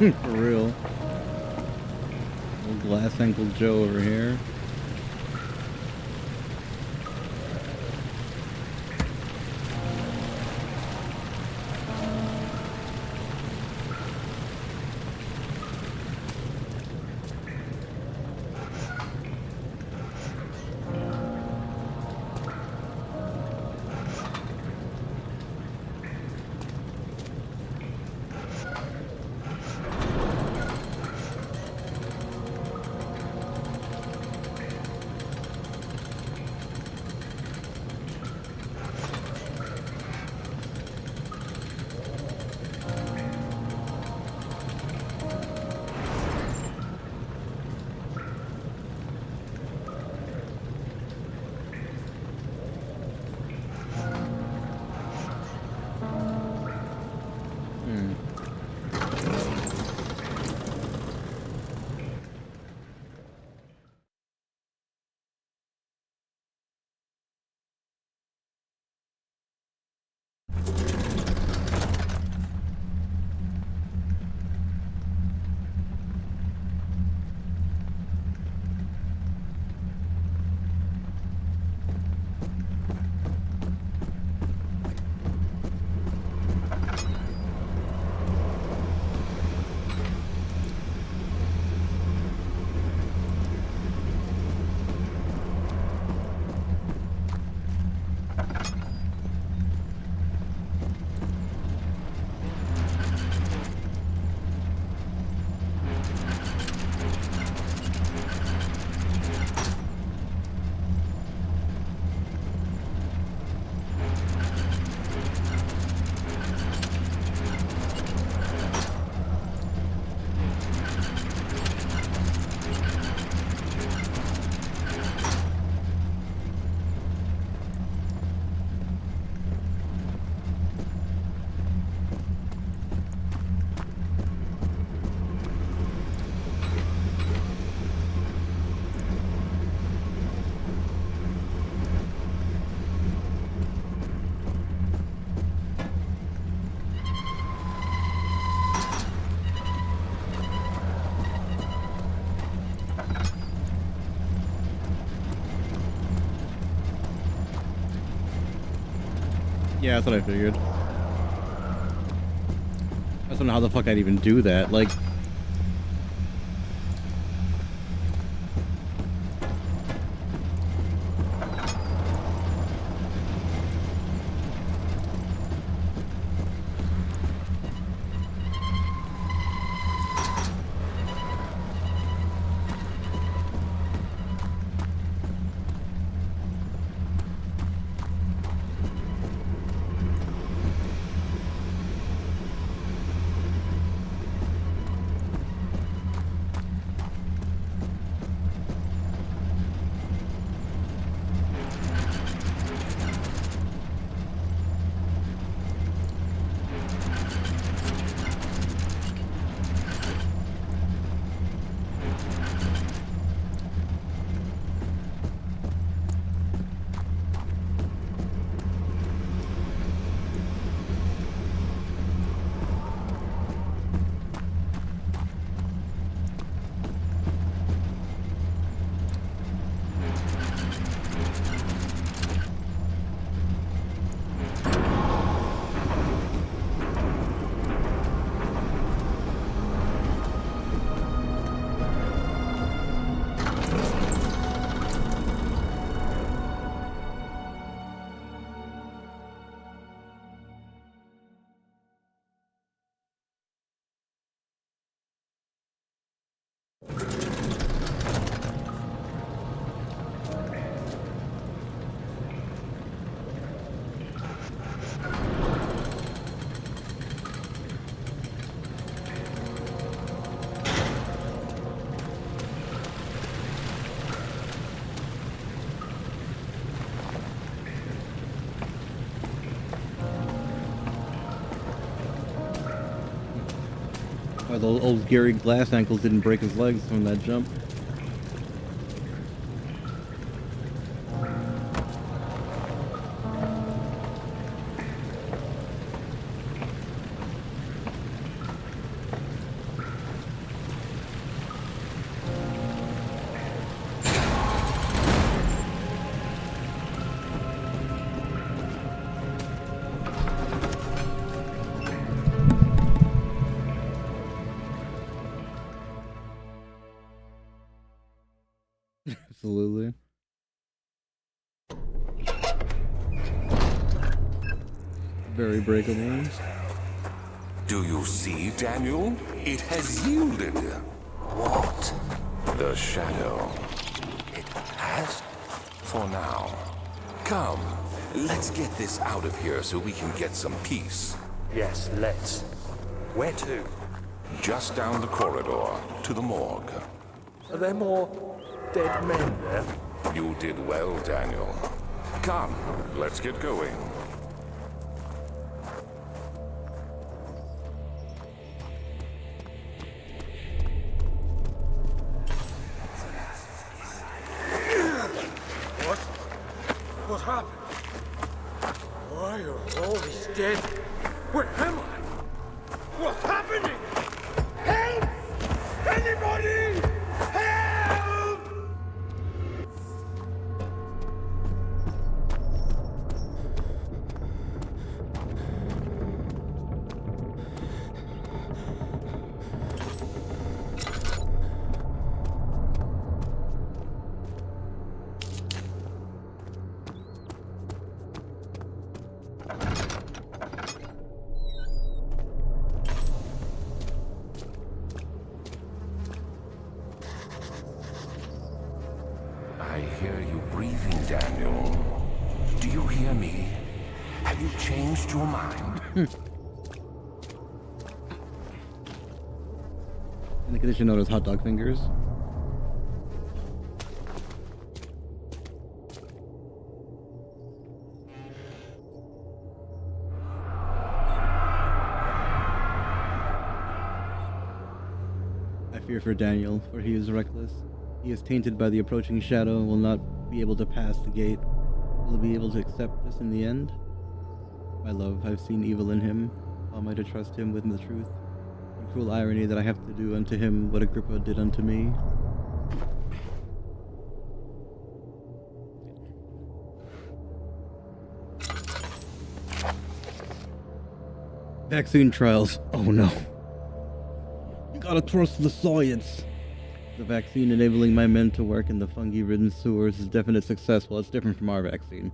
For real. Little glass ankle Joe over here. Yeah, that's what I figured. I just don't know how the fuck I'd even do that. Like... the old Gary Glass ankles didn't break his legs from that jump. Absolutely. Very breakable. Do you see, Daniel? It has yielded. What? The shadow. It has? For now. Come, let's get this out of here so we can get some peace. Yes, let's. Where to? Just down the corridor, to the morgue. Are there more dead men there? You did well, Daniel. Come, let's get going. What happened? Why are all these dead? Where am I? What's happening? Help! Anybody! Help! I hear you breathing, Daniel. Do you hear me? Have you changed your mind? In the condition known as hot dog fingers. I fear for Daniel, for he is reckless. He is tainted by the approaching shadow and will not be able to pass the gate. Will he be able to accept this in the end? My love, I've seen evil in him. How am I to trust him with the truth? The cruel irony that I have to do unto him what Agrippa did unto me. Vaccine trials. Oh no. You gotta trust the science. The vaccine enabling my men to work in the fungi-ridden sewers is definite success. Well, it's different from our vaccine.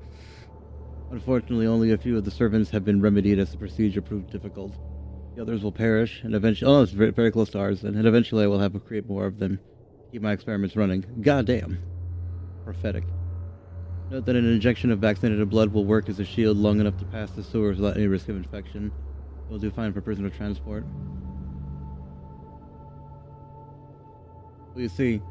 Unfortunately, only a few of the servants have been remedied as the procedure proved difficult. The others will perish, and eventually... Oh, it's very, very close to ours, and eventually I will have to create more of them. Keep my experiments running. Goddamn. Prophetic. Note that an injection of vaccinated blood will work as a shield long enough to pass the sewers without any risk of infection. It will do fine for prisoner transport. Well, you see,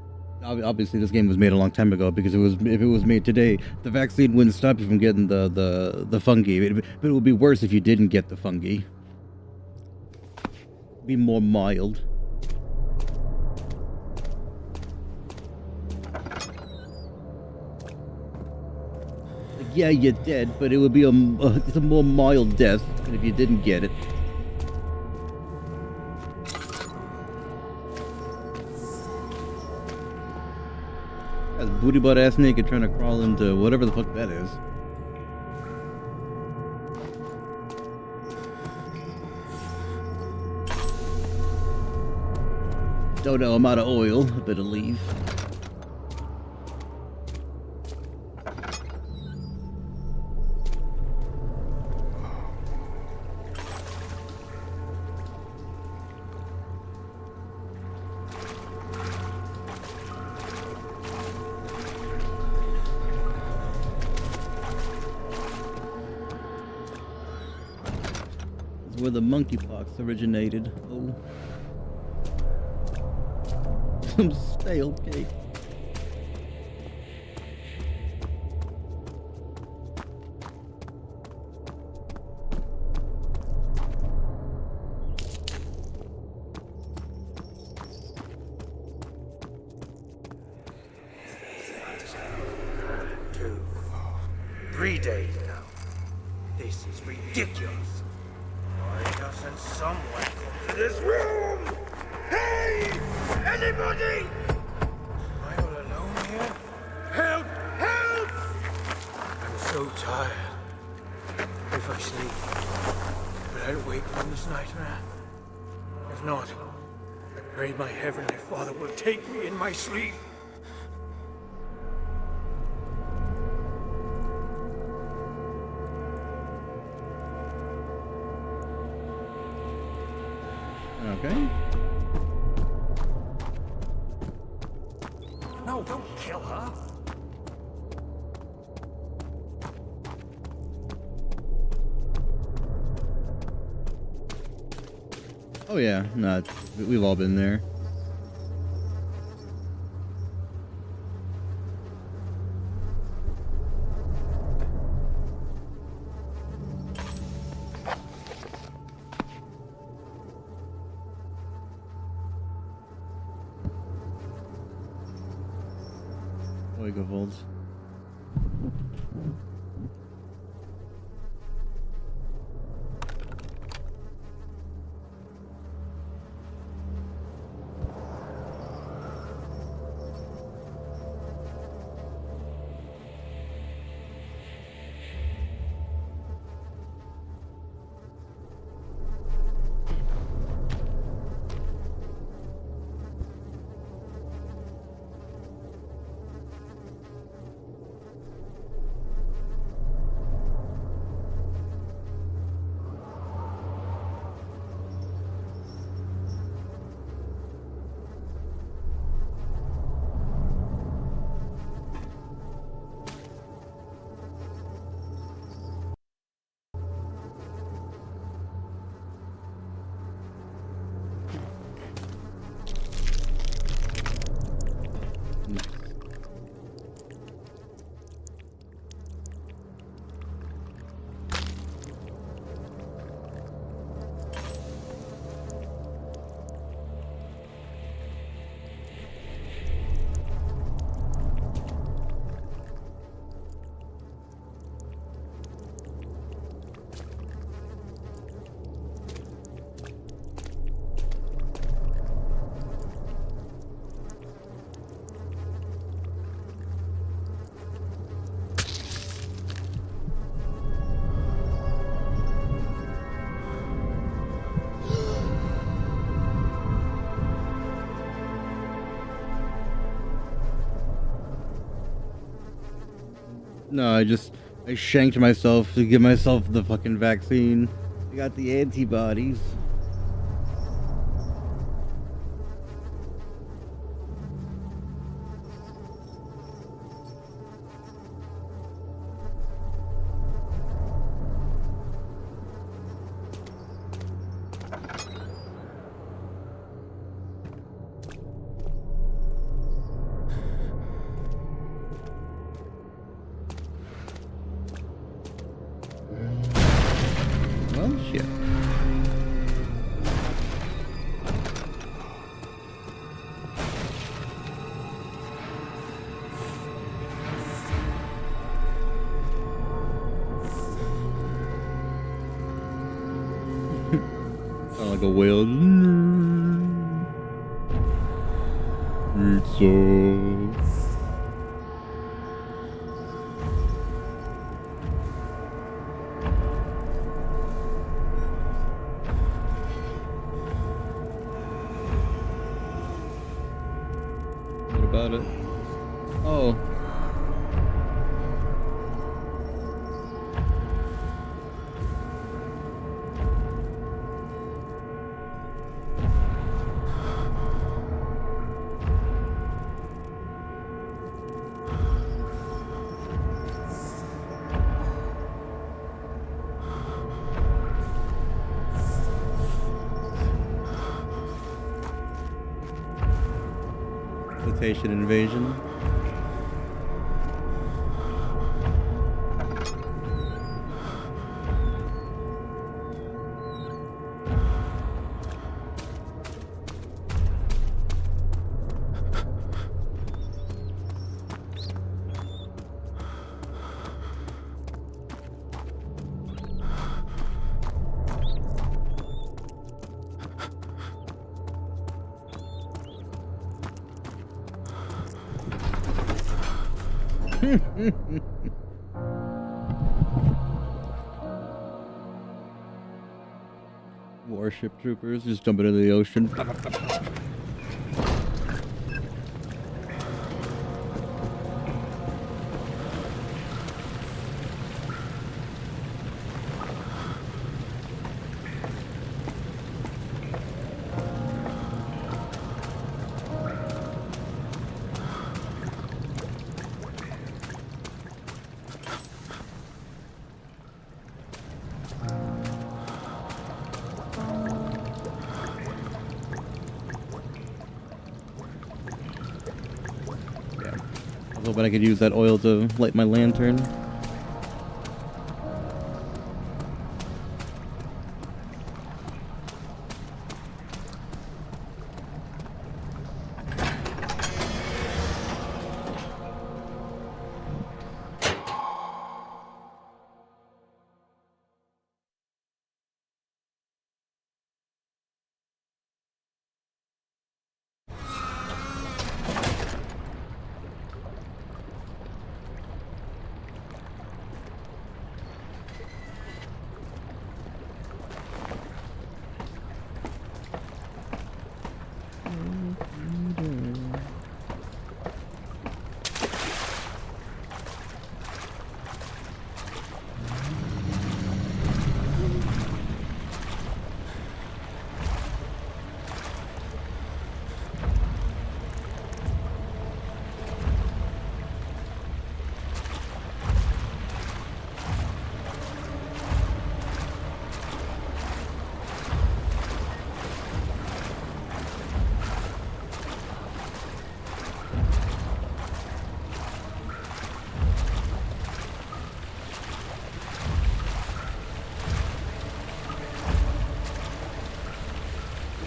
obviously this game was made a long time ago, because if it was made today, the vaccine wouldn't stop you from getting the fungi. But it would be worse if you didn't get the fungi. Be more mild. Like, yeah, you're dead, but it would be it's a more mild death than if you didn't get it. That's booty butt ass naked trying to crawl into whatever the fuck that is. Don't know, I'm out of oil. I better leave. Where the monkeypox originated. Oh. Some stale cake. 3 days now. This is ridiculous. Why doesn't someone come to this room? Hey! Anybody? Am I all alone here? Help! Help! I'm so tired. If I sleep, will I wake from this nightmare? If not, I pray my Heavenly Father will take me in my sleep. Okay. No, don't kill her. Oh yeah, no, we've all been there. Oigovolds. No, I shanked myself to give myself the fucking vaccine. I got the antibodies. Well, shit. Sound like a whale. Pizza. What about it? Oh. Plantation invasion. Warship troopers just jumping into the ocean. I was hoping I could use that oil to light my lantern.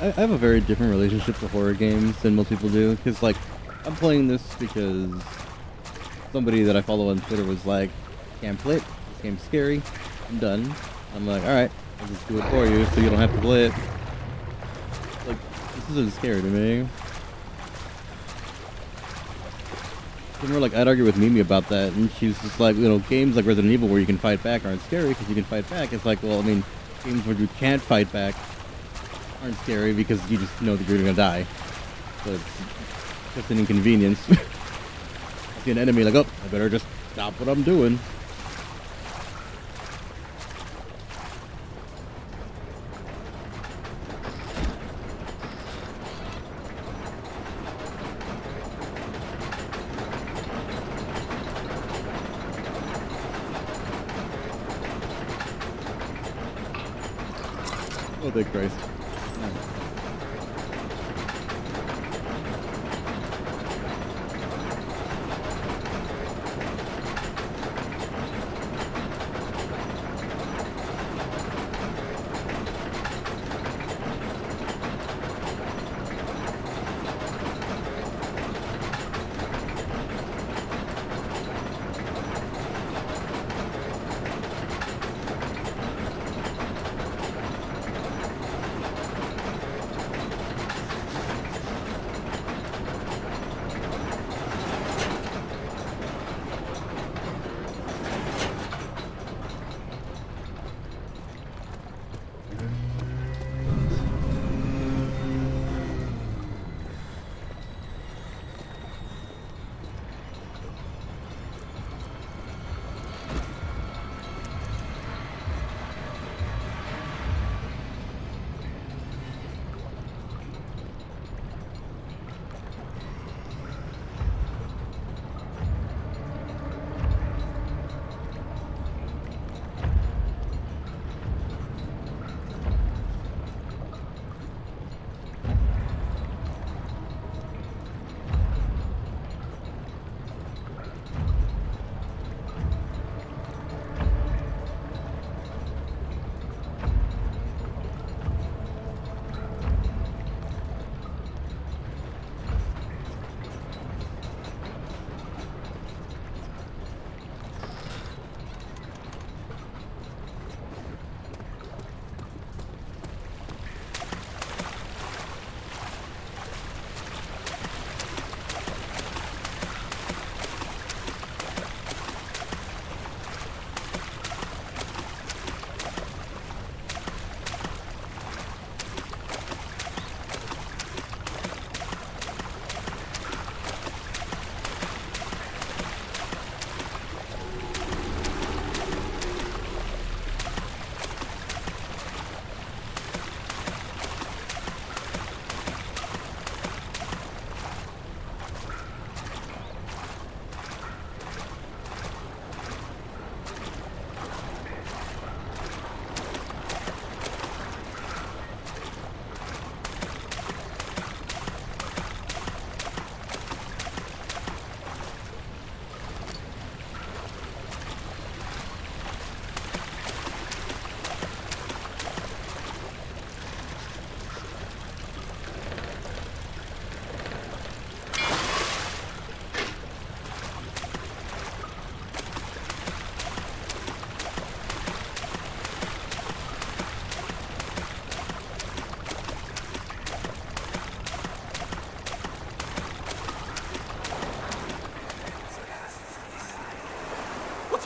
I have a very different relationship to horror games than most people do, because, like, I'm playing this because somebody that I follow on Twitter was like, can't play it, this game's scary, I'm done. I'm like, alright, I'll just do it for you so you don't have to play it. Like, this isn't scary to me. Remember, like, I'd argue with Mimi about that, and she's just like, you know, games like Resident Evil where you can fight back aren't scary because you can fight back. It's like, well, I mean, games where you can't fight back aren't scary because you just know that you're gonna die. So it's just an inconvenience. I see an enemy, like, oh, I better just stop what I'm doing. Oh, thank Christ.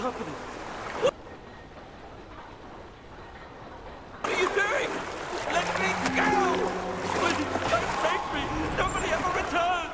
happening? What are you doing? Let me go! Please, don't take me! Nobody ever returns!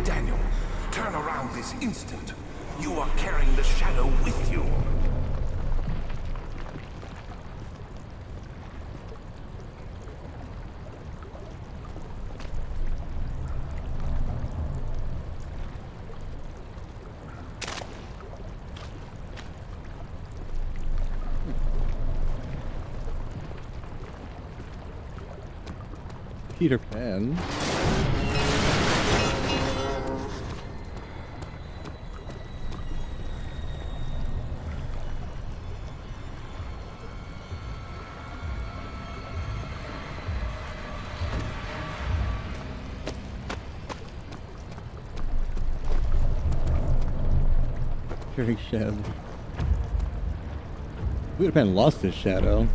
Daniel, turn around this instant. You are carrying the shadow with you. Peter Pan. Carrying shadow. Peter Pan lost his shadow.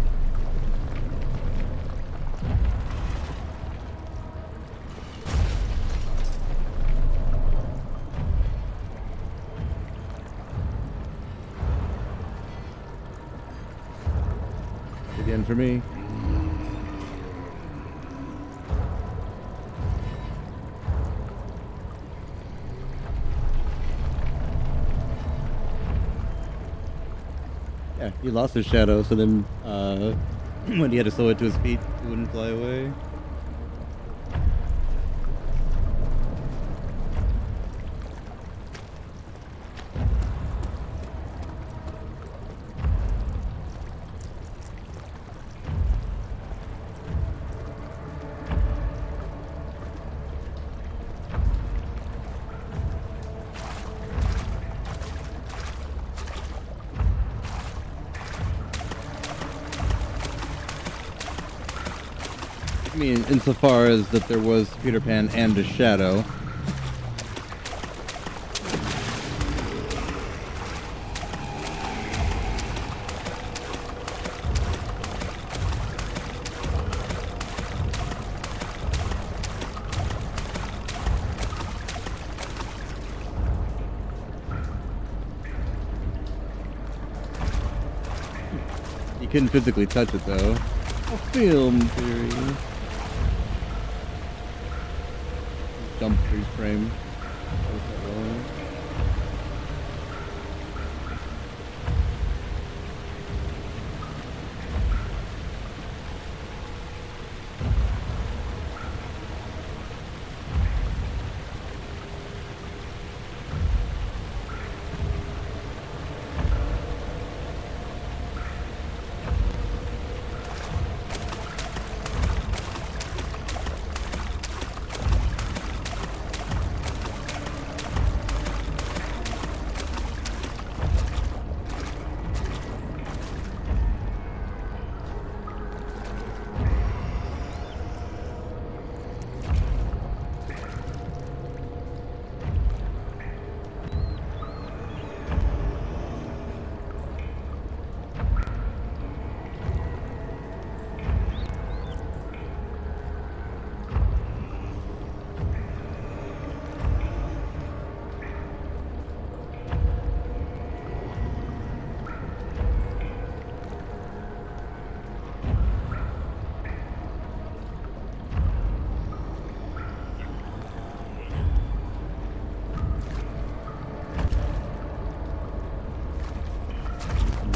Again for me. Yeah, he lost his shadow, so then when he had to sew it to his feet, he wouldn't fly away. I mean, insofar as that there was Peter Pan and a shadow. You couldn't physically touch it though. A film theory. Jump freeze frame.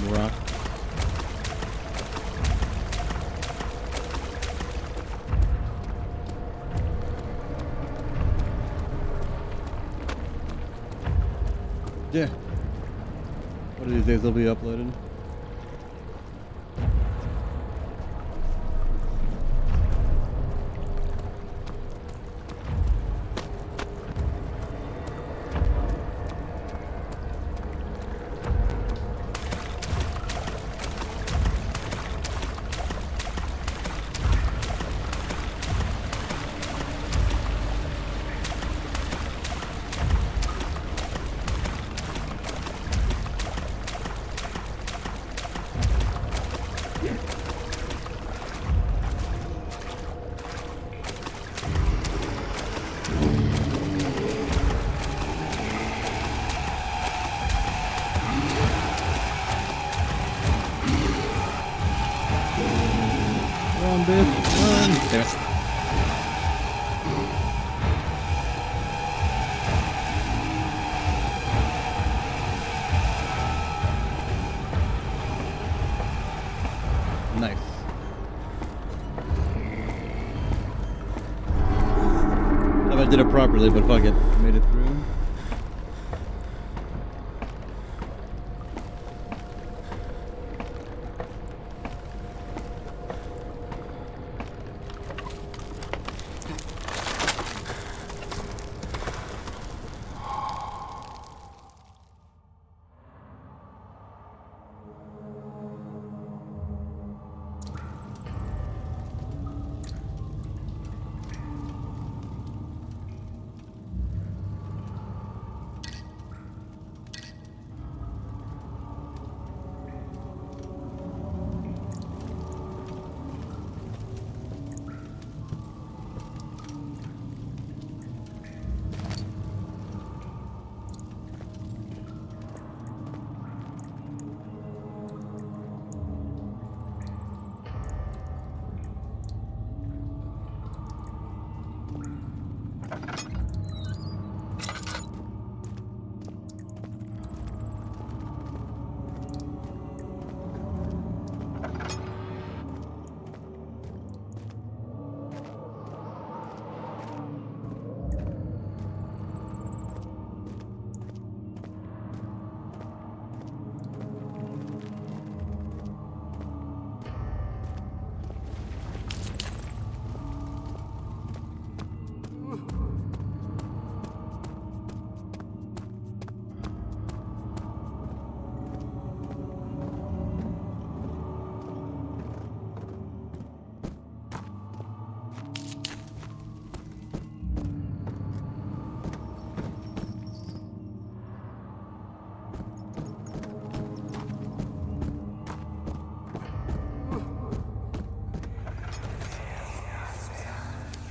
Rock. Yeah. One of these days they'll be uploaded. on, bitch. Run. There. Nice. Thought I did it properly, but fuck it. Made it through.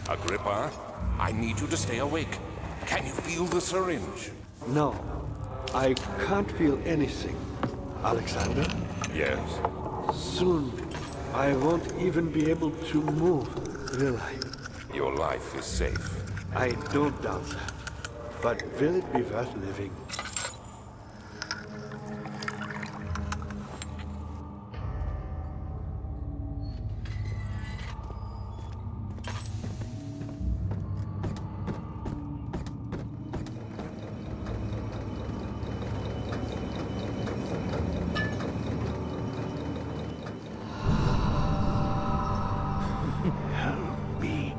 Agrippa, I need you to stay awake. Can you feel the syringe? No, I can't feel anything. Alexander? Yes. Soon, I won't even be able to move, will I? Your life is safe. I don't doubt that. But will it be worth living? Help me.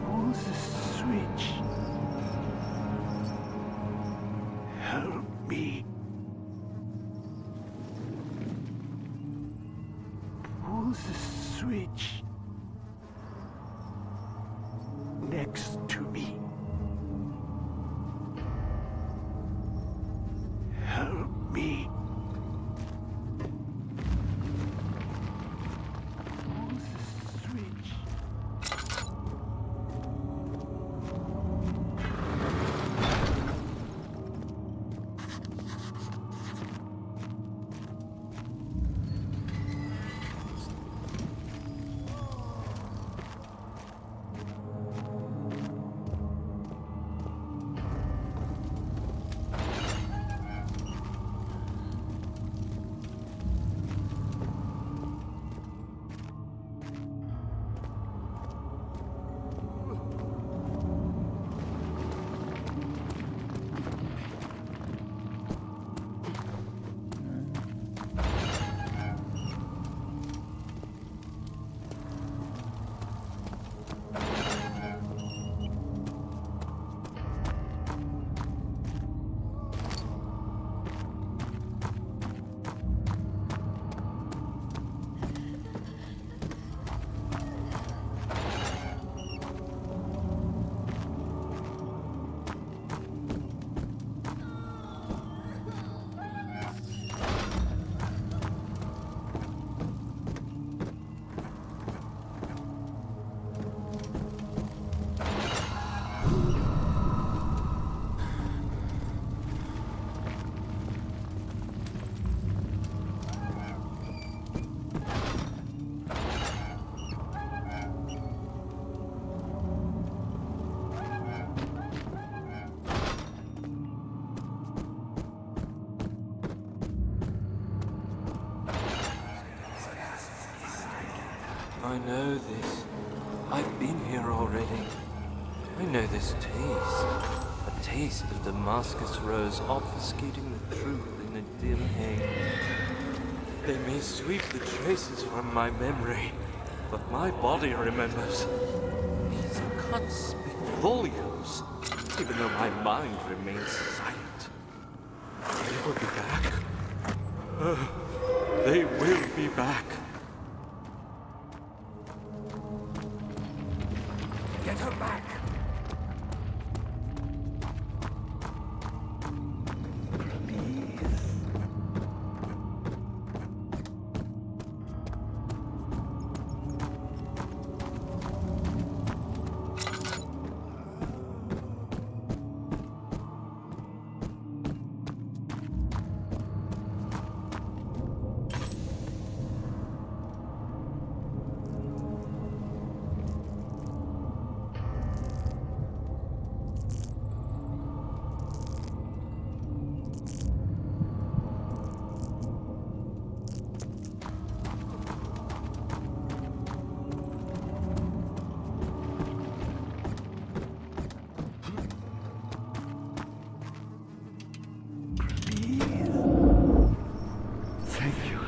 Pull the switch. Help me. Pull the switch. Next to me. Help me. Pull the switch. I know this. I've been here already. I know this taste. A taste of Damascus rose obfuscating the truth in a dim haze. They may sweep the traces from my memory, but my body remembers. These cuts speak volumes, even though my mind remains silent. They will be back. They will be back. Get her back! Thank you.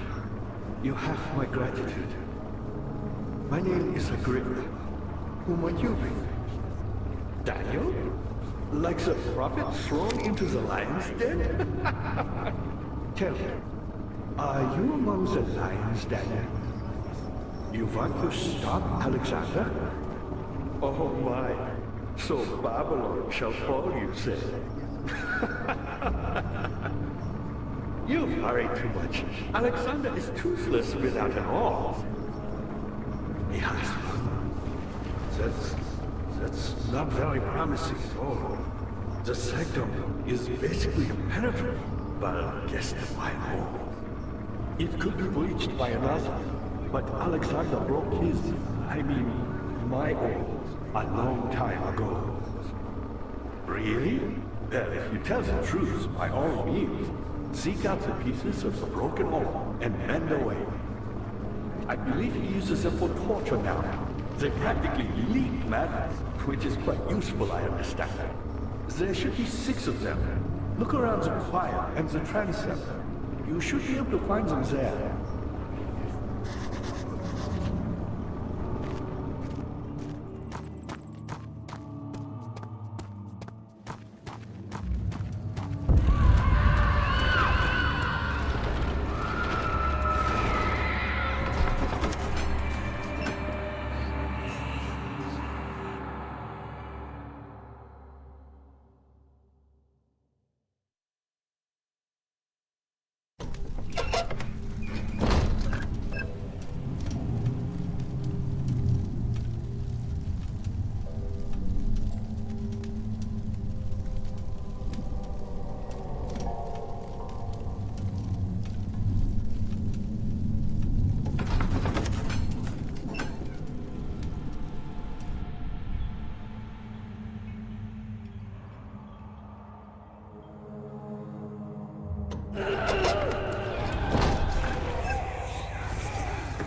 You have my gratitude. My name is Agrippa. Who might you be? Daniel? Like the prophet thrown into the lion's den? Tell me, are you among the lions, Daniel? You want to stop Alexander? Oh my, so Babylon shall fall, you say? You've hurried too much. Alexander is toothless without an awl. Yes, that's not very promising at all. The sanctum is basically impenetrable, but guess why more? It could be breached by another, but Alexander broke his, my awl, a long time ago. Really? Well, if you tell the truth, by all means, seek out the pieces of the broken awl and mend away. I believe he uses them for torture now. They practically leak madness, which is quite useful, I understand. There should be 6 of them. Look around the choir and the transept. You should be able to find them there.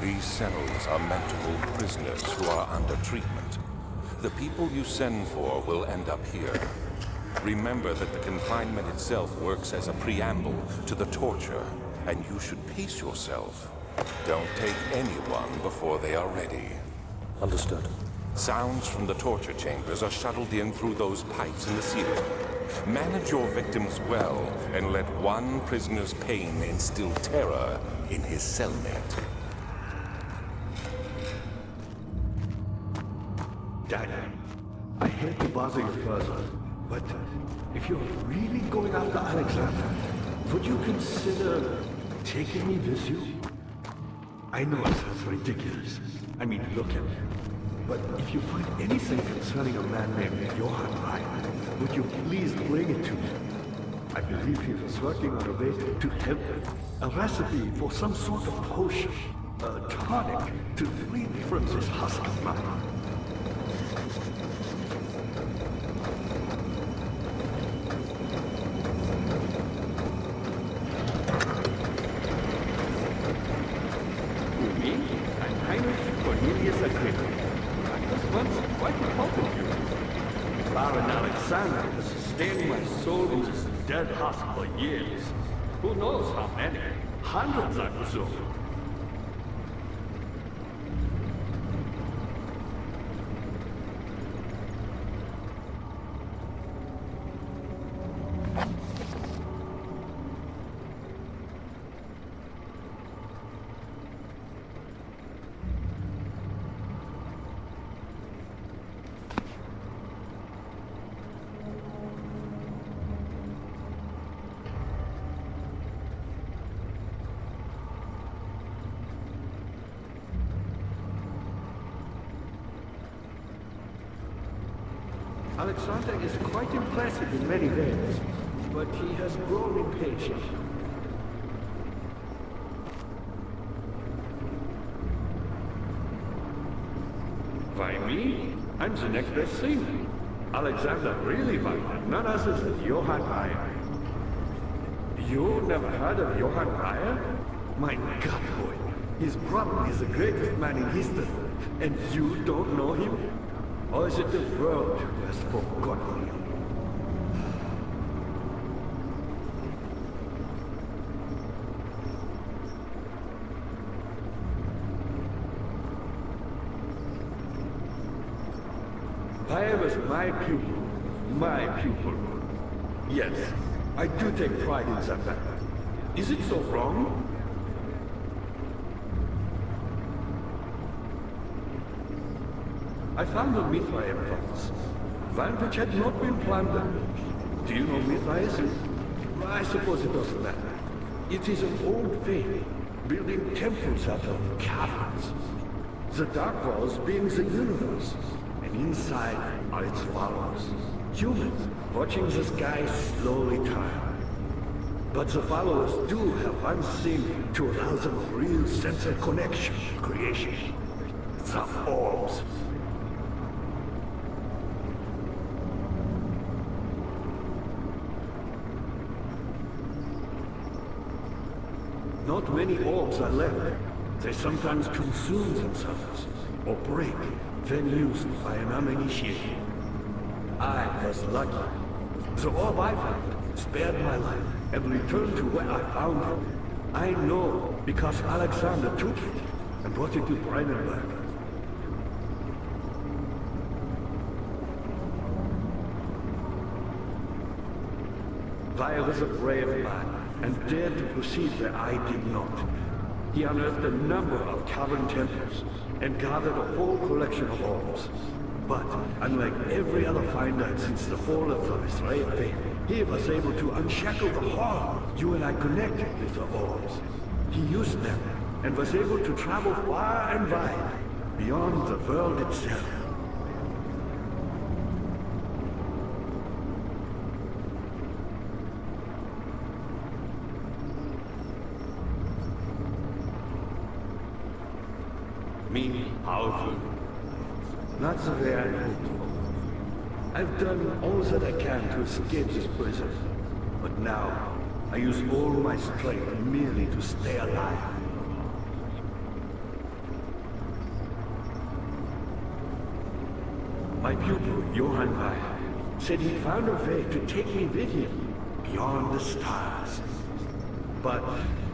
These cells are meant to hold prisoners who are under treatment. The people you send for will end up here. Remember that the confinement itself works as a preamble to the torture, and you should pace yourself. Don't take anyone before they are ready. Understood. Sounds from the torture chambers are shuttled in through those pipes in the ceiling. Manage your victims well, and let one prisoner's pain instill terror in his cellmate. Daniel, I hate to bother you further, but if you're really going after Alexander, would you consider taking me with you? I know it sounds ridiculous. I mean, look at me. But if you find anything concerning a man named Johann Rhein, would you please bring it to me? I believe he was working on a way to help me. A recipe for some sort of potion, a tonic to free me from this husk of mine. Me? I'm Heinrich von Cornelius Agrippa. I was once quite important to you. Baron Alexander has sustained my soul in this dead husk for years. Who knows how many? Hundreds, I presume. Alexander is quite impressive in many ways, but he has grown impatient. Why me? I'm the next best thing. Alexander really wanted none other than Johann Reyer. You never heard of Johann Reyer? My God, boy, he's probably the greatest man in history, and you don't know him? Or is it the world who has forgotten him? Reyer was my pupil. My pupil. Yes, I do take pride in that fact. Is it so wrong? I found a Mithraeum once, one which had not been plundered. Do you know Mithraeum? I suppose it doesn't matter. It is an old faith, building temples out of caverns. The dark walls being the universe, and inside are its followers, humans, watching the sky slowly turn. But the followers do have one thing to allow them a real sense of connection to creation. The orbs. Not many orbs are left. They sometimes consume themselves, or break, when used by an uninitiated. I was lucky. The orb I found spared my life and returned to where I found it. I know because Alexander took it and brought it to Brandenburg. Reyer was a brave man and dared to proceed where I did not. He unearthed a number of cavern temples and gathered a whole collection of orbs. But, unlike every other finder since the fall of the Mithraean faith, he was able to unshackle the horror you and I connected with the orbs. He used them and was able to travel far and wide, beyond the world itself. Me, powerful. Not the way I hoped for. I've done all that I can to escape this prison. But now, I use all my strength merely to stay alive. My pupil, Johann Reyer, said he'd found a way to take me with him beyond the stars. But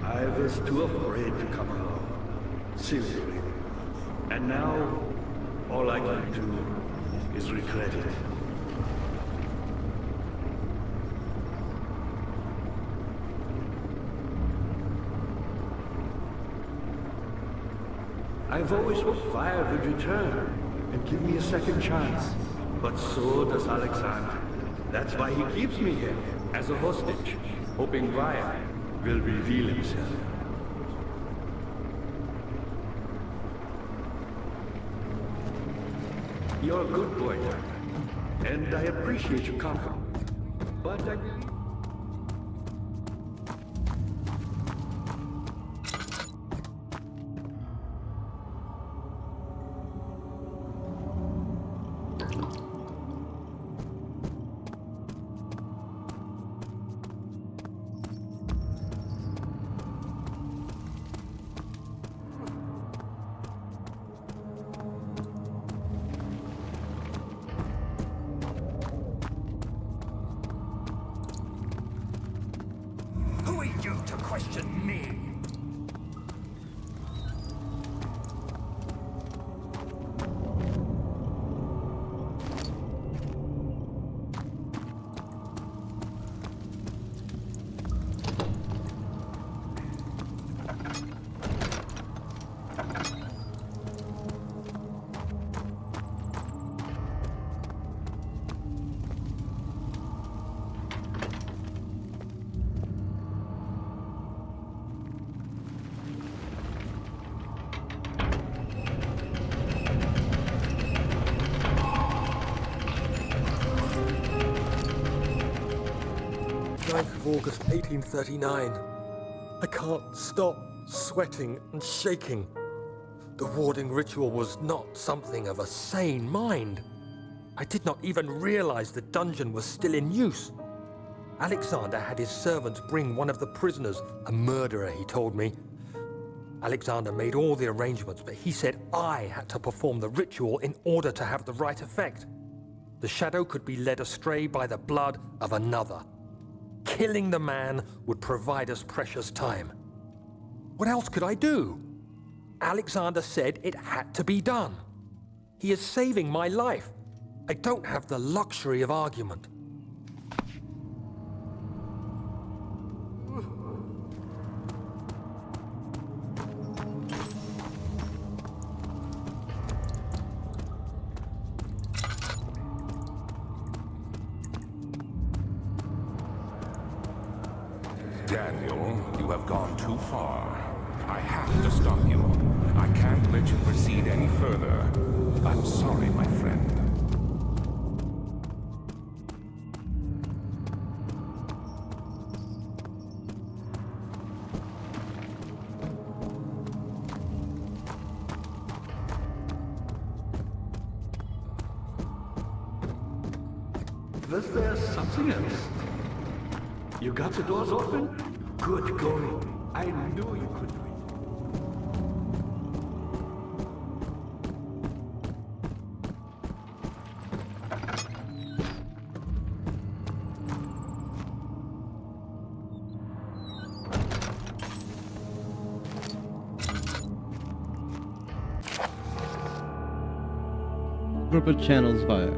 I was too afraid to come along. Seriously. And now, all I can do is regret it. I've always hoped Reyer would return and give me a second chance. But so does Alexander. That's why he keeps me here, as a hostage, hoping Reyer will reveal himself. You're a good boy, Tucker, and I appreciate your compliment. But I believe... of August 1839. I can't stop sweating and shaking. The warding ritual was not something of a sane mind. I did not even realize the dungeon was still in use. Alexander had his servants bring one of the prisoners, a murderer, he told me. Alexander made all the arrangements, but he said I had to perform the ritual in order to have the right effect. The shadow could be led astray by the blood of another. Killing the man would provide us precious time. What else could I do? Alexander said it had to be done. He is saving my life. I don't have the luxury of argument. Daniel, you have gone too far. I have to stop you. I can't let you proceed any further. I'm sorry, my friend. Was there something else? You got the doors open? Good going. I knew you could do it. Group of channels fire.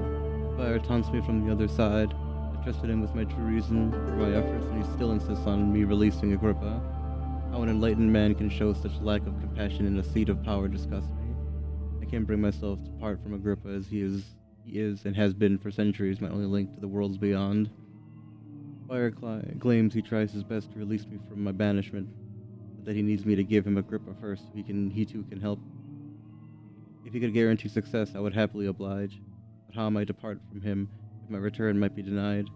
Fire taunts me from the other side. I trusted him with my true reason for my efforts, and he still insists on me releasing Agrippa. How an enlightened man can show such lack of compassion in a seat of power disgusts me. I can't bring myself to part from Agrippa, as he is and has been for centuries my only link to the worlds beyond. Fire claims he tries his best to release me from my banishment, but that he needs me to give him Agrippa first so he too can help. If he could guarantee success, I would happily oblige. But how am I to part from him if my return might be denied?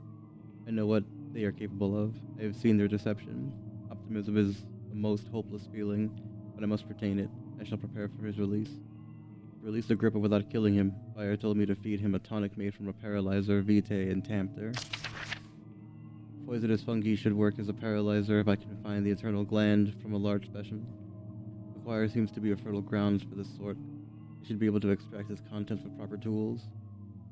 I know what they are capable of. I have seen their deception. Optimism is the most hopeless feeling, but I must retain it. I shall prepare for his release. To release Agrippa without killing him, Fire told me to feed him a tonic made from a paralyzer, vitae, and Tampter. Poisonous fungi should work as a paralyzer if I can find the eternal gland from a large specimen. The choir seems to be a fertile ground for this sort. I should be able to extract its contents with proper tools.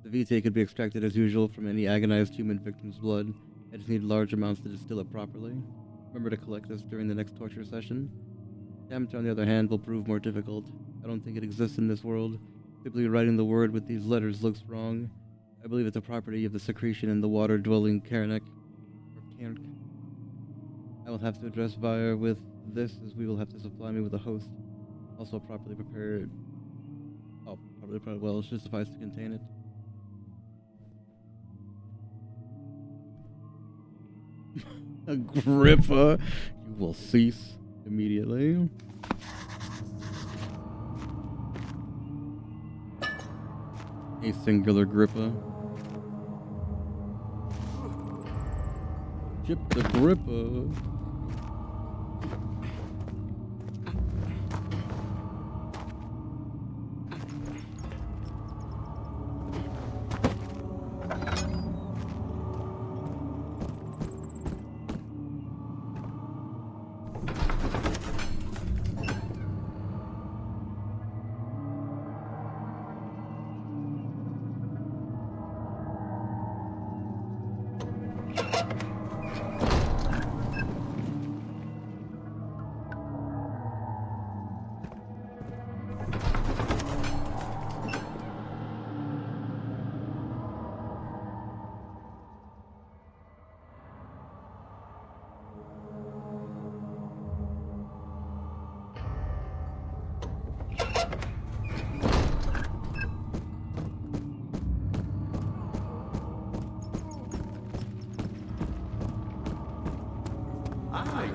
The vitae could be extracted as usual from any agonized human victim's blood. I just need large amounts to distill it properly. Remember to collect this during the next torture session. Tampter, on the other hand, will prove more difficult. I don't think it exists in this world. Simply writing the word with these letters looks wrong. I believe it's a property of the secretion in the water-dwelling Karnak. I will have to address Vire with this, as we will have to supply me with a host. Also properly prepared. Well, it should suffice to contain it. Agrippa, you will cease immediately. A singular Agrippa. Chip the Agrippa.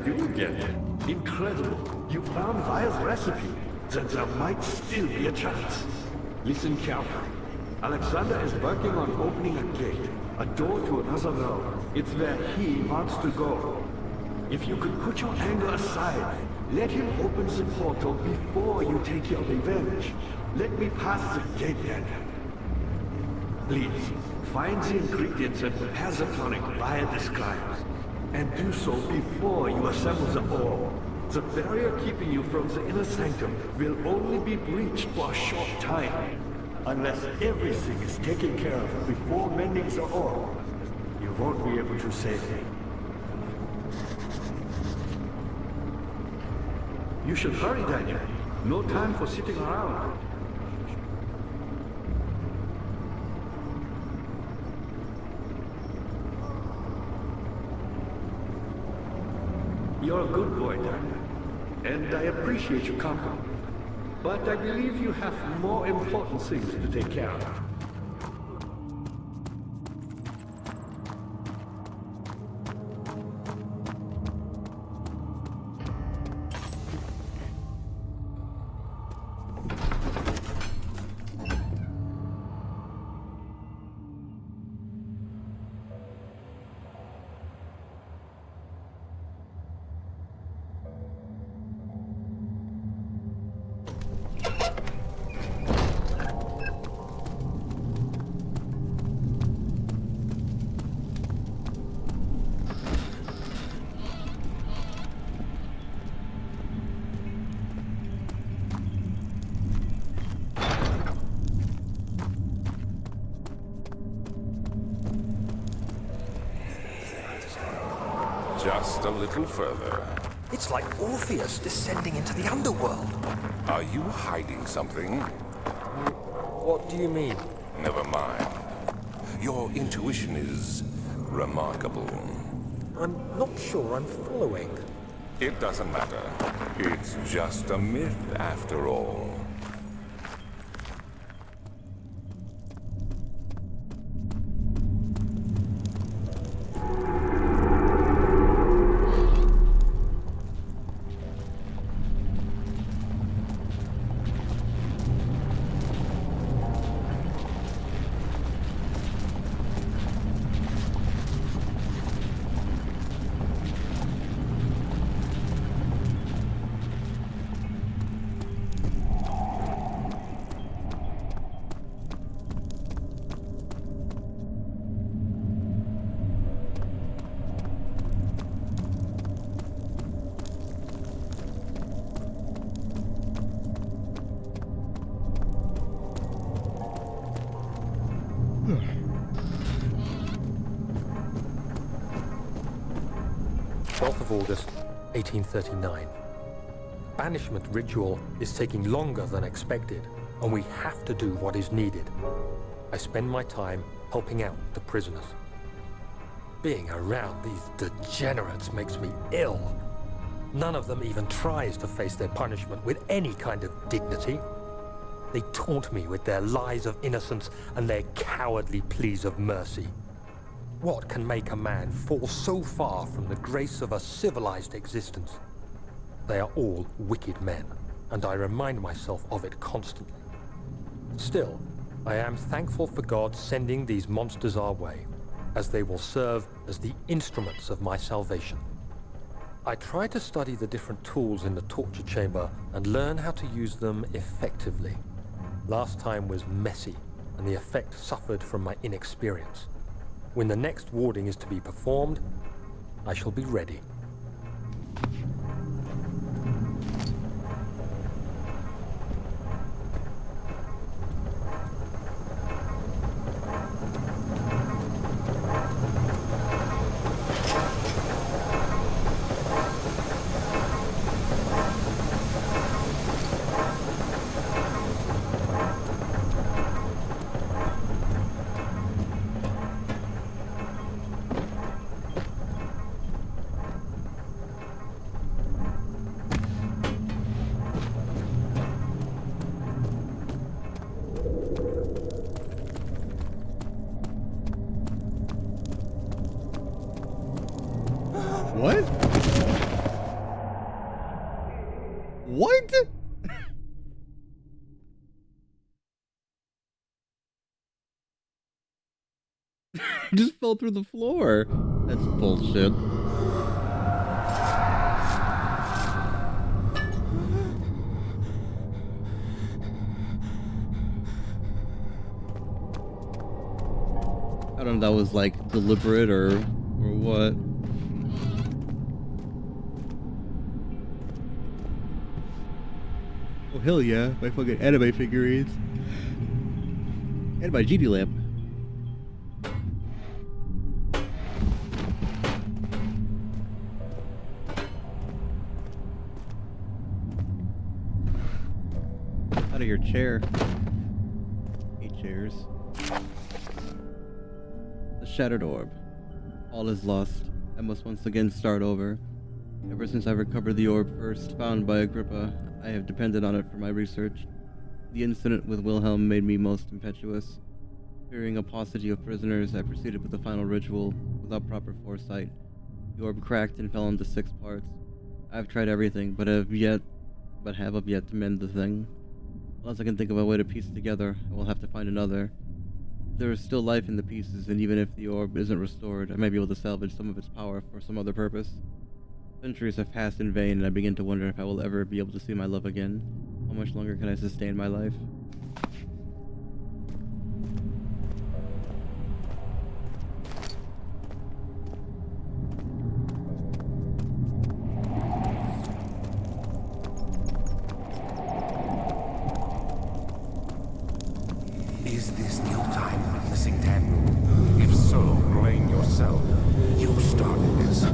You get it. Incredible. You found Vire's recipe. Then there might still be a chance. Listen carefully. Alexander is working on opening a gate, a door to another realm. It's where he wants to go. If you could put your anger aside, let him open the portal before you take your revenge. Let me pass the gate, Daniel. Please, find the ingredients and prepare the tonic via the scribes. And do so before you assemble the orb. The barrier keeping you from the inner sanctum will only be breached for a short time. Unless everything is taken care of before mending the orb, you won't be able to save me. You should hurry, Daniel. No time for sitting around. You're a good boy, Daniel, and I appreciate your company. But I believe you have more important things to take care of. Just a little further. It's like Orpheus descending into the underworld. Are you hiding something? What do you mean? Never mind. Your intuition is remarkable. I'm not sure I'm following. It doesn't matter. It's just a myth after all. August 1839. Banishment ritual is taking longer than expected, and we have to do what is needed. I spend my time helping out the prisoners. Being around these degenerates makes me ill. None of them even tries to face their punishment with any kind of dignity. They taunt me with their lies of innocence and their cowardly pleas of mercy. What can make a man fall so far from the grace of a civilized existence? They are all wicked men, and I remind myself of it constantly. Still, I am thankful for God sending these monsters our way, as they will serve as the instruments of my salvation. I try to study the different tools in the torture chamber and learn how to use them effectively. Last time was messy, and the effect suffered from my inexperience. When the next warding is to be performed, I shall be ready. What? What? Just fell through the floor. That's bullshit. I don't know if that was like deliberate or what. Oh hell yeah, my fucking anime figurines. And my GD lamp. Out of your chair. 8 chairs. The shattered orb. All is lost. I must once again start over. Ever since I recovered the orb first found by Agrippa, I have depended on it for my research. The incident with Wilhelm made me most impetuous. Fearing a paucity of prisoners, I proceeded with the final ritual without proper foresight. The orb cracked and fell into 6 parts. I have tried everything, but have yet to mend the thing. Unless I can think of a way to piece it together, I will have to find another. There is still life in the pieces, and even if the orb isn't restored, I may be able to salvage some of its power for some other purpose. Centuries have passed in vain, and I begin to wonder if I will ever be able to see my love again. How much longer can I sustain my life? Is this your time witnessing Daniel? If so, blame yourself. You started this.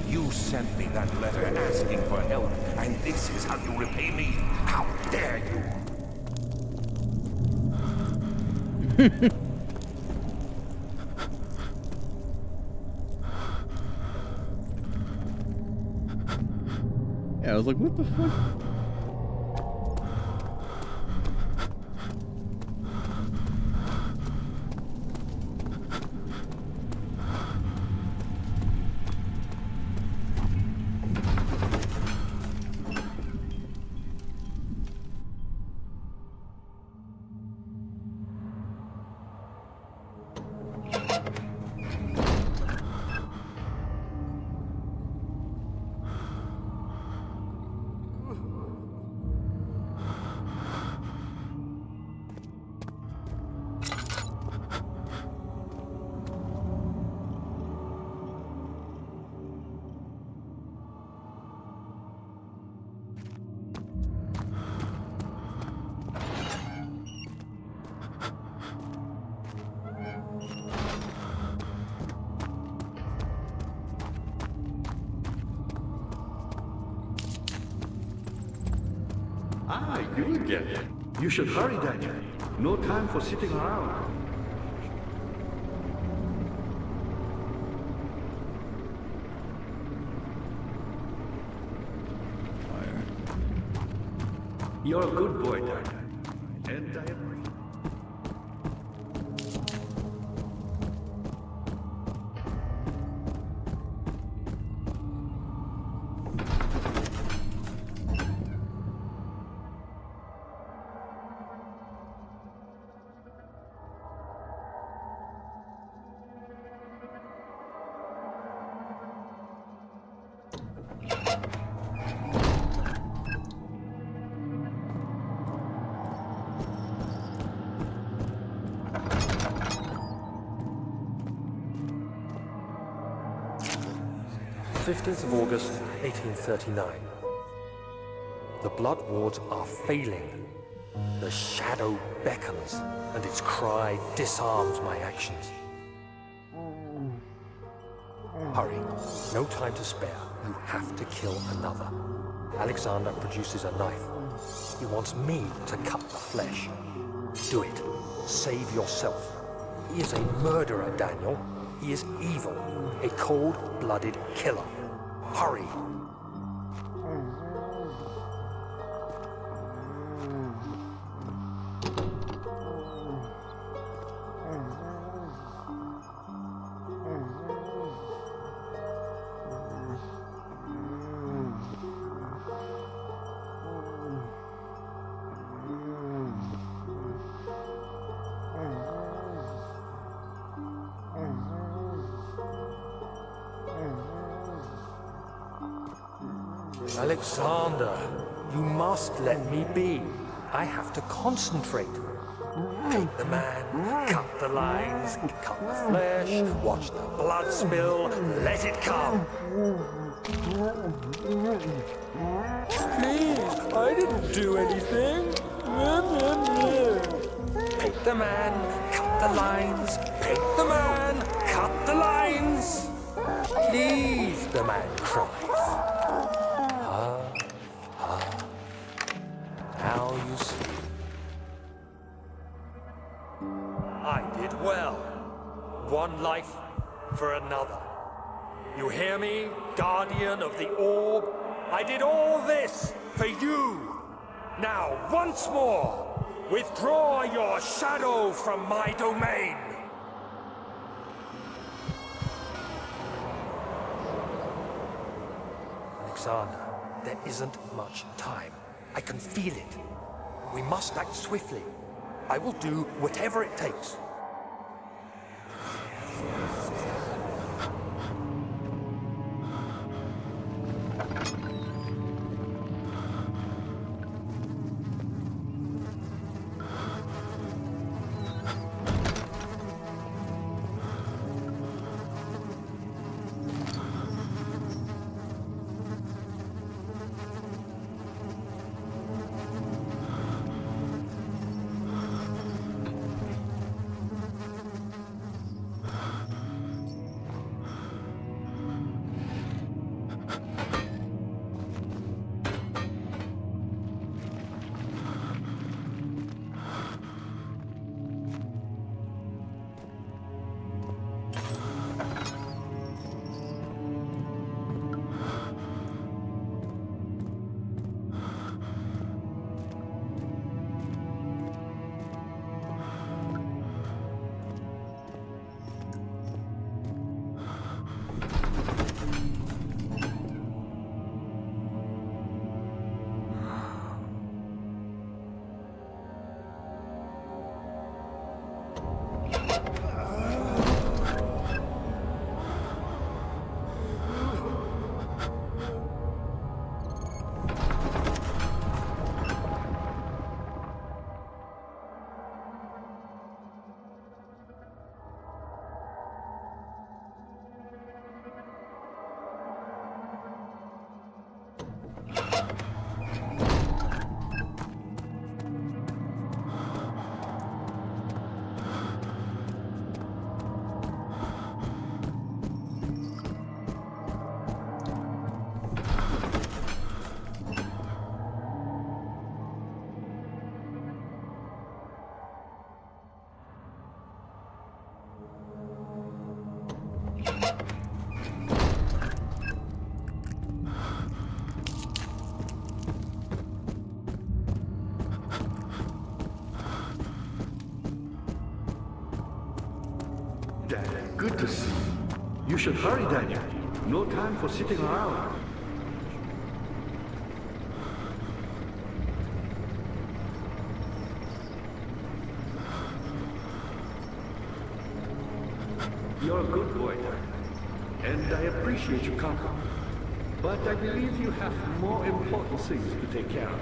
You sent me that letter asking for help, and this is how you repay me? How dare you! Yeah, I was like, what the fuck? Ah, you again. You should hurry, Daniel. No time for sitting around. You're a good boy, Daniel. And I agree. August 1839. The blood wards are failing. The shadow beckons, and its cry disarms my actions. Hurry, no time to spare. You have to kill another. Alexander produces a knife. He wants me to cut the flesh. Do it. Save yourself. He is a murderer, Daniel. He is evil, a cold-blooded killer. Hurry! Alexander, you must let me be. I have to concentrate. Paint the man, cut the lines, cut the flesh, watch the blood spill, let it come. Please, I didn't do anything. Paint the man, cut the lines, paint the man, cut the lines. Please, the man cries. Now you see. I did well. One life for another. You hear me, guardian of the orb? I did all this for you. Now, once more, withdraw your shadow from my domain. Alexander, there isn't much time. I can feel it. We must act swiftly. I will do whatever it takes. Good to see you. You should hurry, Daniel. No time for sitting around. You're a good boy, Daniel. And I appreciate your company. But I believe you have more important things to take care of.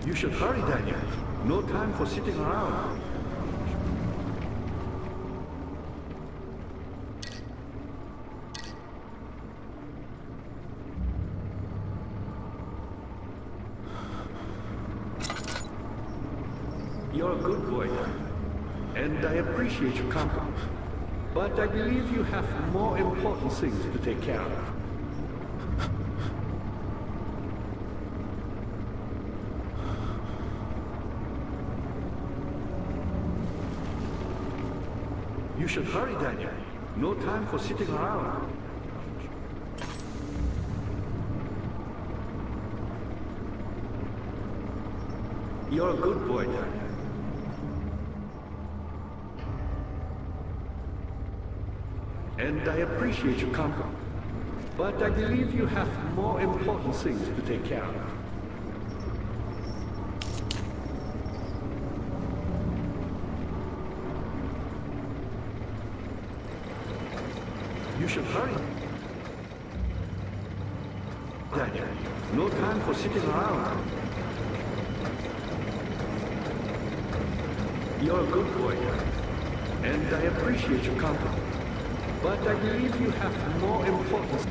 You should hurry, Daniel. No time for sitting around. You're a good boy, Daniel. And I appreciate your company. But I believe you have more important things to take care of. You should hurry, Daniel. No time for sitting around. You're a good boy, Daniel. And I appreciate your company. But I believe you have more important things to take care of. You should hurry. Daniel, no time for sitting around. You're a good boy, Daniel. And I appreciate your company. But I believe you have more important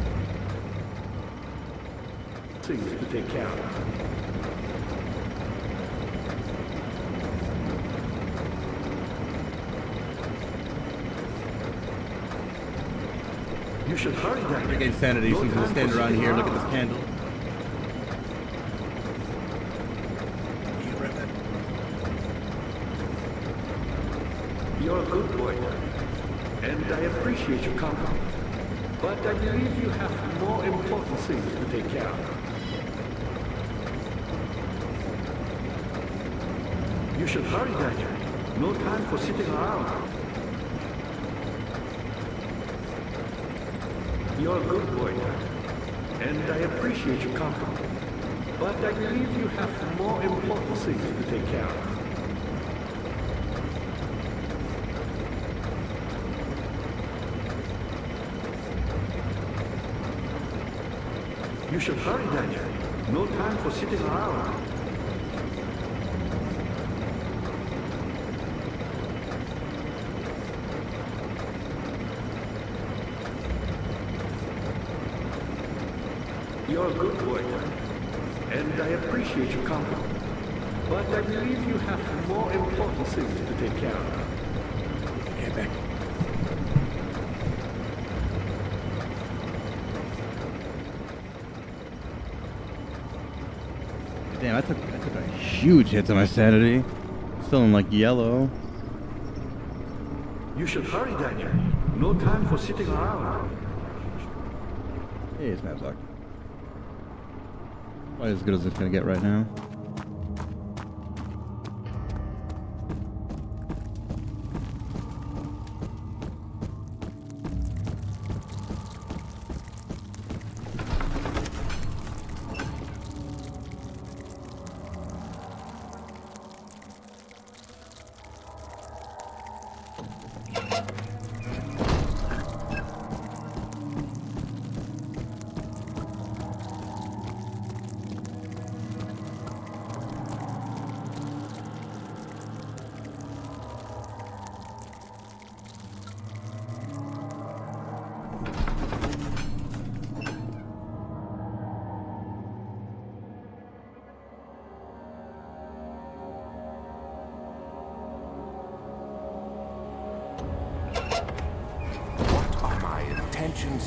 things to take care of. You should hurry, Daniel. Regain sanity, so I'm gonna stand around here, look at this candle. You're a good boy, Daniel. And I appreciate your company. But I believe you have more important things to take care of. You should hurry, Daniel. No time for sitting around. You're a good boy, Daniel. And I appreciate your company. But I believe you have more important things to take care of. You should hurry, Daniel. No time for sitting around. You're a good boy, Daniel. And I appreciate your company. But I believe you have more important things to take care of. Get back. Damn, I took a huge hit to my sanity. Still in like yellow. You should hurry, Daniel. No time for sitting around. Hey, it's Mapsock. Probably as good as it's gonna get right now.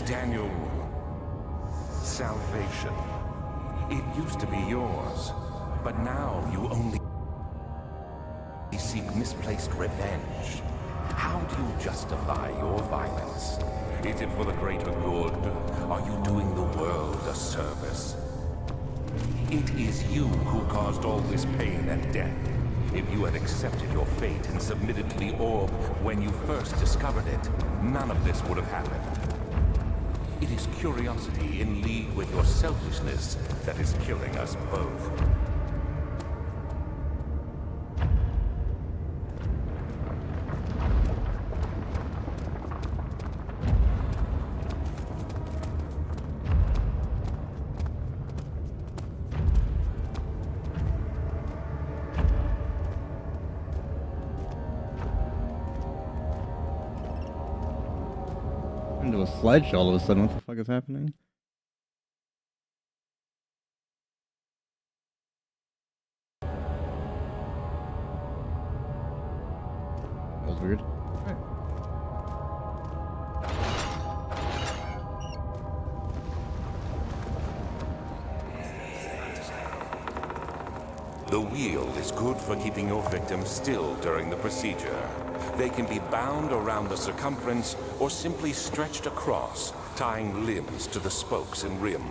Daniel. Salvation. It used to be yours, but now you only seek misplaced revenge. How do you justify your violence? Is it for the greater good? Are you doing the world a service? It is you who caused all this pain and death. If you had accepted your fate and submitted to the orb when you first discovered it, none of this would have happened. It is curiosity in league with your selfishness that is killing us both. Into a slideshow all of a sudden. What the fuck is happening? That was weird. Alright. The wheel is good for keeping your victims still during the procedure. They can be bound around the circumference or simply stretched across, tying limbs to the spokes and rim.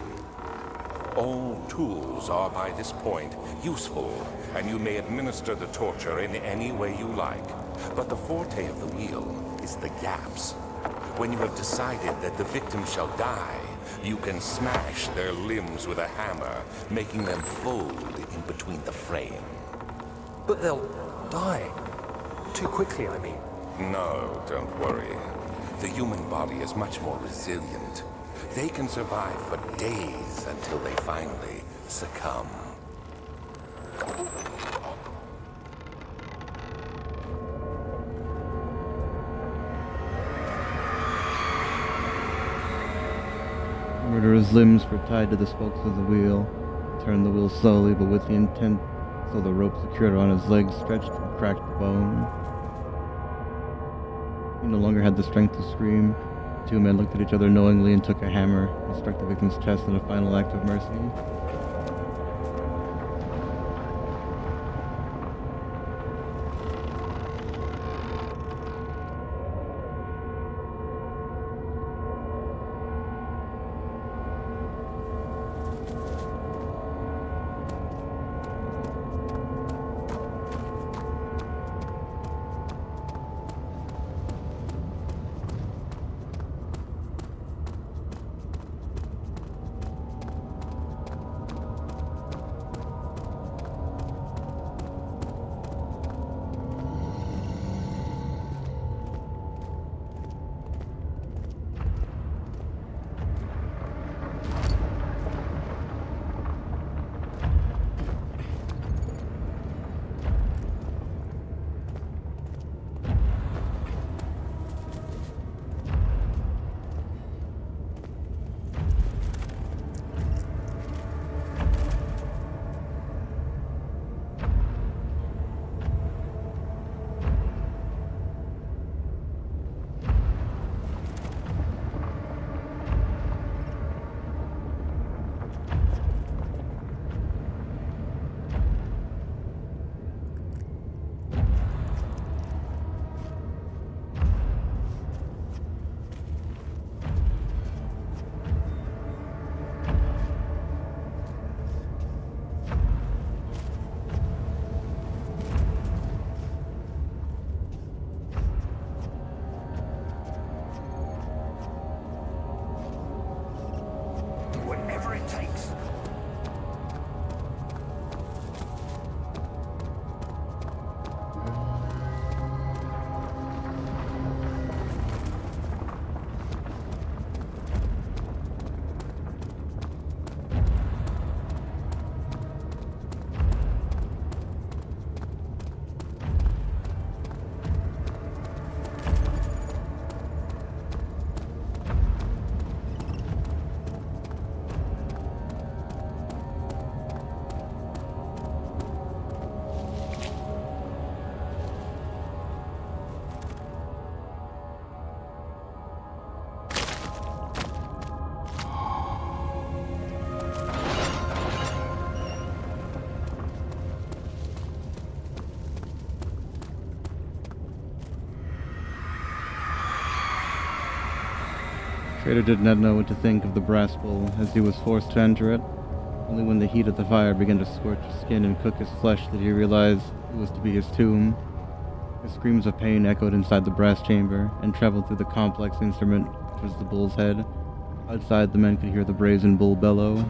All tools are by this point useful, and you may administer the torture in any way you like. But the forte of the wheel is the gaps. When you have decided that the victim shall die, you can smash their limbs with a hammer, making them fold in between the frame. But they'll die. Too quickly, I mean. No, don't worry. The human body is much more resilient. They can survive for days until they finally succumb. Murderer's limbs were tied to the spokes of the wheel. He turned the wheel slowly, but with the intent so the rope secured around his legs stretched and cracked the bone. He no longer had the strength to scream. The two men looked at each other knowingly and took a hammer and struck the victim's chest in a final act of mercy. Whatever it takes. Trader did not know what to think of the brass bowl as he was forced to enter it. Only when the heat of the fire began to scorch his skin and cook his flesh did he realize it was to be his tomb. His screams of pain echoed inside the brass chamber and traveled through the complex instrument which was the bull's head. Outside, the men could hear the brazen bull bellow.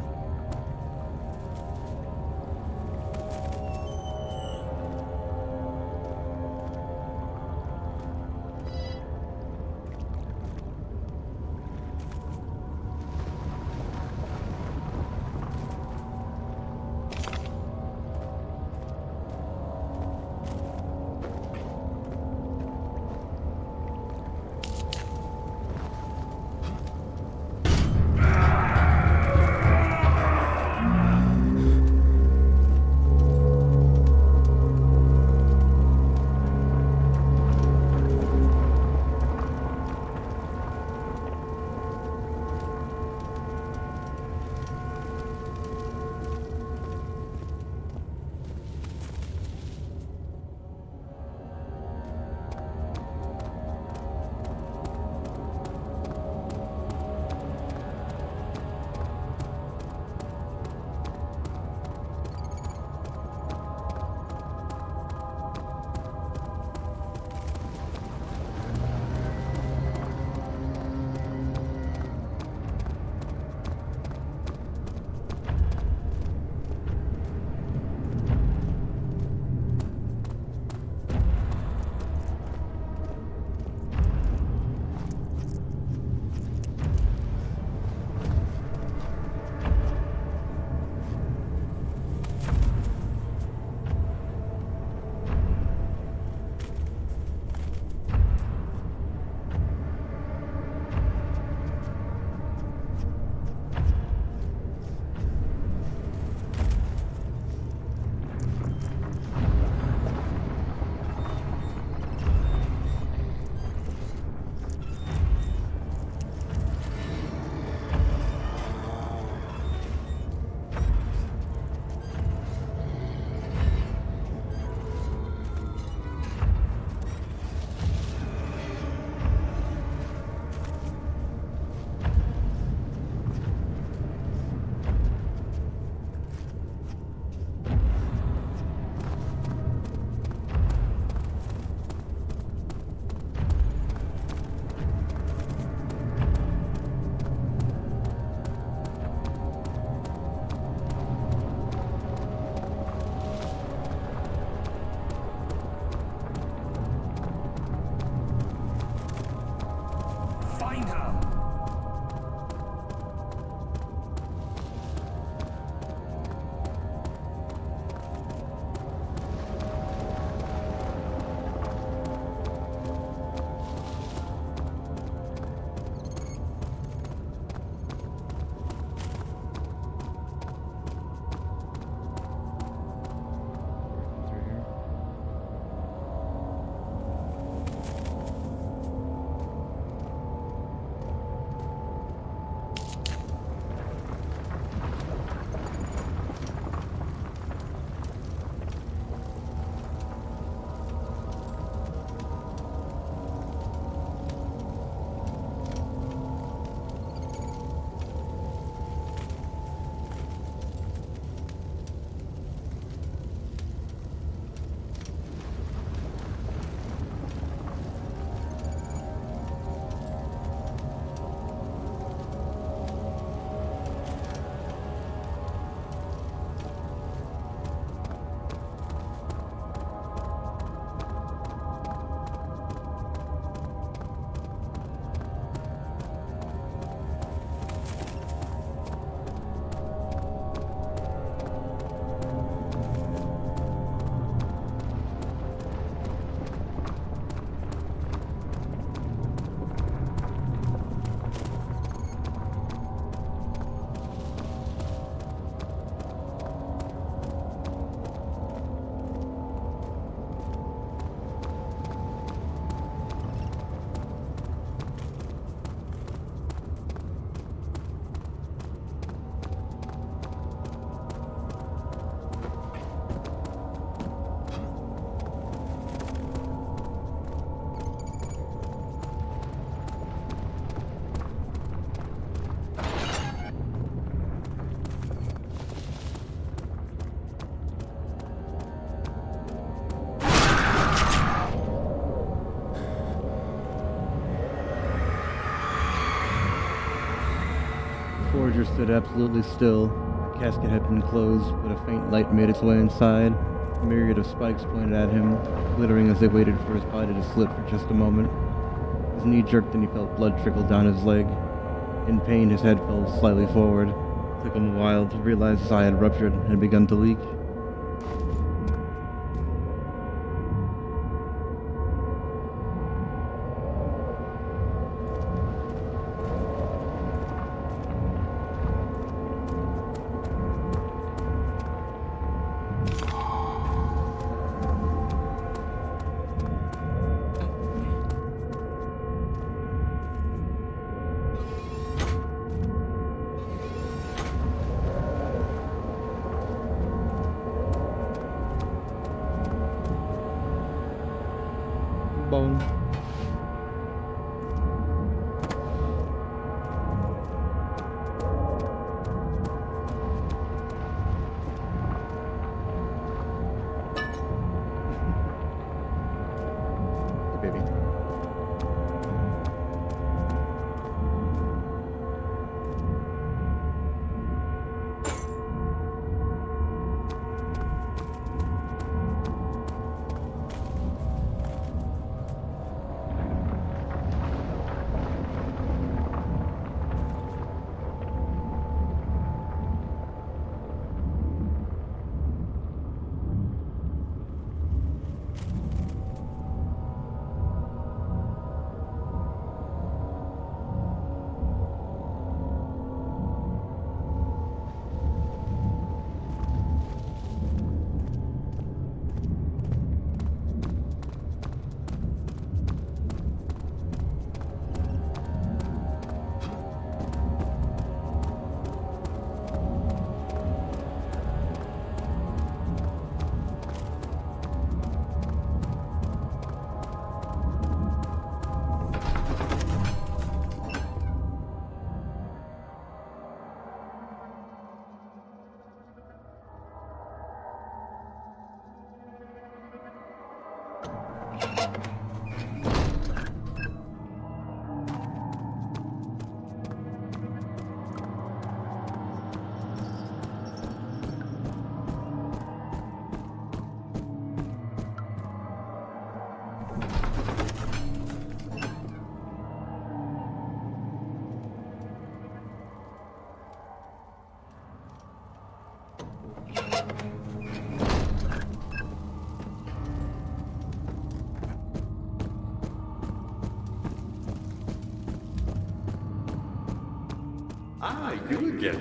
creature stood absolutely still. The casket had been closed, but a faint light made its way inside. A myriad of spikes pointed at him, glittering as they waited for his body to slip for just a moment. His knee jerked and he felt blood trickle down his leg. In pain, his head fell slightly forward. It took him a while to realize his eye had ruptured and had begun to leak. Bone. Hey, baby. Ah, you again.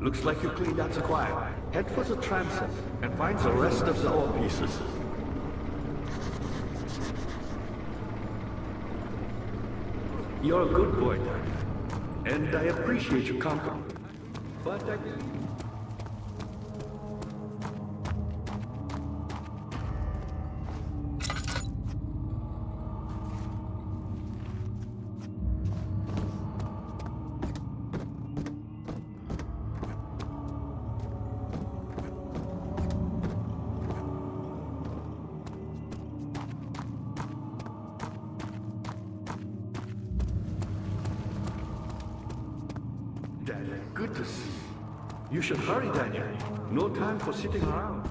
Looks like you cleaned out the choir. Head for the transept and find the rest of the ore pieces. You're a good boy, Daniel. And I appreciate your compliment. But I... Daniel, good to see you. You should hurry, Daniel. No time for sitting around.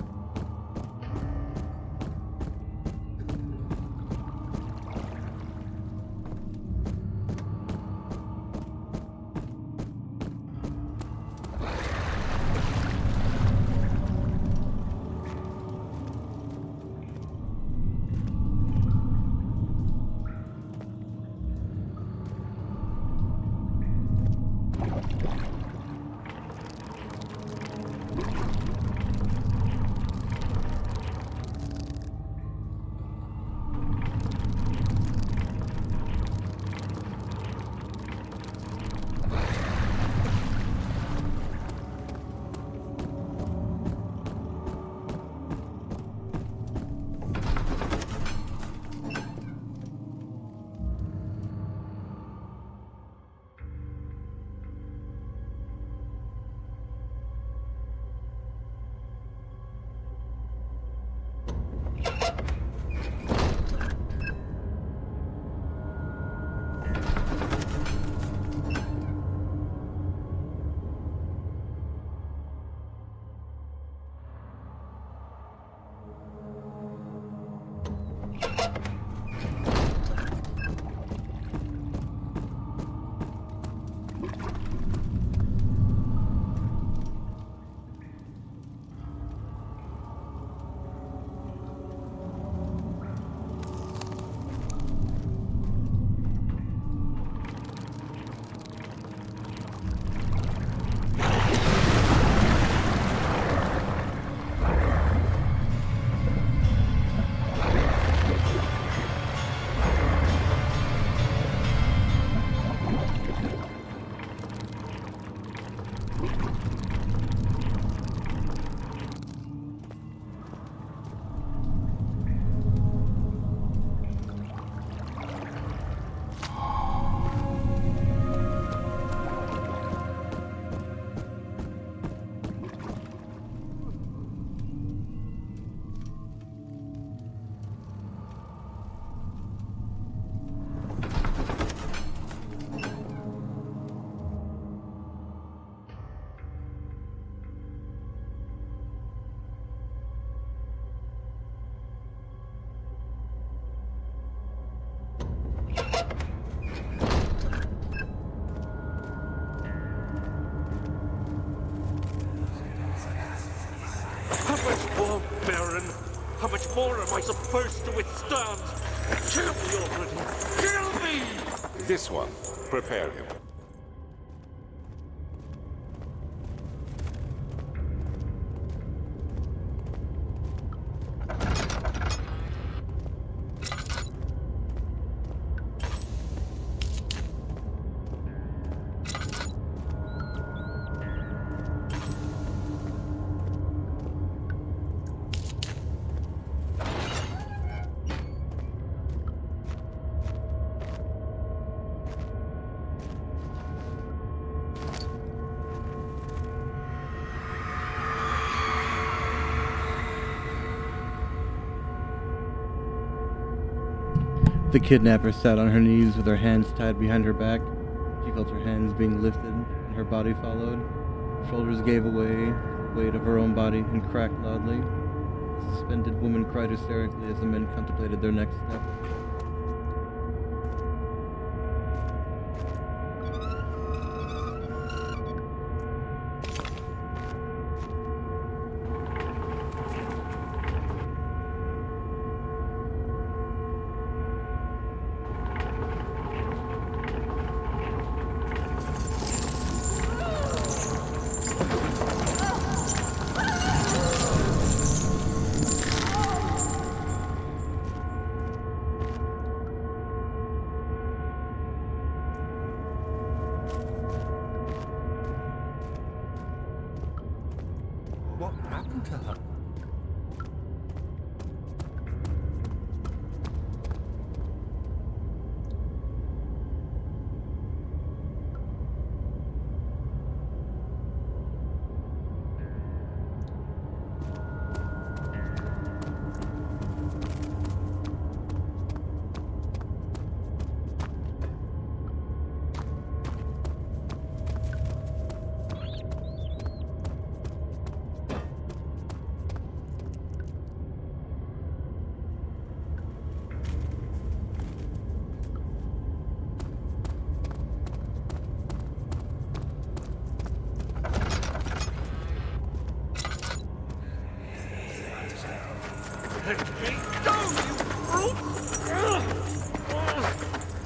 How much more, Baron? How much more am I supposed to withstand? Kill me already! Kill me! This one. Prepare him. The kidnapper sat on her knees with her hands tied behind her back. She felt her hands being lifted, and her body followed. Her shoulders gave away, the weight of her own body, and cracked loudly. The suspended woman cried hysterically as the men contemplated their next step. What happened to her?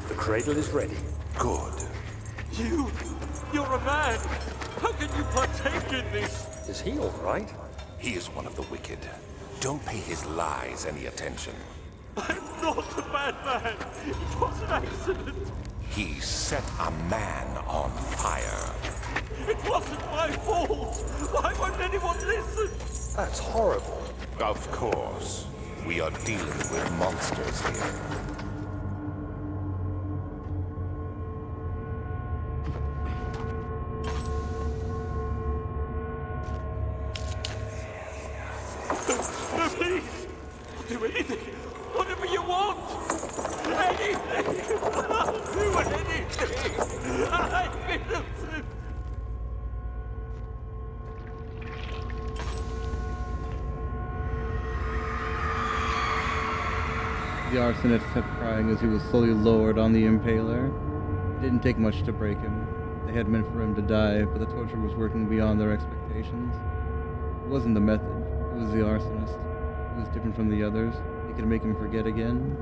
The cradle is ready. Good. You're a man! How can you partake in this? Is he all right? He is one of the wicked. Don't pay his lies any attention. I'm not a bad man! It was an accident! He set a man on fire. It wasn't my fault! Why won't anyone listen? That's horrible. Of course. We are dealing with monsters here. No, please! Do anything! Whatever you want! Anything! I'll do anything! I'm innocent! The arsonist kept crying as he was slowly lowered on the impaler. It didn't take much to break him. They had meant for him to die, but the torture was working beyond their expectations. It wasn't the method, it was the arsonist. He was different from the others. It could make him forget again.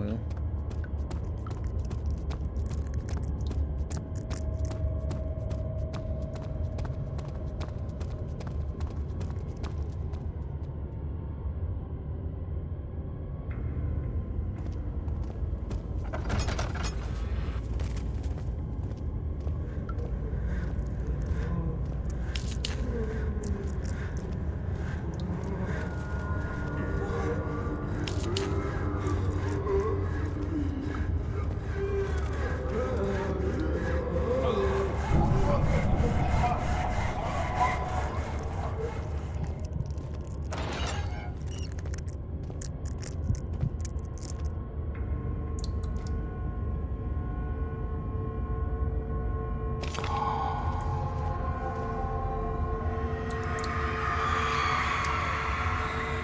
oil.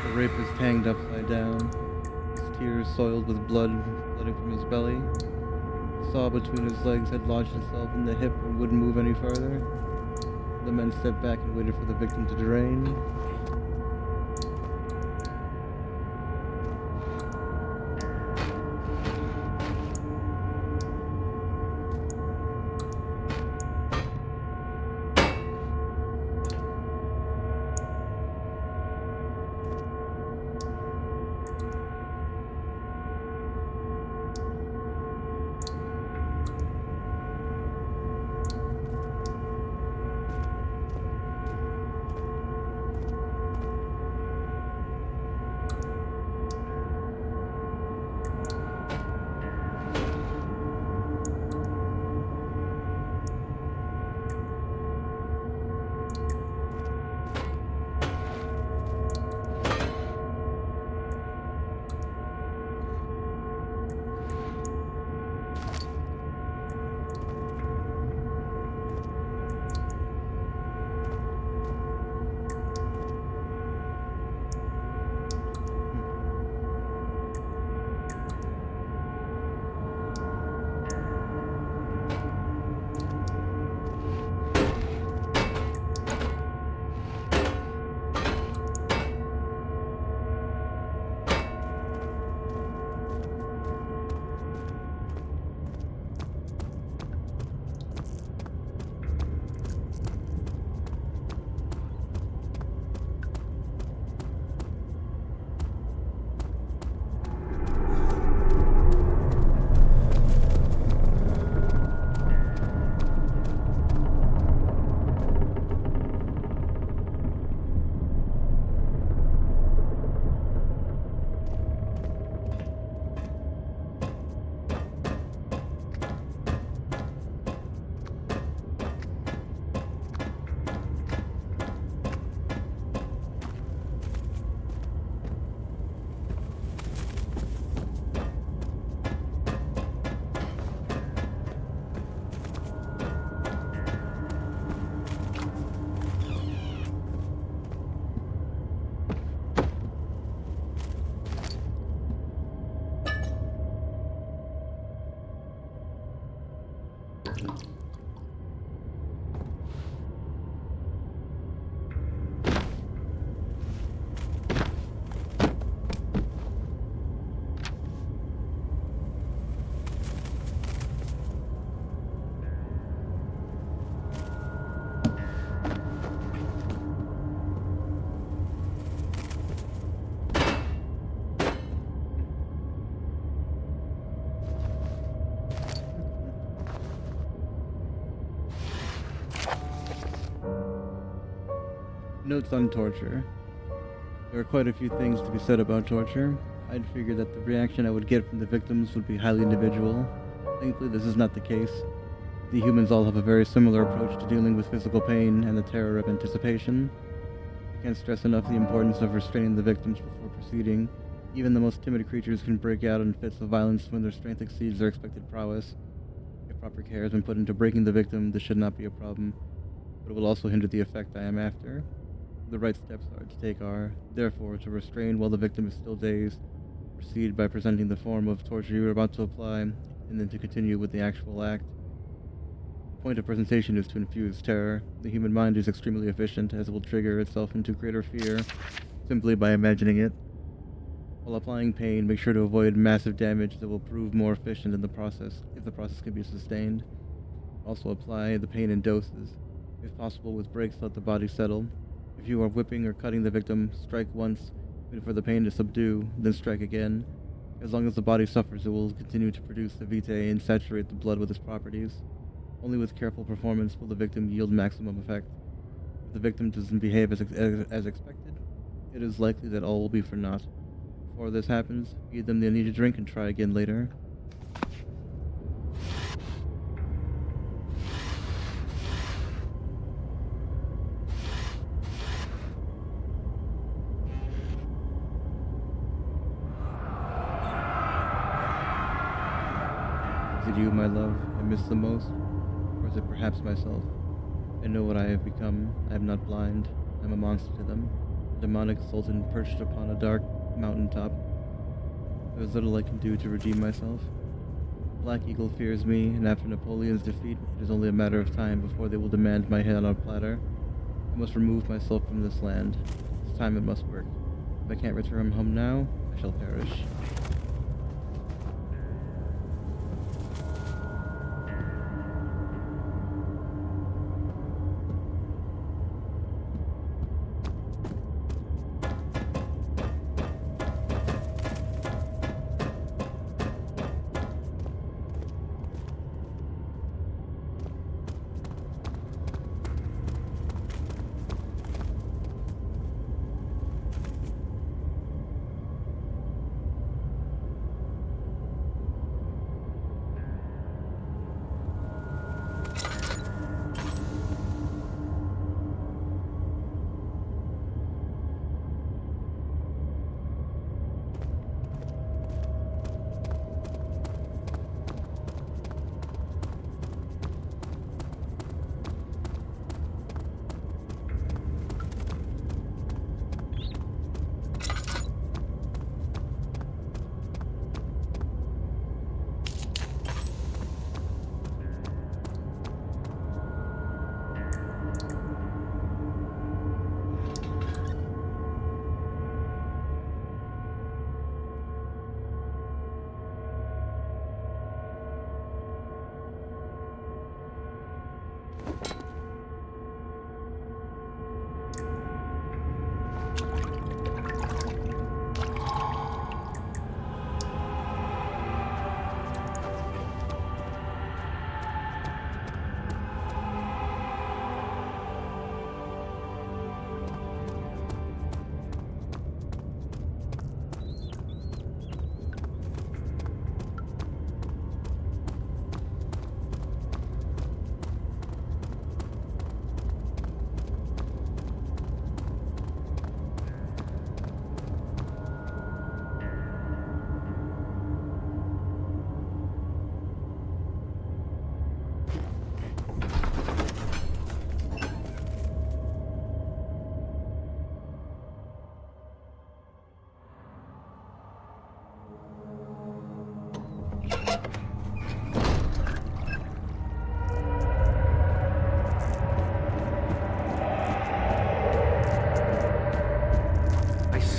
The rapist hanged upside down, his tears soiled with blood flooding from his belly. The saw between his legs had lodged itself in the hip and wouldn't move any further. The men stepped back and waited for the victim to drain. Notes on torture. There are quite a few things to be said about torture. I'd figured that the reaction I would get from the victims would be highly individual. Thankfully, this is not the case. The humans all have a very similar approach to dealing with physical pain and the terror of anticipation. I can't stress enough the importance of restraining the victims before proceeding. Even the most timid creatures can break out in fits of violence when their strength exceeds their expected prowess. If proper care has been put into breaking the victim, this should not be a problem, but it will also hinder the effect I am after. The right steps are to take are, therefore, to restrain while the victim is still dazed, proceed by presenting the form of torture you are about to apply, and then to continue with the actual act. The point of presentation is to infuse terror. The human mind is extremely efficient, as it will trigger itself into greater fear simply by imagining it. While applying pain, make sure to avoid massive damage that will prove more efficient in the process, if the process can be sustained. Also apply the pain in doses. If possible, with breaks, let the body settle. If you are whipping or cutting the victim, strike once, wait for the pain to subdue, then strike again. As long as the body suffers, it will continue to produce the vitae and saturate the blood with its properties. Only with careful performance will the victim yield maximum effect. If the victim doesn't behave as expected, it is likely that all will be for naught. Before this happens, feed them they need a drink and try again later. Is it you, my love, I miss the most? Or is it perhaps myself? I know what I have become. I am not blind. I am a monster to them. A demonic sultan perched upon a dark mountaintop. There is little I can do to redeem myself. Black Eagle fears me, and after Napoleon's defeat, it is only a matter of time before they will demand my head on a platter. I must remove myself from this land. This time it must work. If I can't return home now, I shall perish.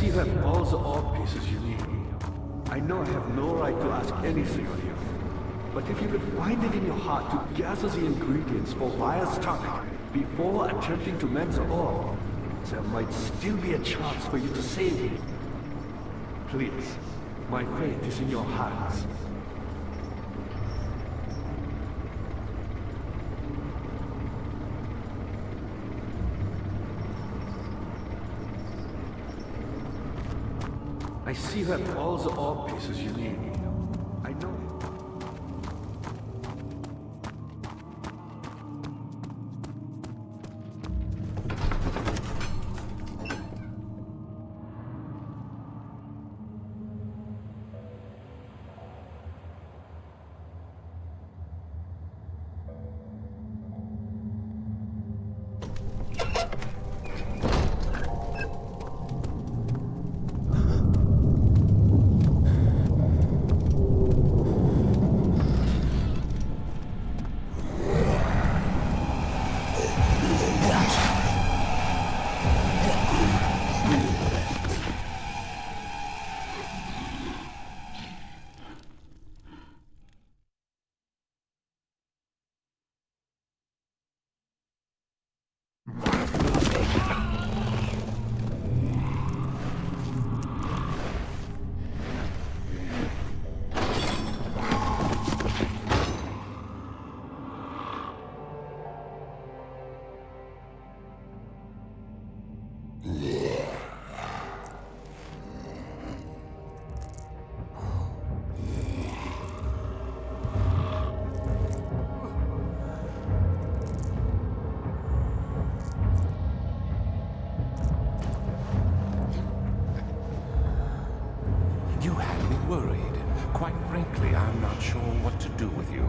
You have all the ore pieces you need. I know I have no right to ask anything of you, but if you could find it in your heart to gather the ingredients for Vaya's tonic before attempting to mend the ore, there might still be a chance for you to save him. Please, my fate is in your hands. I see you have all the ore pieces you need. I know. sure what to do with you.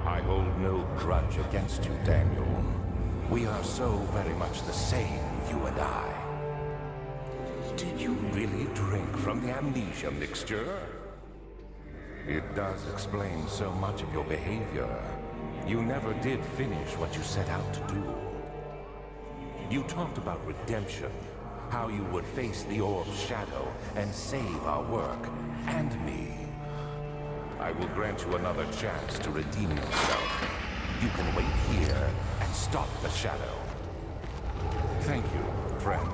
I hold no grudge against you, Daniel. We are so very much the same, you and I. Did you really drink from the amnesia mixture? It does explain so much of your behavior. You never did finish what you set out to do. You talked about redemption, how you would face the orb's shadow and save our work, and me. I will grant you another chance to redeem yourself. You can wait here and stop the shadow. Thank you, friend.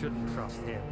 Shouldn't trust him.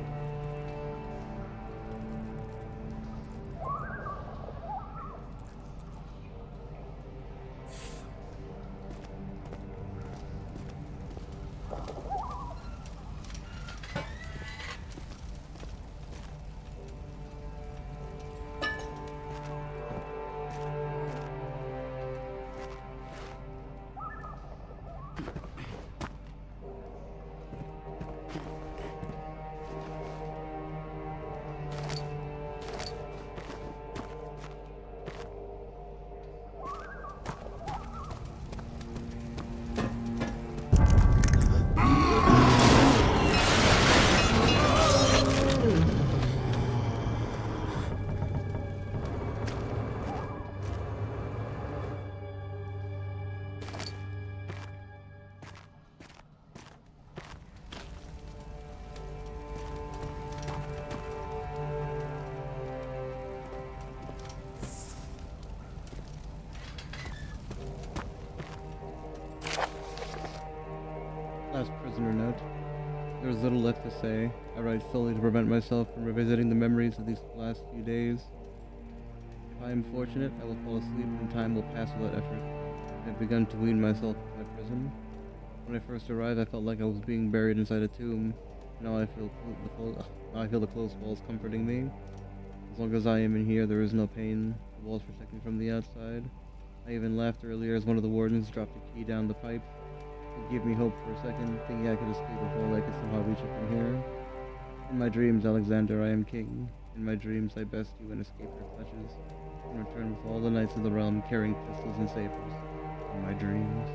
Last prisoner note. There is little left to say. I write solely to prevent myself from revisiting the memories of these last few days. If I am fortunate, I will fall asleep and time will pass without effort. I have begun to wean myself from my prison. When I first arrived, I felt like I was being buried inside a tomb. Now I feel the close walls comforting me. As long as I am in here, there is no pain. The walls protect me from the outside. I even laughed earlier as one of the wardens dropped a key down the pipe. It gave me hope for a second, thinking I could escape if only I could somehow reach it from here. In my dreams, Alexander, I am king. In my dreams, I best you and escape your clutches, and return with all the knights of the realm carrying pistols and sabers. In my dreams.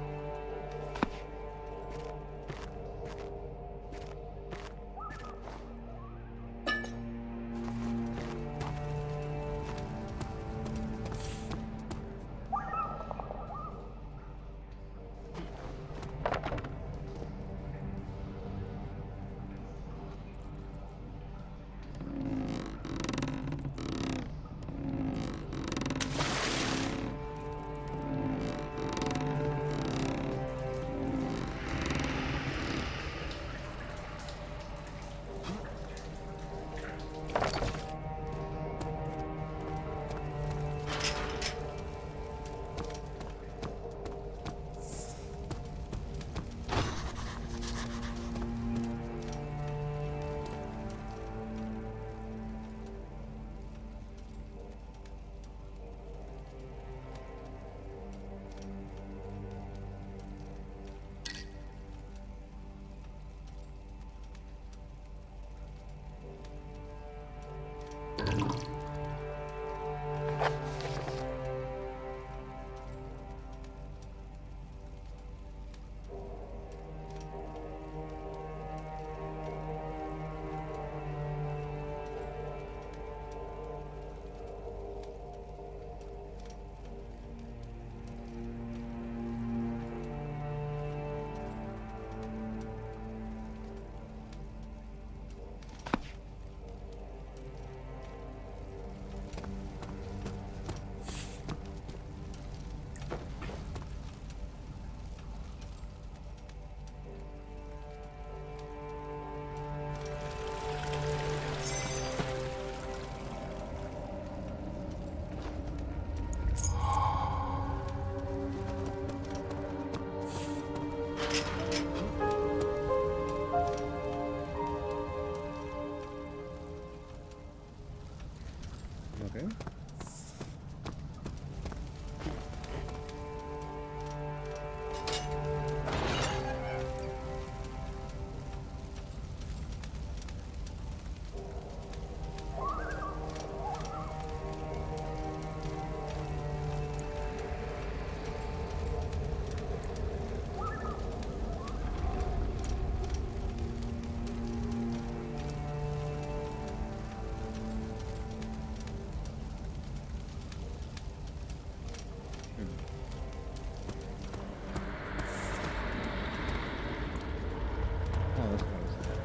Okay. Oh, that's kind of sad.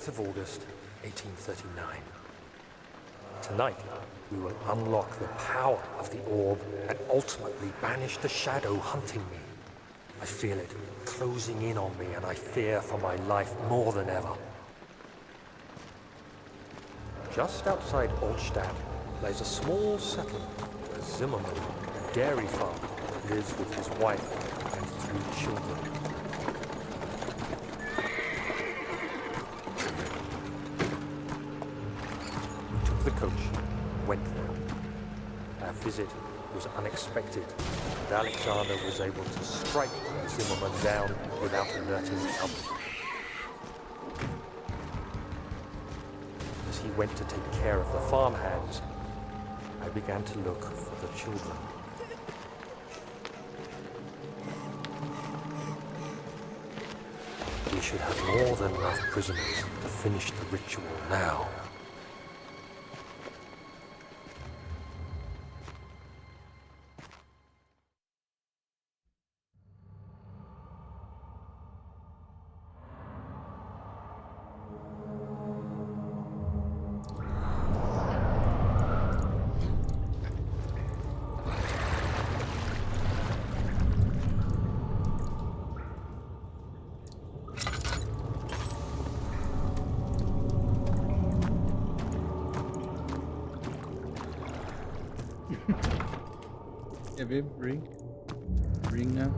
Of August, 1839. Tonight, we will unlock the power of the orb and ultimately banish the shadow hunting me. I feel it closing in on me and I fear for my life more than ever. Just outside Altstadt lies a small settlement where Zimmerman, a dairy farmer, lives with his wife and 3 children. the coach, went there. Our visit was unexpected, and Alexander was able to strike Zimmerman down without alerting the others. As he went to take care of the farmhands, I began to look for the children. We should have more than enough prisoners to finish the ritual now. Yeah, babe, ring. Ring now.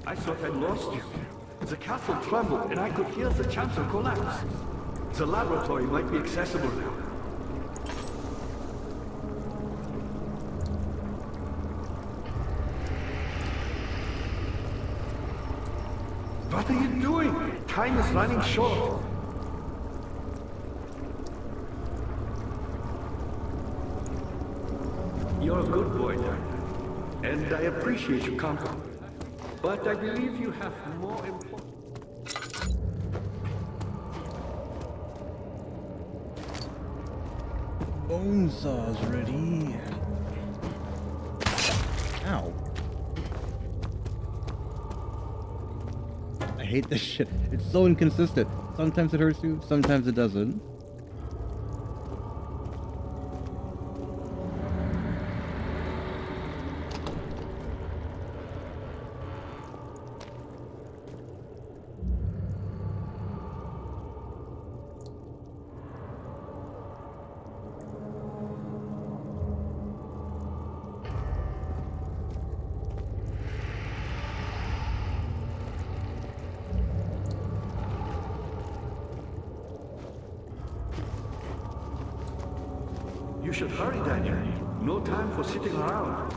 I thought I'd lost you. The castle trembled and I could hear the chancel collapse. The laboratory might be accessible now. What are you doing? Time is running short. You're a good boy, Daniel, and I appreciate your company. But I believe you have more important... Bone saw's ready. Ow. I hate this shit. It's so inconsistent. Sometimes it hurts you, sometimes it doesn't. You should hurry, Daniel. No time for sitting around.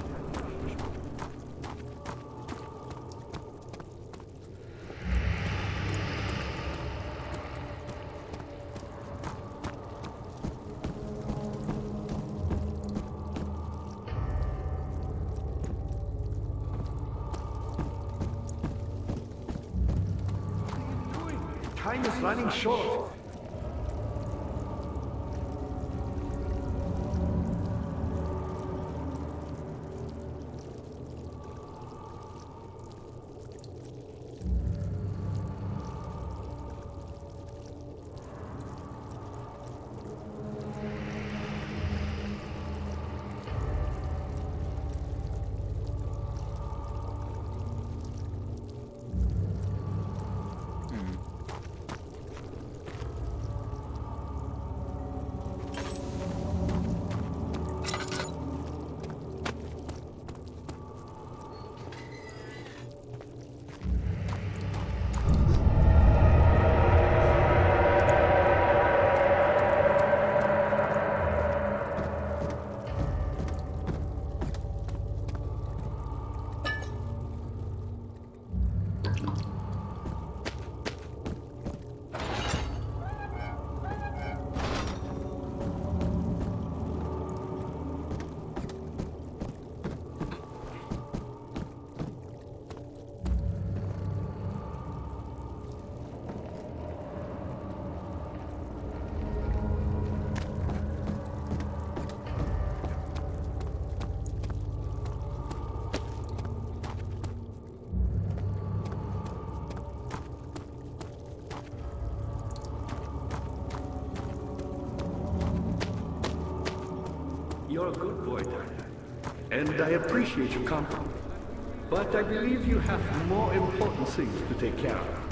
What are you doing? Time is running short. You're a good boy, Daniel. And I appreciate your compliment. But I believe you have more important things to take care of.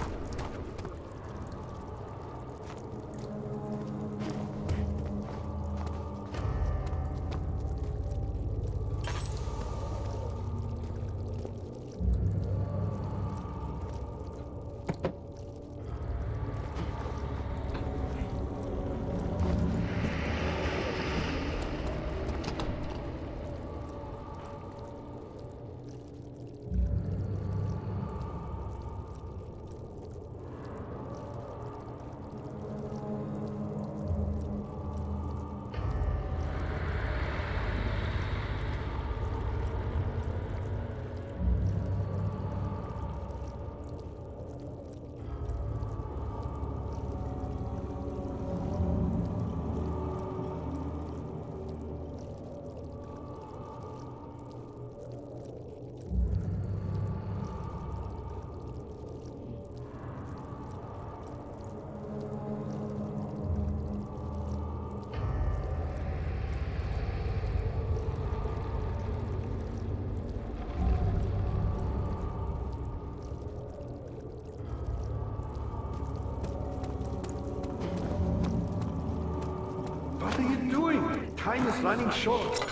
What are you doing? Time is running short.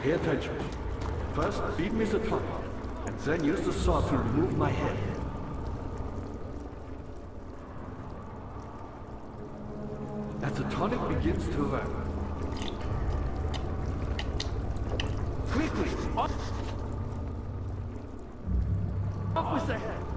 Pay attention. First, beat me the top, Then use the saw to remove my head. As the tonic begins to work. Quickly! Off with the head!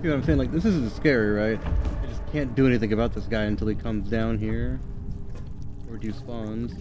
You know what I'm saying? Like, this isn't scary, right? I just can't do anything about this guy until he comes down here. Or despawns.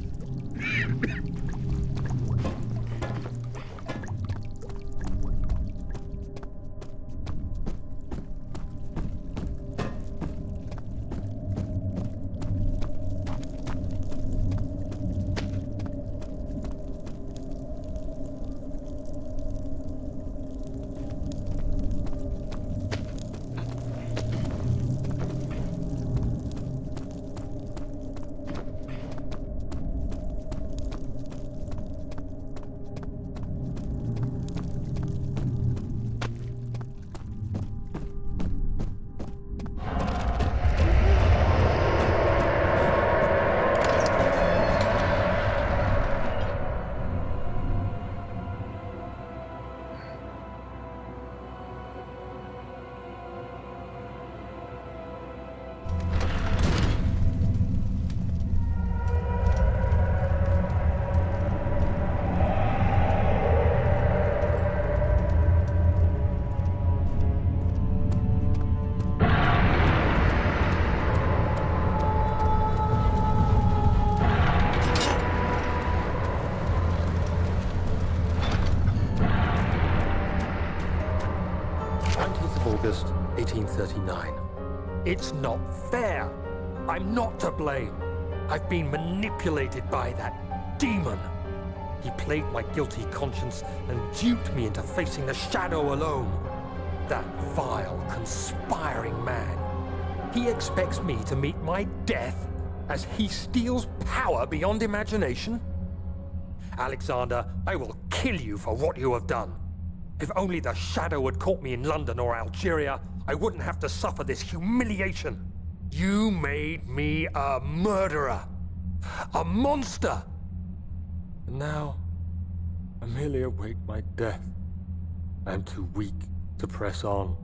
August 1839. It's not fair. I'm not to blame. I've been manipulated by that demon. He played my guilty conscience and duped me into facing the shadow alone. That vile, conspiring man. He expects me to meet my death as he steals power beyond imagination? Alexander, I will kill you for what you have done. If only the shadow had caught me in London or Algeria, I wouldn't have to suffer this humiliation. You made me a murderer. A monster. And now, I merely await my death. I am too weak to press on.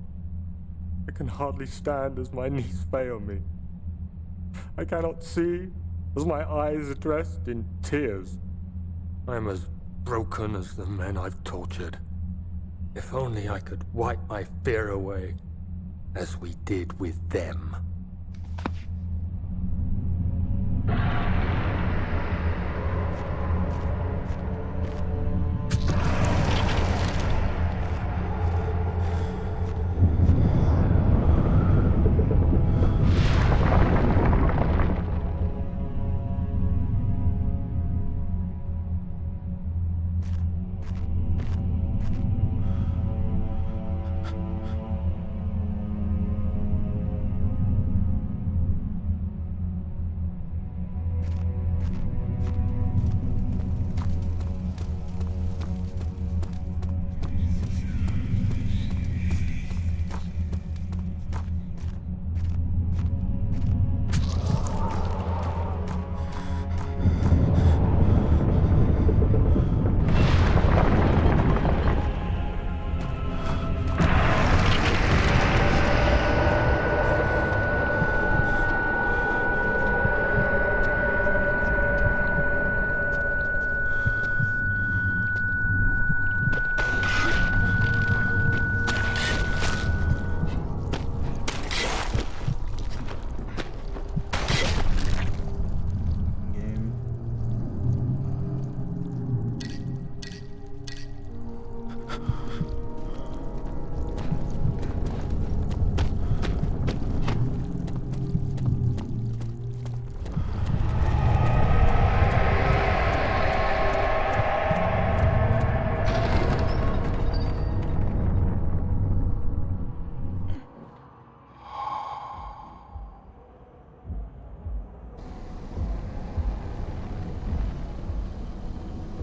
I can hardly stand as my knees fail me. I cannot see as my eyes are dressed in tears. I am as broken as the men I've tortured. If only I could wipe my fear away, as we did with them.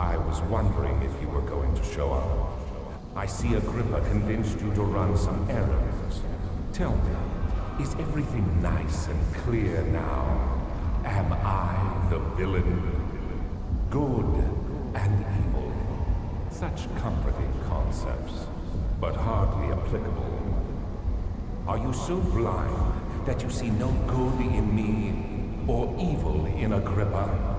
I was wondering if you were going to show up. I see Agrippa convinced you to run some errands. Tell me, is everything nice and clear now? Am I the villain? Good and evil. Such comforting concepts, but hardly applicable. Are you so blind that you see no good in me or evil in Agrippa?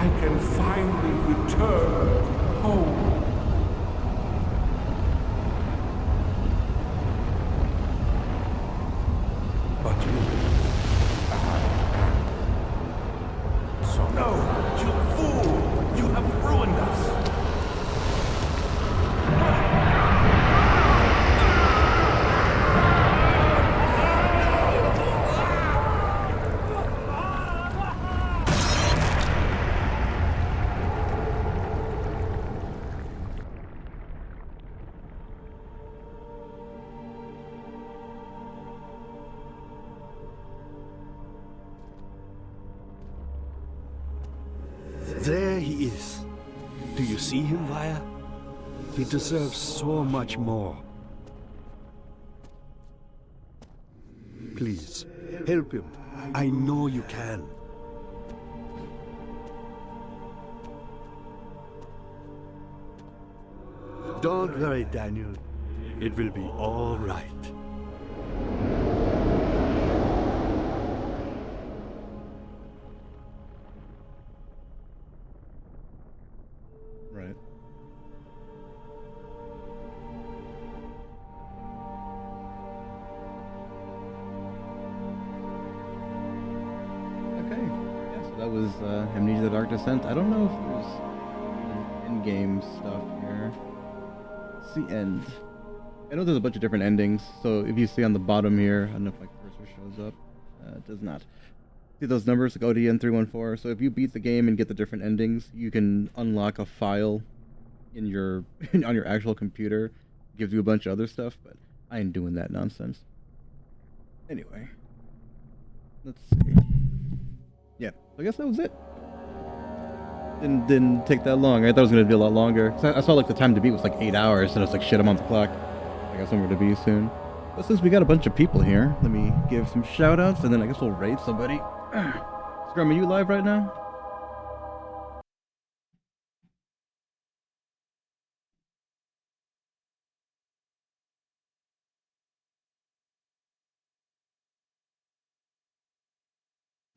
I can finally return home. But you... So no, you fool! You have ruined us! There he is. Do you see him, Vaya? He deserves so much more. Please, help him. I know you can. Don't worry, Daniel. It will be all right. Right. Okay. Yeah, so that was Amnesia the Dark Descent. I don't know if there's in-game stuff here. It's the end. I know there's a bunch of different endings, so if you see on the bottom here, I don't know if my cursor shows up. It does not. See those numbers, like ODN314? So if you beat the game and get the different endings, you can unlock a file in your on your actual computer. It gives you a bunch of other stuff, but I ain't doing that nonsense. Anyway, let's see. Yeah, I guess that was it. Didn't take that long. I thought it was gonna be a lot longer. I saw like the time to beat was like 8 hours, and it's like shit. I'm on the clock. I got somewhere to be soon. But since we got a bunch of people here, let me give some shout outs, and then I guess we'll raid somebody. Scrum, are you live right now?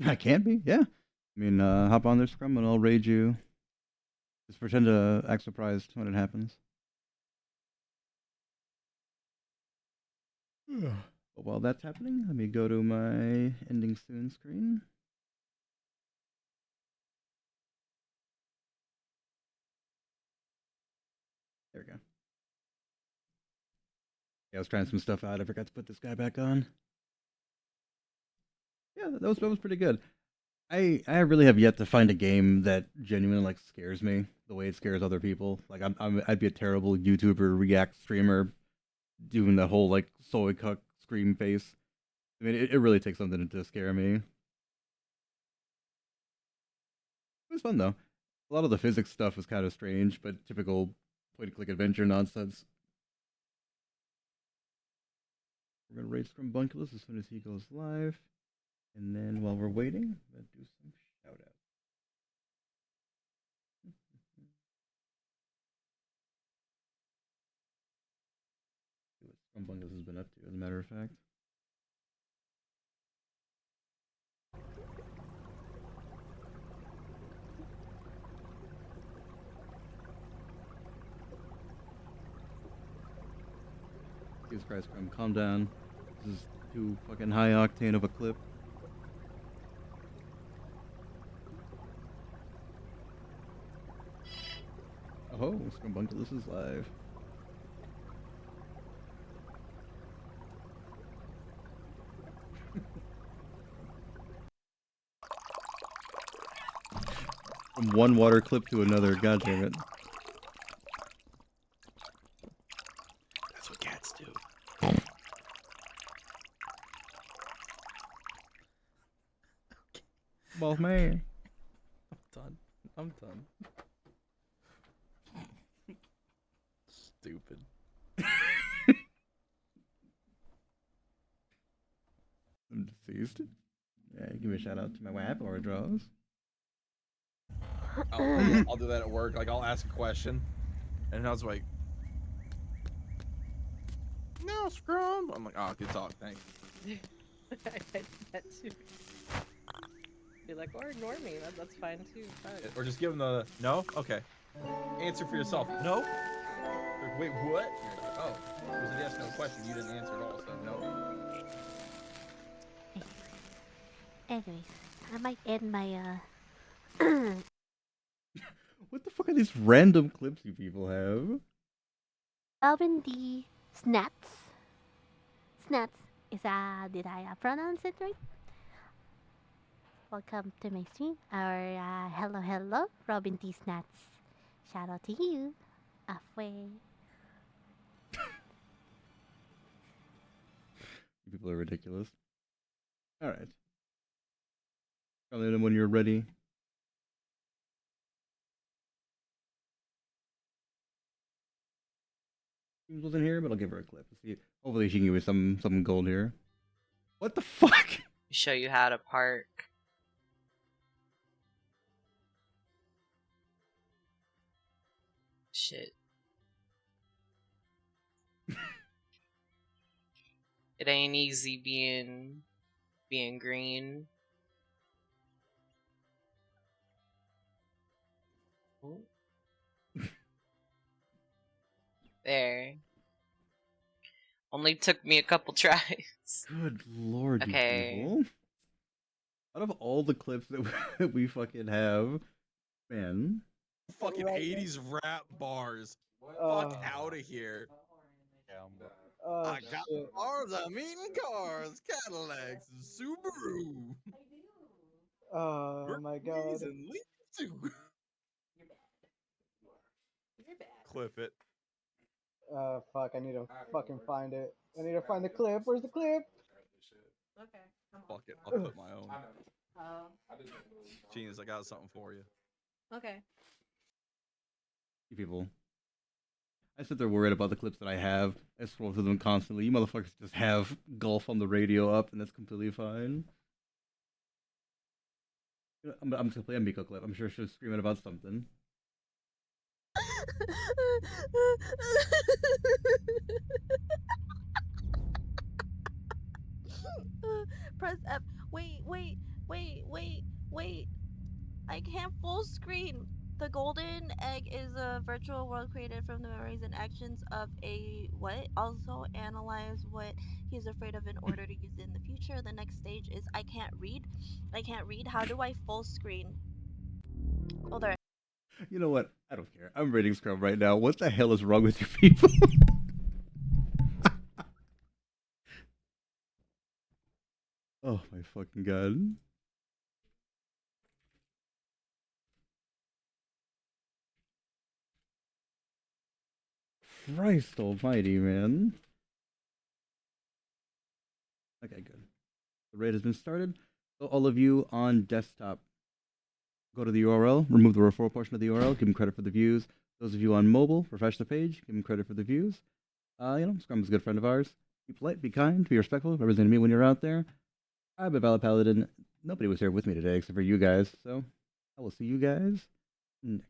I can be, yeah. I mean, hop on there, Scrum, and I'll raid you. Just pretend to act surprised when it happens. But while that's happening, let me go to my ending soon screen. There we go. Yeah, I was trying some stuff out. I forgot to put this guy back on. Yeah, that was pretty good. I really have yet to find a game that genuinely like scares me the way it scares other people. Like I'd be a terrible YouTuber, React streamer, doing that whole like soy cuck scream face. I mean, it really takes something to scare me. It was fun though. A lot of the physics stuff was kind of strange, but typical point-and-click adventure nonsense. We're gonna rate Scrumbunculus as soon as he goes live, and then while we're waiting, let's do some shout outs. See what Scrumbunculus has been up to, as a matter of fact. Jesus Christ, Scrum, calm down. This is too fucking high octane of a clip. Oh, Scrumbunculus is live. From one water clip to another, god damn it. That's what cats do. Well, man. I'm done. I'm done. Stupid. I'm deceased. Yeah, give me a shout out to my wife or draws. I'll do that at work. Like, I'll ask a question, and I was like, "No, Scrum." I'm like, "Oh, good talk, thanks." I had that too. Be like, or ignore me. That's fine too. Fine. Or just give him the no. Okay. Answer for yourself. No. Or, wait, what? Oh, it was a yes/no question. You didn't answer at all, so no. Anyways, I might end my What the fuck are these random clips you people have? Alvin D. Snats. Snats is did I pronounce it right? Welcome to my stream. Or hello, Robin D. Snats. Shout out to you. Afwe. You people are ridiculous. Alright. Tell me when you're ready. James wasn't here, but I'll give her a clip. Let's see. Hopefully she can give me some gold here. What the fuck? Show you how to park. Shit. It ain't easy being green. Ooh. There. Only took me a couple tries. Good lord, okay. you people. Out of all the clips that we fucking have, man. Fucking 80s rap bars. Fuck out of here. I got cars, I'm eating cars, Cadillacs, and Subaru. Oh my god. And too. Clip it. Fuck, I need to fucking find it. I need to find the clip. Where's the clip? Okay. Fuck it, I'll clip my own. Genius, I got something for you. Okay. You people. I sit there worried about the clips that I have. I scroll through them constantly. You motherfuckers just have golf on the radio up, and that's completely fine. I'm just gonna play a Miko clip. I'm sure she's screaming about something. Press F. Wait. I can't full screen. The golden egg is a virtual world created from the memories and actions of a what? Also analyze what he's afraid of in order to use it in the future. The next stage is I can't read. How do I full screen? Oh, there. You know what? I don't care. I'm rating Scrub right now. What the hell is wrong with you people? Oh my fucking god. Christ almighty, man. Okay, good. The raid has been started. So all of you on desktop, go to the URL, remove the referral portion of the URL, give them credit for the views. Those of you on mobile, refresh the page, give them credit for the views. Scrum is a good friend of ours. Be polite, be kind, be respectful, represent me when you're out there. I'm a Valid Paladin. Nobody was here with me today except for you guys, so I will see you guys next